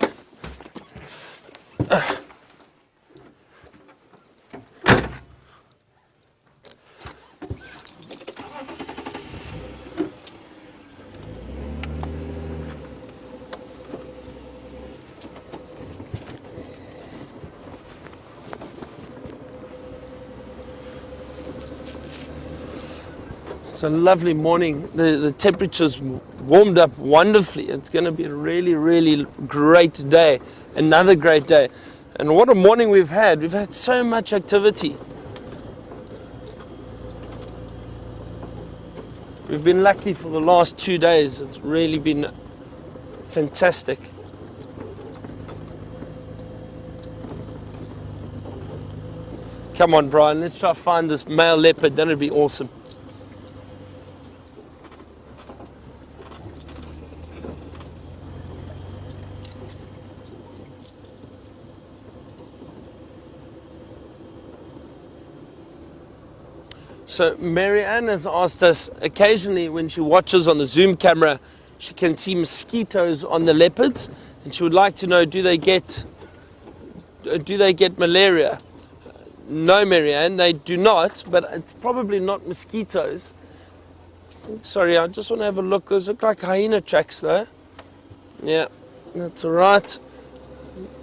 It's a lovely morning. The temperature's warmed up wonderfully. It's going to be a really, really great day. Another great day. And what a morning we've had. We've had so much activity. We've been lucky for the last 2 days. It's really been fantastic. Come on, Brian, let's try to find this male leopard. That'd be awesome. So Marianne has asked us, occasionally when she watches on the Zoom camera, she can see mosquitoes on the leopards, and she would like to know, do they get malaria? No, Marianne, they do not, but it's probably not mosquitoes. Sorry, I just want to have a look. Those look like hyena tracks though. Yeah, that's all right.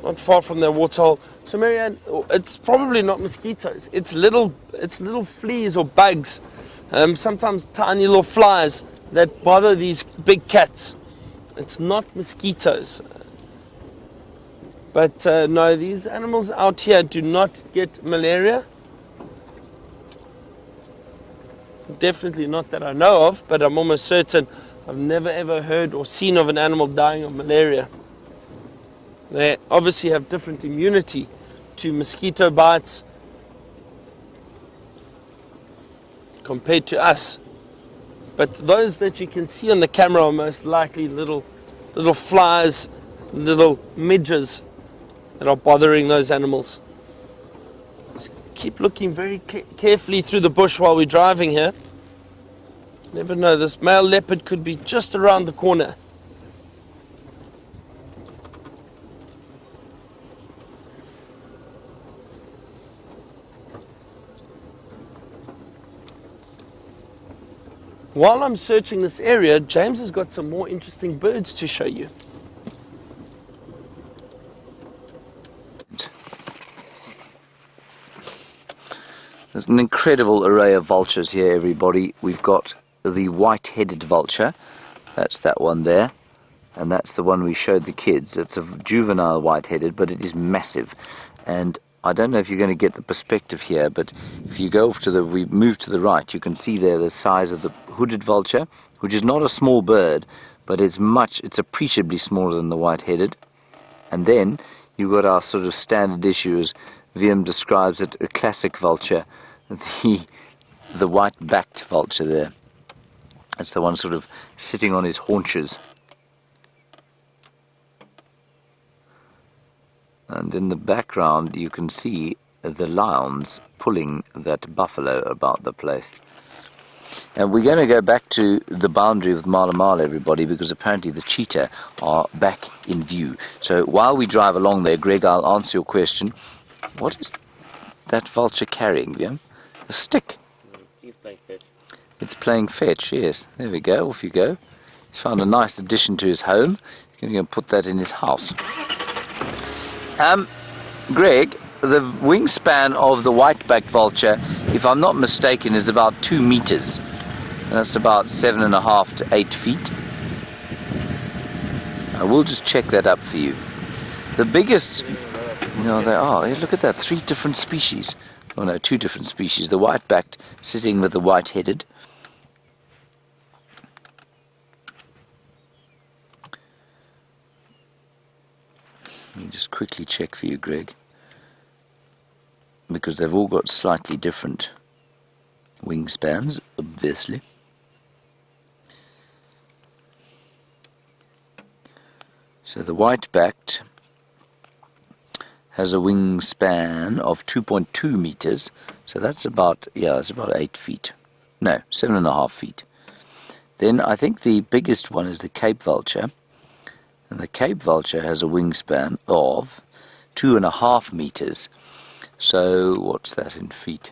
Not far from their waterhole. So Marianne, it's probably not mosquitoes. It's little fleas or bugs. Sometimes tiny little flies that bother these big cats. It's not mosquitoes. But no, these animals out here do not get malaria. Definitely not that I know of, but I'm almost certain I've never ever heard or seen of an animal dying of malaria. They obviously have different immunity to mosquito bites compared to us. But those that you can see on the camera are most likely little flies, little midges that are bothering those animals. Just keep looking very carefully through the bush while we're driving here. Never know, this male leopard could be just around the corner. While I'm searching this area, James has got some more interesting birds to show you. There's an incredible array of vultures here, everybody. We've got the white-headed vulture. That's that one there. And that's the one we showed the kids. It's a juvenile white-headed, but it is massive. And I don't know if you're going to get the perspective here, but if you go we move to the right, you can see there the size of the hooded vulture, which is not a small bird, but it's appreciably smaller than the white-headed. And then you've got our sort of standard issue, as VM describes it, a classic vulture, the white-backed vulture there. That's the one sort of sitting on his haunches. And in the background you can see the lions pulling that buffalo about the place. And we're going to go back to the boundary with Mala Mala, everybody, because apparently the cheetah are back in view. So while we drive along there, Greg, I'll answer your question. What is that vulture carrying, Liam? A stick. He's playing fetch. It's playing fetch, yes. There we go, off you go. He's found a nice addition to his home. He's going to go put that in his house. Greg, the wingspan of the white-backed vulture, if I'm not mistaken, is about 2 meters. And that's about 7.5 to 8 feet. I will just check that up for you. The biggest... No, they are. Hey, look at that, 3 different species. Oh no, 2 different species. The white-backed sitting with the white-headed. Let me just quickly check for you, Greg, because they've all got slightly different wingspans, obviously. So the white-backed has a wingspan of 2.2 meters, so that's about, yeah, it's about 8 feet. No, 7.5 feet. Then I think the biggest one is the Cape vulture, and the Cape vulture has a wingspan of 2.5 meters. So what's that in feet?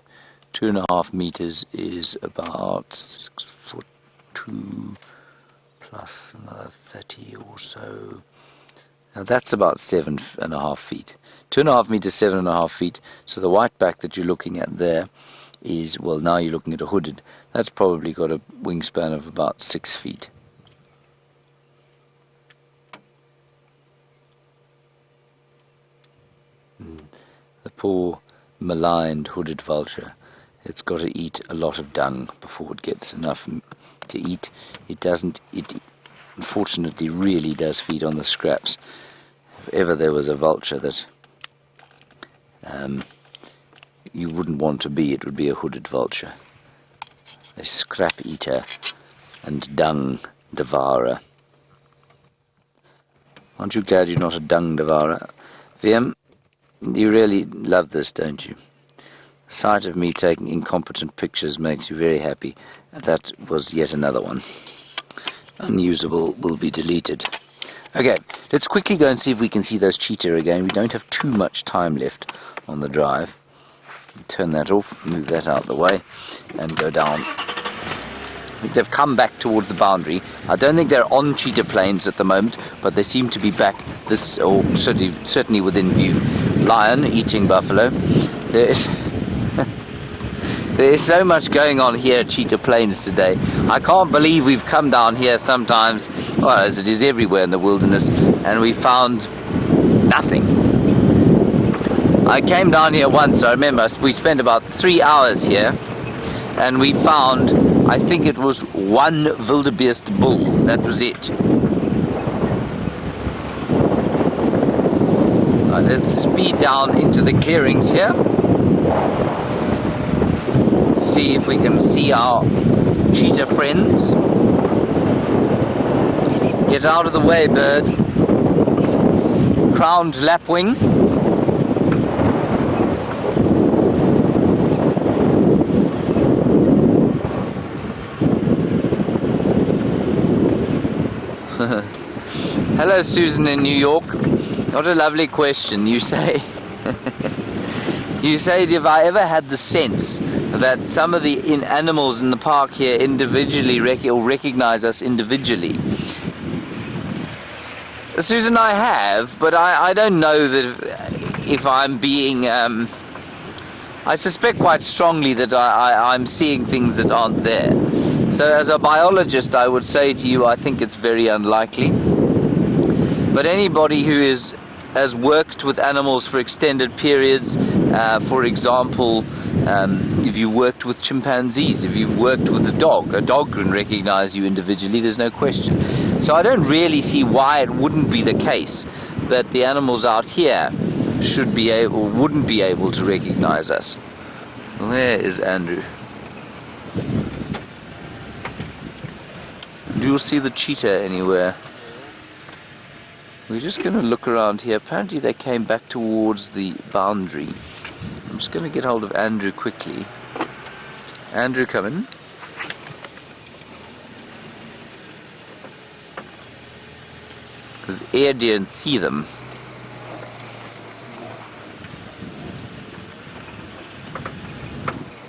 2.5 meters is about 6 foot 2 plus another 30 or so. Now that's about 7.5 feet. 2.5 meters, 7.5 feet. So the whiteback that you're looking at there is, well, now you're looking at a hooded. That's probably got a wingspan of about 6 feet. The poor maligned hooded vulture. It's got to eat a lot of dung before it gets enough to eat. It doesn't. It unfortunately really does feed on the scraps. If ever there was a vulture that you wouldn't want to be, it would be a hooded vulture. A scrap eater and dung devourer. Aren't you glad you're not a dung devourer? VM, you really love this, don't you? The sight of me taking incompetent pictures makes you very happy. That was yet another one. Unusable, will be deleted. Okay, let's quickly go and see if we can see those cheetah again. We don't have too much time left on the drive. Turn that off, move that out of the way, and go down. I think they've come back towards the boundary. I don't think they're on Cheetah Plains at the moment, but they seem to be back this, or certainly within view. Lion eating buffalo. There's so much going on here at Cheetah Plains today. I can't believe we've come down here sometimes, well, as it is everywhere in the wilderness, and we found nothing. I came down here once, I remember, we spent about 3 hours here, and we found, I think it was one wildebeest bull. That was it. Right, let's speed down into the clearings here. See if we can see our cheetah friends. Get out of the way, bird. Crowned lapwing. Hello, Susan in New York. What a lovely question. You say, you say, have I ever had the sense that some of the animals in the park here individually recognize us individually? Susan, I have, but I don't know that if I'm being... I suspect quite strongly that I'm seeing things that aren't there. So as a biologist, I would say to you, I think it's very unlikely. But anybody who has worked with animals for extended periods, for example, if you've worked with chimpanzees, if you've worked with a dog can recognize you individually, there's no question. So I don't really see why it wouldn't be the case that the animals out here wouldn't be able to recognize us. Where is Andrew? Do you see the cheetah anywhere? We're just going to look around here. Apparently they came back towards the boundary. I'm just going to get hold of Andrew quickly. Andrew, come in. Because the air didn't see them.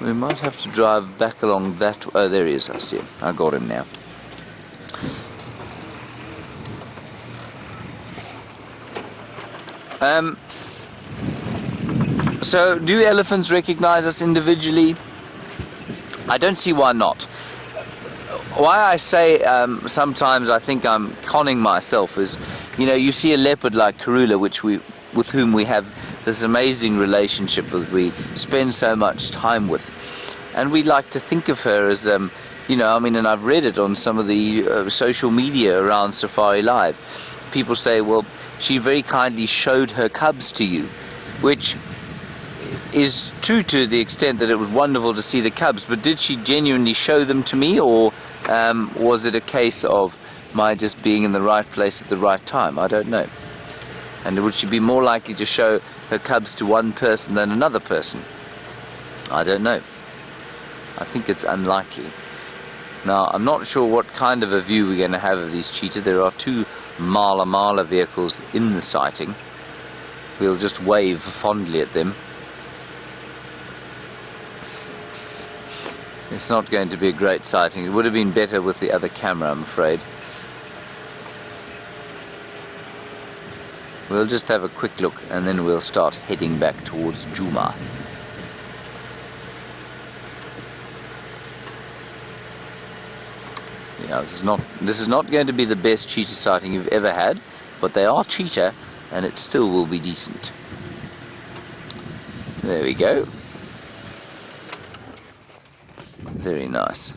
We might have to drive back along that... Oh, there he is, I see him. I got him now. So, do elephants recognize us individually? I don't see why not. Why I say sometimes I think I'm conning myself is, you know, you see a leopard like Karula, with whom we have this amazing relationship that we spend so much time with, and we like to think of her as, you know, I mean, and I've read it on some of the social media around Safari Live. People say, well, she very kindly showed her cubs to you, which is true to the extent that it was wonderful to see the cubs, but did she genuinely show them to me, or was it a case of my just being in the right place at the right time? I don't know. And would she be more likely to show her cubs to one person than another person? I don't know. I think it's unlikely. Now, I'm not sure what kind of a view we're going to have of these cheetah. There are 2 Mala vehicles in the sighting. We'll just wave fondly at them. It's not going to be a great sighting. It would have been better with the other camera, I'm afraid. We'll just have a quick look and then we'll start heading back towards Djuma. Yeah, this is not going to be the best cheetah sighting you've ever had, but they are cheetah and it still will be decent. There we go. Very nice.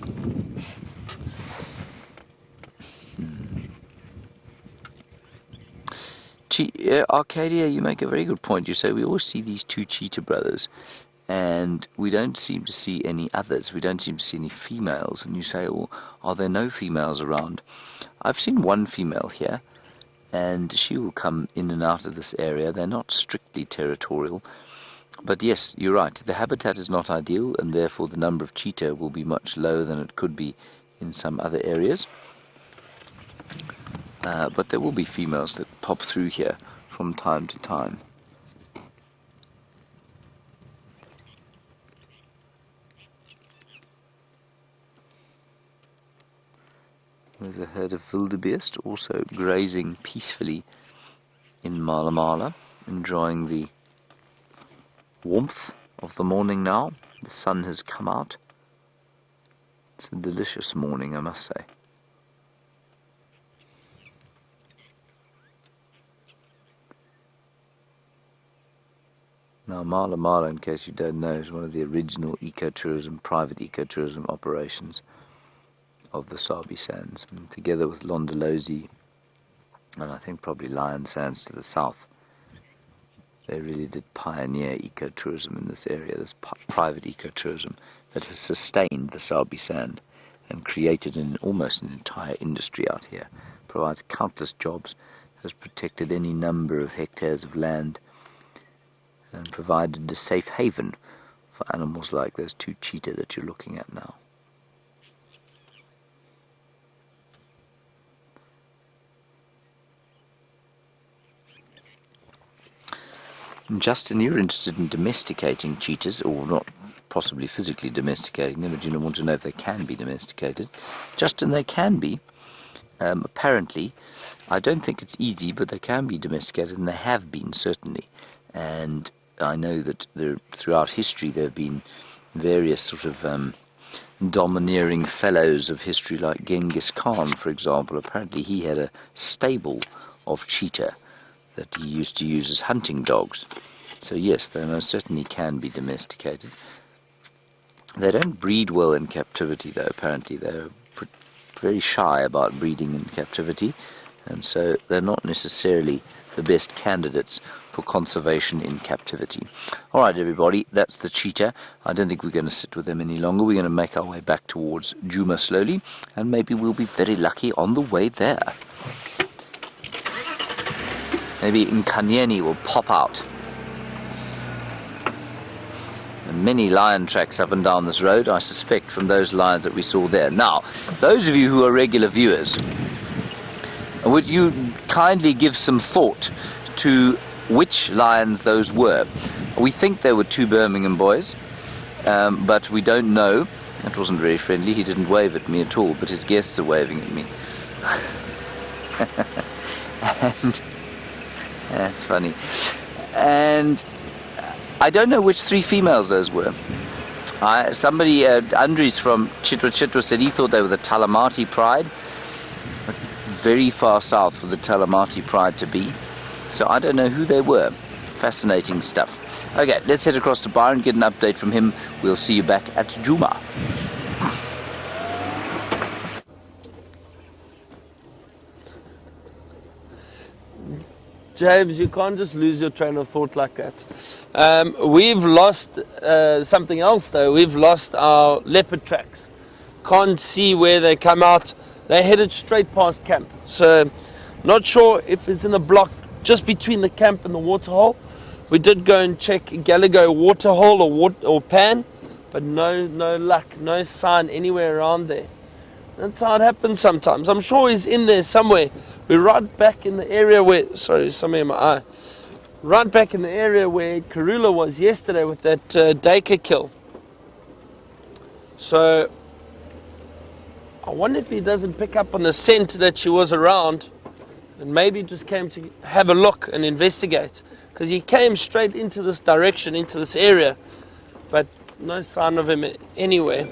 Arcadia, you make a very good point. You say we always see these 2 cheetah brothers and we don't seem to see any others. We don't seem to see any females. And you say, well, are there no females around? I've seen 1 female here and she will come in and out of this area. They're not strictly territorial. But yes, you're right, the habitat is not ideal and therefore the number of cheetah will be much lower than it could be in some other areas. But there will be females that pop through here from time to time. There's a herd of wildebeest also grazing peacefully in Mala, enjoying the warmth of the morning now. The sun has come out. It's a delicious morning, I must say. Now, Mala, in case you don't know, is one of the original private ecotourism operations of the Sabi Sands, together with Londolozi and I think probably Lion Sands to the south. They really did pioneer ecotourism in this area, this private ecotourism that has sustained the Sabi Sand and created almost an entire industry out here. Provides countless jobs, has protected any number of hectares of land and provided a safe haven for animals like those 2 cheetah that you're looking at now. Justin, you're interested in domesticating cheetahs, or not possibly physically domesticating them, but you want to know if they can be domesticated. Justin, they can be. Apparently, I don't think it's easy, but they can be domesticated, and they have been, certainly. And I know that throughout history there have been various sort of domineering fellows of history, like Genghis Khan, for example. Apparently he had a stable of cheetah that he used to use as hunting dogs. So yes, they most certainly can be domesticated. They don't breed well in captivity, though. Apparently they're very shy about breeding in captivity, and so they're not necessarily the best candidates for conservation in captivity. Alright everybody, that's the cheetah. I don't think we're going to sit with them any longer. We're going to make our way back towards Djuma slowly, and maybe we'll be very lucky on the way there. Maybe Nkanyeni will pop out. And many lion tracks up and down this road, I suspect, from those lions that we saw there. Now, those of you who are regular viewers, would you kindly give some thought to which lions those were? We think they were 2 Birmingham boys, but we don't know. That wasn't very friendly. He didn't wave at me at all, but his guests are waving at me. And that's funny. And I don't know which 3 females those were. Somebody, Andres from Chitwa said he thought they were the Talamati Pride. Very far south for the Talamati Pride to be. So I don't know who they were. Fascinating stuff. Okay, let's head across to Byron, get an update from him. We'll see you back at Djuma. James, you can't just lose your train of thought like that. We've lost something else though. We've lost our leopard tracks. Can't see where they come out. They headed straight past camp. So not sure if it's in the block just between the camp and the waterhole. We did go and check Gallagher waterhole or pan, but no luck, no sign anywhere around there. That's how it happens sometimes. I'm sure he's in there somewhere. We're right back in the area where, sorry, something in my eye. Right back in the area where Karula was yesterday with that Dacre kill. So I wonder if he doesn't pick up on the scent that she was around and maybe just came to have a look and investigate. Because he came straight into this direction, into this area, but no sign of him anywhere.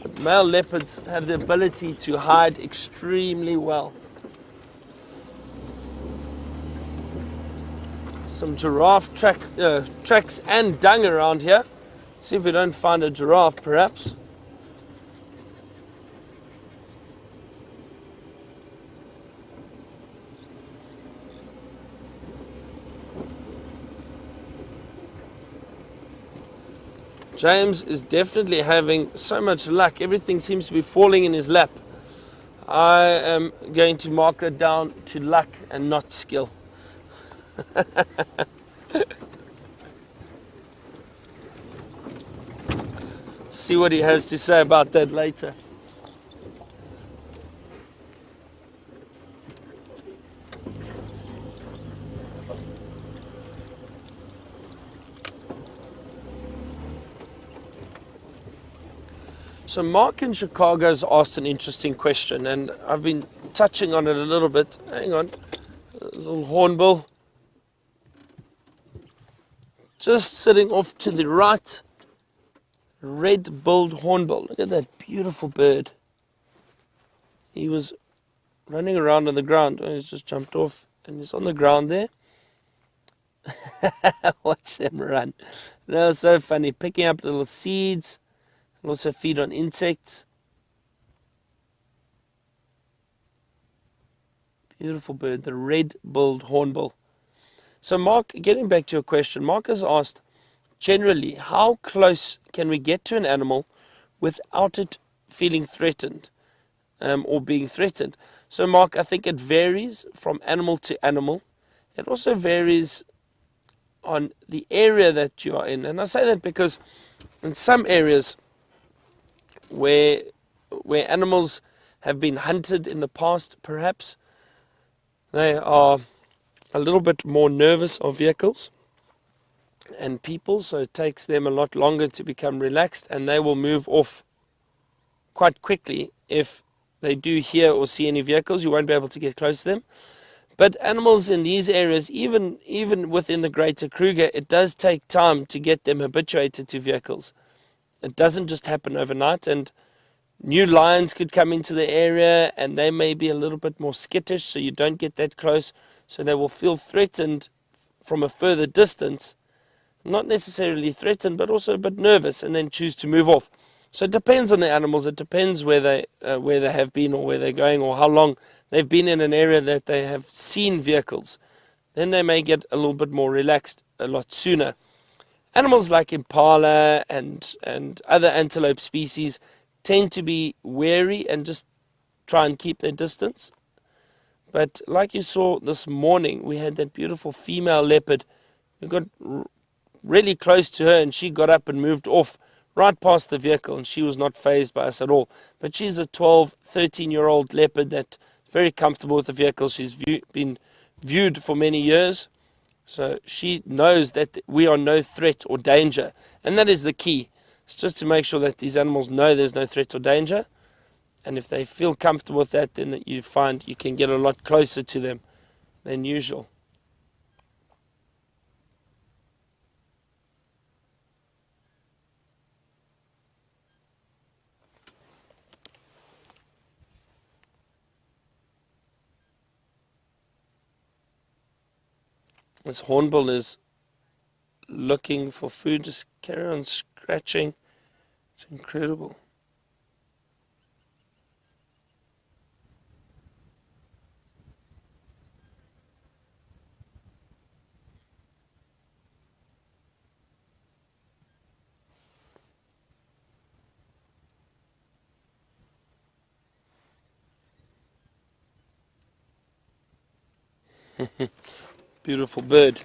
But male leopards have the ability to hide extremely well. Some giraffe tracks and dung around here. Let's see if we don't find a giraffe, perhaps. James is definitely having so much luck. Everything seems to be falling in his lap. I am going to mark it down to luck and not skill. See what he has to say about that later. So Mark in Chicago has asked an interesting question, and I've been touching on it a little bit. Hang on, a little hornbill. Just sitting off to the right, red-billed hornbill. Look at that beautiful bird. He was running around on the ground. Oh, he's just jumped off, and he's on the ground there. Watch them run. They were so funny, picking up little seeds, and also feed on insects. Beautiful bird, the red-billed hornbill. So Mark, getting back to your question, Mark has asked, generally, how close can we get to an animal without it feeling threatened or being threatened? So Mark, I think it varies from animal to animal. It also varies on the area that you are in. And I say that because in some areas where animals have been hunted in the past, perhaps, they are a little bit more nervous of vehicles and people, so it takes them a lot longer to become relaxed, and they will move off quite quickly. If they do hear or see any vehicles, you won't be able to get close to them. But animals in these areas, even within the greater Kruger, it does take time to get them habituated to vehicles. It doesn't just happen overnight, and new lions could come into the area and they may be a little bit more skittish, so you don't get that close, so they will feel threatened from a further distance, not necessarily threatened but also a bit nervous, and then choose to move off. So it depends on the animals. It depends where they have been or where they're going or how long they've been in an area that they have seen vehicles. Then they may get a little bit more relaxed a lot sooner. Animals like impala and other antelope species tend to be wary and just try and keep their distance. But like you saw this morning, we had that beautiful female leopard. We got really close to her and she got up and moved off right past the vehicle, and she was not fazed by us at all. But she's a 12, 13-year-old leopard that's very comfortable with the vehicle. She's been viewed for many years. So she knows that we are no threat or danger. And that is the key. It's just to make sure that these animals know there's no threat or danger. And if they feel comfortable with that, then you find you can get a lot closer to them than usual. This hornbill is looking for food, just carry on scratching. It's incredible. Beautiful bird.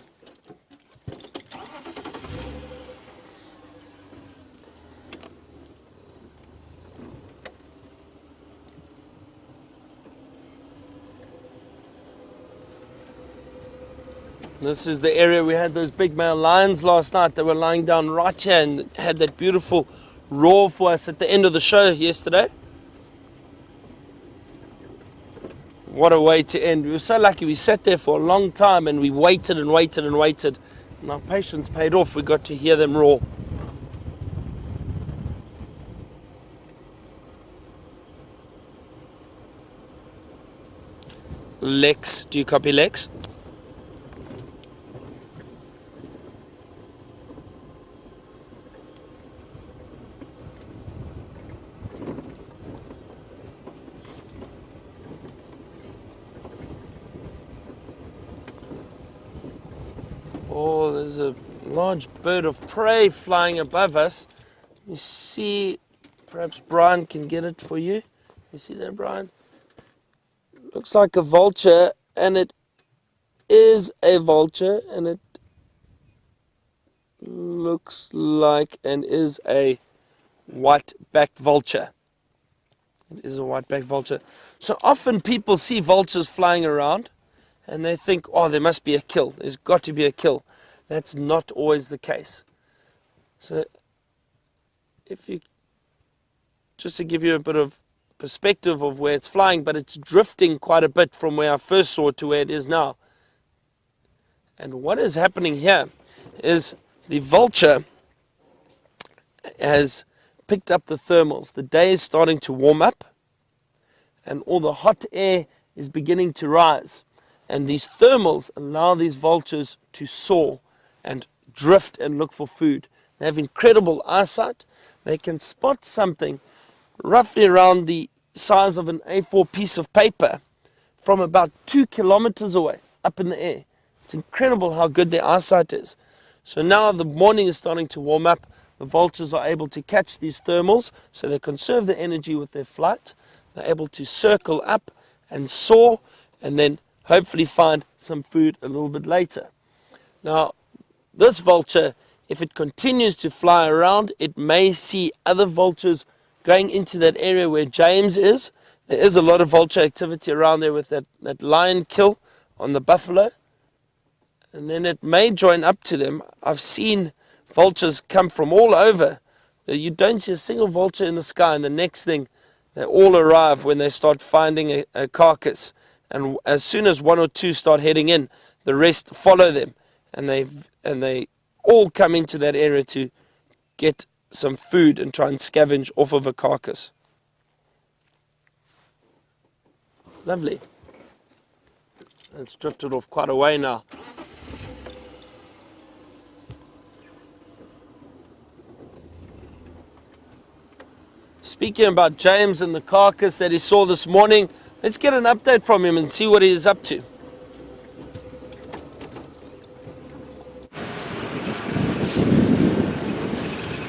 This is the area we had those big male lions last night. They were lying down right here and had that beautiful roar for us at the end of the show yesterday. What a way to end. We were so lucky. We sat there for a long time and we waited and waited and waited. And our patience paid off. We got to hear them roar. Lex, do you copy Lex? Oh, there's a large bird of prey flying above us. You see, perhaps Brian can get it for you. You see there, Brian? Looks like a vulture, and it is a vulture, and it looks like and is a white-backed vulture. It is a white-backed vulture. So often people see vultures flying around, and they think, oh, there must be a kill. There's got to be a kill. That's not always the case. So if you, just to give you a bit of perspective of where it's flying, but it's drifting quite a bit from where I first saw it to where it is now. And what is happening here is the vulture has picked up the thermals. The day is starting to warm up, and all the hot air is beginning to rise. And these thermals allow these vultures to soar and drift and look for food. They have incredible eyesight. They can spot something roughly around the size of an A4 piece of paper from about 2 kilometers away, up in the air. It's incredible how good their eyesight is. So now the morning is starting to warm up. The vultures are able to catch these thermals, so they conserve the energy with their flight. They're able to circle up and soar, and then hopefully find some food a little bit later. Now, this vulture, if it continues to fly around, it may see other vultures going into that area where James is. There is a lot of vulture activity around there with that lion kill on the buffalo. And then it may join up to them. I've seen vultures come from all over. You don't see a single vulture in the sky, and the next thing, they all arrive when they start finding a carcass. And as soon as one or two start heading in, the rest follow them. And they all come into that area to get some food and try and scavenge off of a carcass. Lovely. It's drifted off quite a way now. Speaking about James and the carcass that he saw this morning, let's get an update from him and see what he is up to.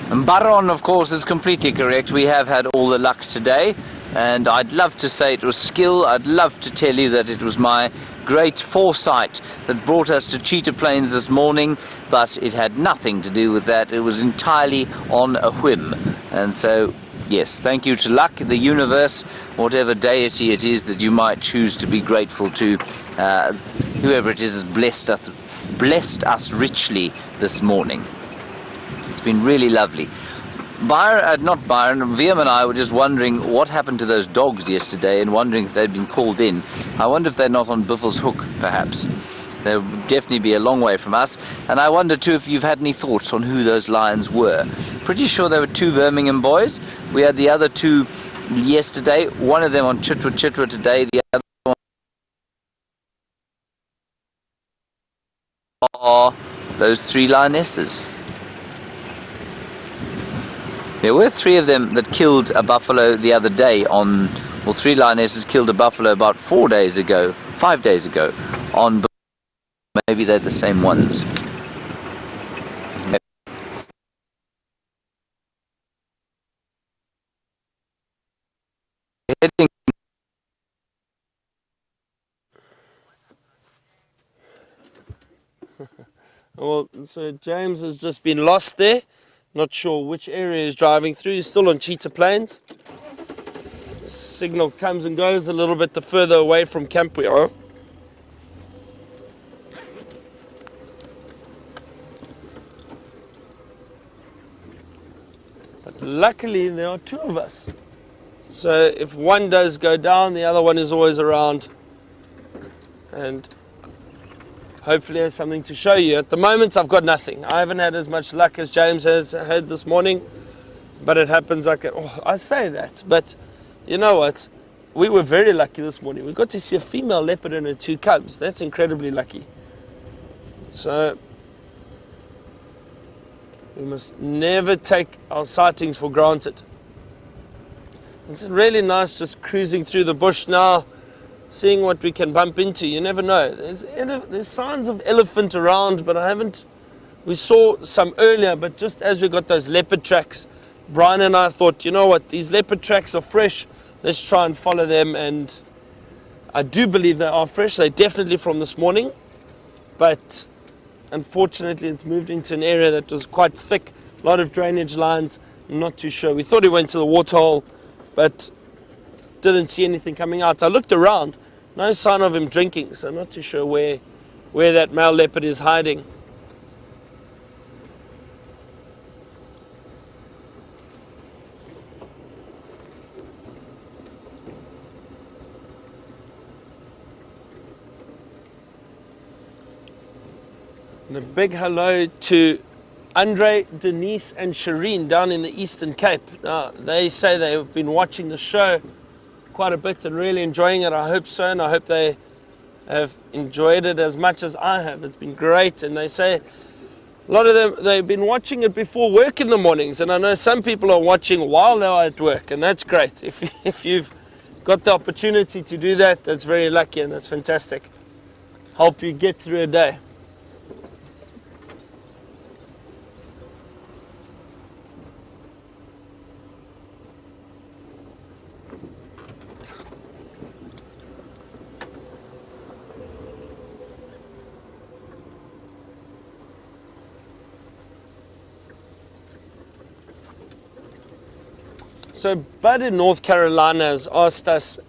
And Byron, of course, is completely correct. We have had all the luck today, and I'd love to say it was skill. I'd love to tell you that it was my great foresight that brought us to Cheetah Plains this morning, but it had nothing to do with that. It was entirely on a whim. And so, yes, thank you to luck, the universe, whatever deity it is that you might choose to be grateful to. Whoever it is has blessed us richly this morning. It's been really lovely. Not Byron, Viam and I were just wondering what happened to those dogs yesterday and wondering if they'd been called in. I wonder if they're not on Biffel's Hook, perhaps. They would definitely be a long way from us. And I wonder too if you've had any thoughts on who those lions were. Pretty sure they were 2 Birmingham boys. We had the other 2 yesterday. One of them on Chitwa today. The other one are those 3 lionesses. There were 3 of them that killed a buffalo the other day 3 lionesses killed a buffalo about 5 days ago, on, maybe they're the same ones. Well, so James has just been lost there. Not sure which area he's driving through. He's still on Cheetah Plains. Signal comes and goes a little bit the further away from camp we are. But luckily there are two of us. So if one does go down, the other one is always around. And hopefully has something to show you. At the moment I've got nothing. I haven't had as much luck as James has had this morning. But it happens like it. Oh, I say that, but you know what? We were very lucky this morning. We got to see a female leopard and her two cubs. That's incredibly lucky. So we must never take our sightings for granted. It's really nice just cruising through the bush now, seeing what we can bump into. You never know. There's signs of elephant around, but I haven't. We saw some earlier, but just as we got those leopard tracks, Brian and I thought, you know what, these leopard tracks are fresh. Let's try and follow them, and I do believe they are fresh. They're definitely from this morning, but unfortunately it's moved into an area that was quite thick, a lot of drainage lines. I'm not too sure. We thought he went to the waterhole, but didn't see anything coming out. I looked around, no sign of him drinking, so I'm not too sure where that male leopard is hiding. And a big hello to Andre, Denise and Shireen down in the Eastern Cape. Now, they say they've been watching the show quite a bit and really enjoying it. I hope so, and I hope they have enjoyed it as much as I have. It's been great, and they say a lot of them, they've been watching it before work in the mornings, and I know some people are watching while they're at work, and that's great. If you've got the opportunity to do that, that's very lucky and that's fantastic. Help you get through a day. So Bud in North Carolina has asked us,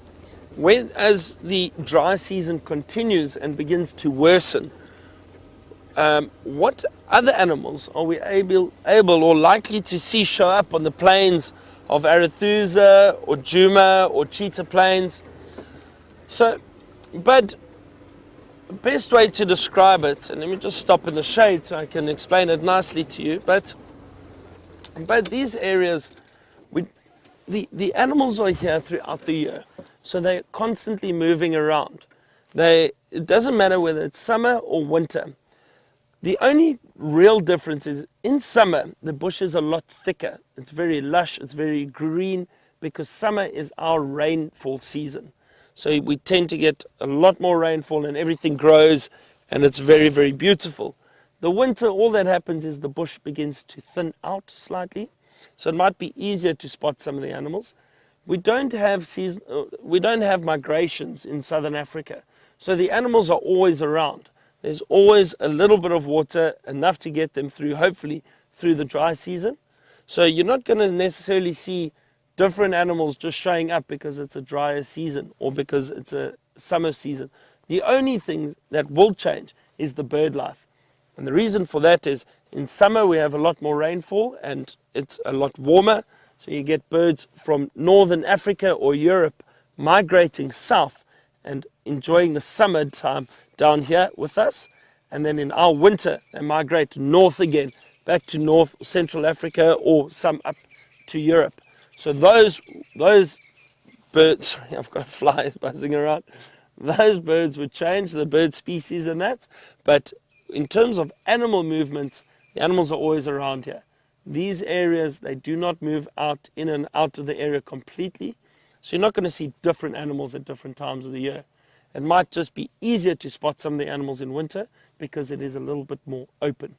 as the dry season continues and begins to worsen, what other animals are we able or likely to see show up on the plains of Arethusa or Djuma or Cheetah Plains? So, Bud, the best way to describe it, and let me just stop in the shade so I can explain it nicely to you, but these areas, the animals are here throughout the year, so they're constantly moving around. It doesn't matter whether it's summer or winter. The only real difference is in summer, the bush is a lot thicker. It's very lush, it's very green, because summer is our rainfall season. So we tend to get a lot more rainfall and everything grows, and it's very, very beautiful. The winter, all that happens is the bush begins to thin out slightly. So it might be easier to spot some of the animals. We don't have migrations in southern Africa. So the animals are always around. There's always a little bit of water, enough to get them through, hopefully, through the dry season. So you're not going to necessarily see different animals just showing up because it's a drier season or because it's a summer season. The only thing that will change is the bird life. And the reason for that is in summer we have a lot more rainfall and it's a lot warmer. So you get birds from northern Africa or Europe migrating south and enjoying the summertime down here with us. And then in our winter they migrate north again, back to North Central Africa or some up to Europe. So those birds, sorry, I've got a fly buzzing around. Those birds would change, the bird species and that. But in terms of animal movements, the animals are always around here. These areas, they do not move out in and out of the area completely. So you're not going to see different animals at different times of the year. It might just be easier to spot some of the animals in winter because it is a little bit more open.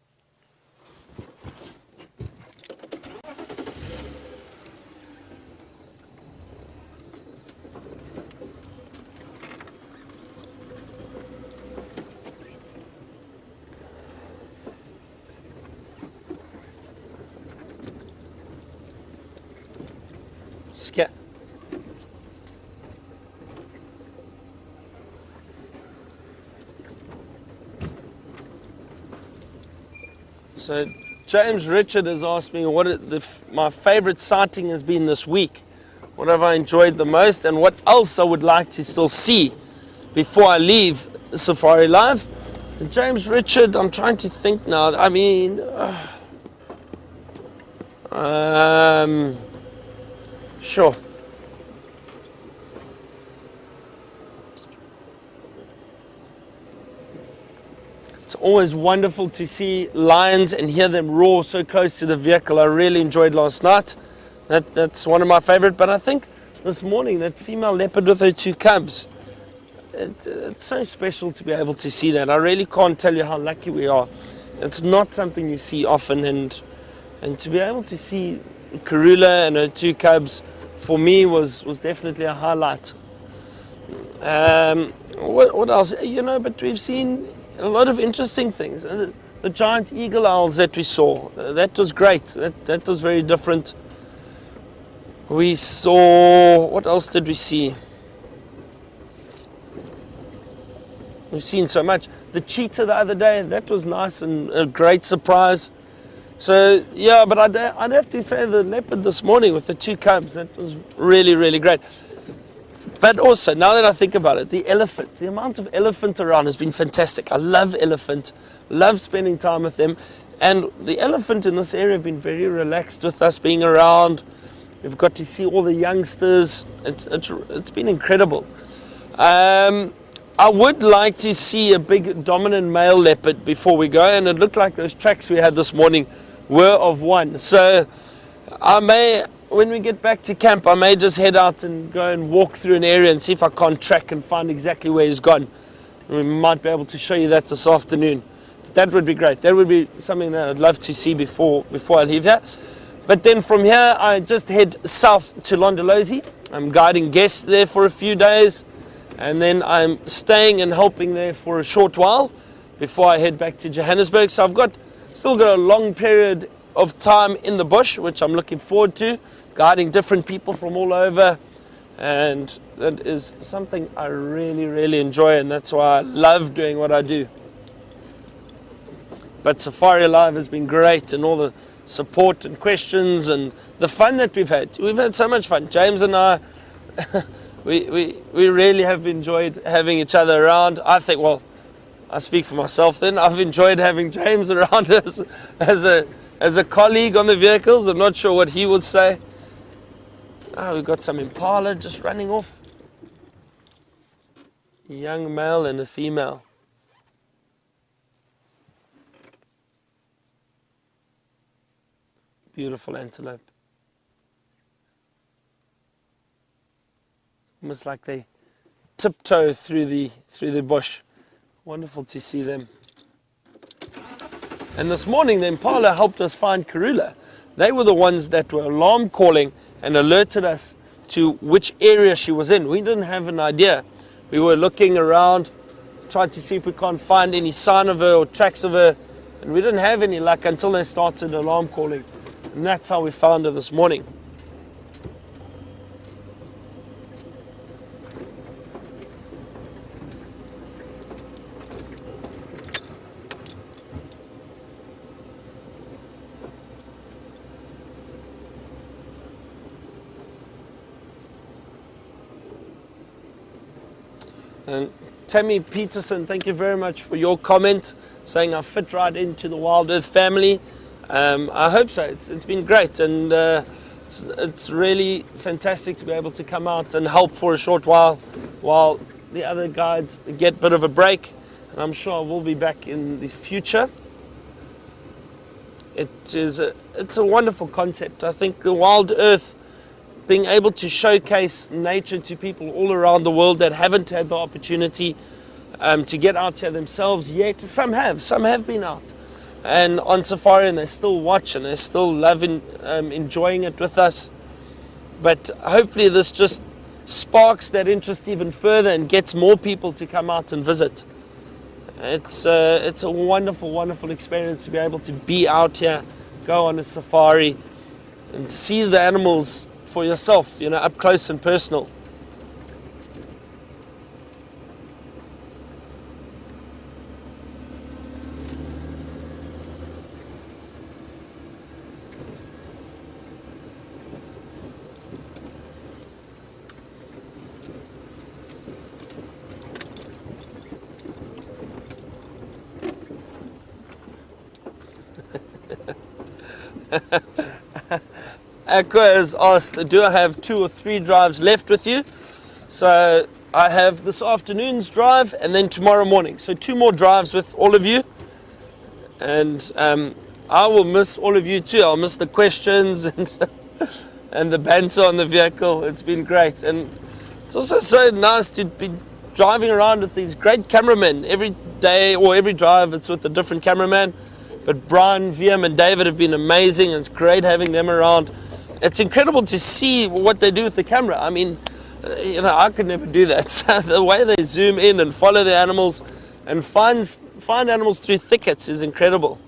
tusk. Yeah. So James Richard has asked me what my favorite sighting has been this week. What have I enjoyed the most, and what else I would like to still see before I leave Safari Live. And James Richard, I'm trying to think now. I mean, sure. It's always wonderful to see lions and hear them roar so close to the vehicle. I really enjoyed last night. That's one of my favorite. But I think this morning, that female leopard with her 2 cubs, it's so special to be able to see that. I really can't tell you how lucky we are. It's not something you see often, and to be able to see Karula and her 2 cubs, for me, was definitely a highlight. What else? But we've seen a lot of interesting things. The giant eagle owls that we saw, that was great. That was very different. We saw, what else did we see? We've seen so much. The cheetah the other day, that was nice and a great surprise. So, yeah, but I'd have to say the leopard this morning with the 2 cubs, that was really, really great. But also, now that I think about it, the elephant, the amount of elephant around has been fantastic. I love elephant, love spending time with them. And the elephant in this area have been very relaxed with us being around. We've got to see all the youngsters. It's been incredible. I would like to see a big dominant male leopard before we go, and it looked like those tracks we had this morning were of one. So I may, when we get back to camp, I may just head out and go and walk through an area and see if I can't track and find exactly where he's gone. We might be able to show you that this afternoon. But that would be great. That would be something that I'd love to see before I leave here. But then from here, I just head south to Londolozi. I'm guiding guests there for a few days. And then I'm staying and helping there for a short while before I head back to Johannesburg. So I've still got a long period of time in the bush, which I'm looking forward to, guiding different people from all over. And that is something I really, really enjoy, and that's why I love doing what I do. But Safari Live has been great, and all the support and questions and the fun that we've had. We've had so much fun. James and I, we really have enjoyed having each other around. I think, well, I speak for myself then. I've enjoyed having James around us as a colleague on the vehicles. I'm not sure what he would say. We've got some impala just running off. A young male and a female. Beautiful antelope. Almost like they tiptoe through the bush. Wonderful to see them. And this morning the impala helped us find Karula. They were the ones that were alarm calling and alerted us to which area she was in. We didn't have an idea. We were looking around, trying to see if we can't find any sign of her or tracks of her, and we didn't have any luck until they started alarm calling. And that's how we found her this morning. And Tammy Peterson, thank you very much for your comment, saying I fit right into the WildEarth family. I hope so. It's been great, and it's really fantastic to be able to come out and help for a short while the other guides get a bit of a break. And I'm sure I will be back in the future. It's a wonderful concept. I think the WildEarth, being able to showcase nature to people all around the world that haven't had the opportunity to get out here themselves yet. Some have been out and on safari, and they still watch and they still love enjoying it with us. But hopefully this just sparks that interest even further and gets more people to come out and visit. It's a wonderful, wonderful experience to be able to be out here, go on a safari and see the animals for yourself, you know, up close and personal. Aqua has asked, do I have 2 or 3 drives left with you? So I have this afternoon's drive and then tomorrow morning. So 2 more drives with all of you. And I will miss all of you too. I'll miss the questions and the banter on the vehicle. It's been great. And it's also so nice to be driving around with these great cameramen. Every day or every drive it's with a different cameraman. But Brian, VM and David have been amazing, and it's great having them around. It's incredible to see what they do with the camera. I mean, you know, I could never do that. So the way they zoom in and follow the animals and find animals through thickets is incredible.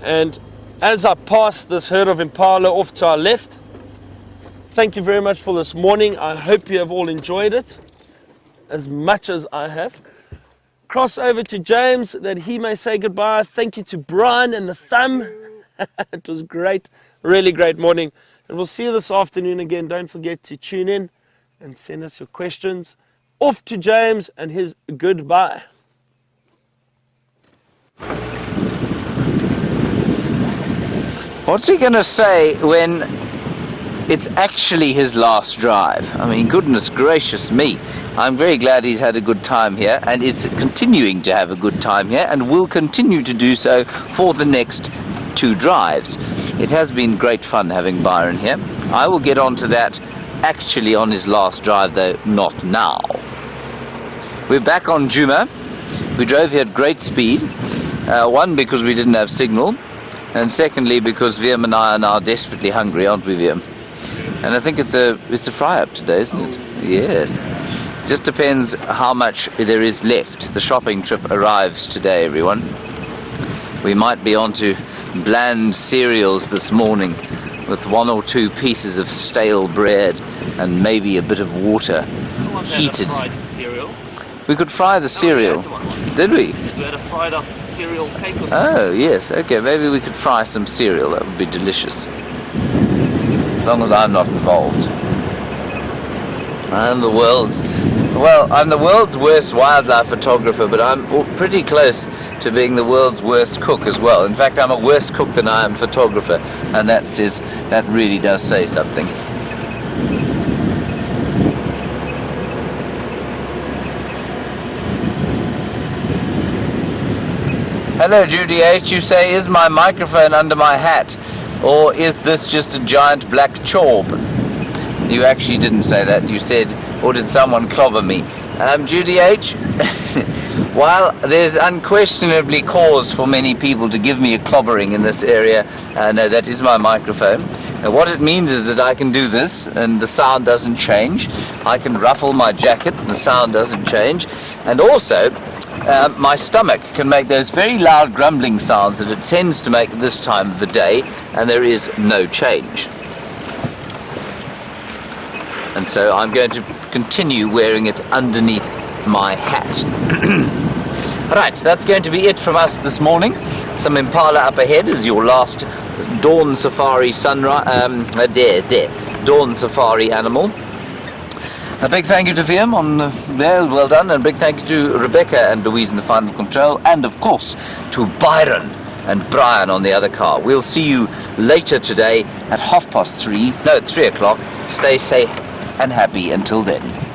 And as I pass this herd of impala off to our left, thank you very much for this morning. I hope you have all enjoyed it as much as I have. Cross over to James that he may say goodbye. Thank you to Brian and the thumb. It was great, really great morning. And we'll see you this afternoon again. Don't forget to tune in and send us your questions. Off to James and his goodbye. What's he going to say when it's actually his last drive? I mean, goodness gracious me. I'm very glad he's had a good time here and is continuing to have a good time here and will continue to do so for the next 2 drives. It has been great fun having Byron here. I will get on to that actually on his last drive, though not now. We're back on Djuma. We drove here at great speed. One, because we didn't have signal, and secondly because VM and I are now desperately hungry, aren't we, VM? And I think it's a fry-up today, isn't it? Yes. Just depends how much there is left. The shopping trip arrives today, everyone. We might be on to bland cereals this morning with 1 or 2 pieces of stale bread and maybe a bit of water heated. Fried cereal. We could fry the cereal. Did we? We had a fried up cereal cake or something. Oh, yes. Okay, maybe we could fry some cereal. That would be delicious. As long as I'm not involved. I'm the world's worst wildlife photographer, but I'm pretty close to being the world's worst cook as well. In fact, I'm a worse cook than I am photographer, and that really does say something. Hello, Judy H. You say, is my microphone under my hat, or is this just a giant black chorb? You actually didn't say that. You said, or did someone clobber me? Judy H., while there's unquestionably cause for many people to give me a clobbering in this area, no, that is my microphone. What it means is that I can do this, and the sound doesn't change. I can ruffle my jacket, and the sound doesn't change. And also, my stomach can make those very loud grumbling sounds that it tends to make at this time of the day, and there is no change. And so I'm going to continue wearing it underneath my hat. Right, that's going to be it from us this morning. Some impala up ahead is your last dawn safari dawn safari animal. A big thank you to VM on there, well done, and a big thank you to Rebecca and Louise in the final control, and of course to Byron and Brian on the other car. We'll see you later today at 3:30. Stay safe and happy until then.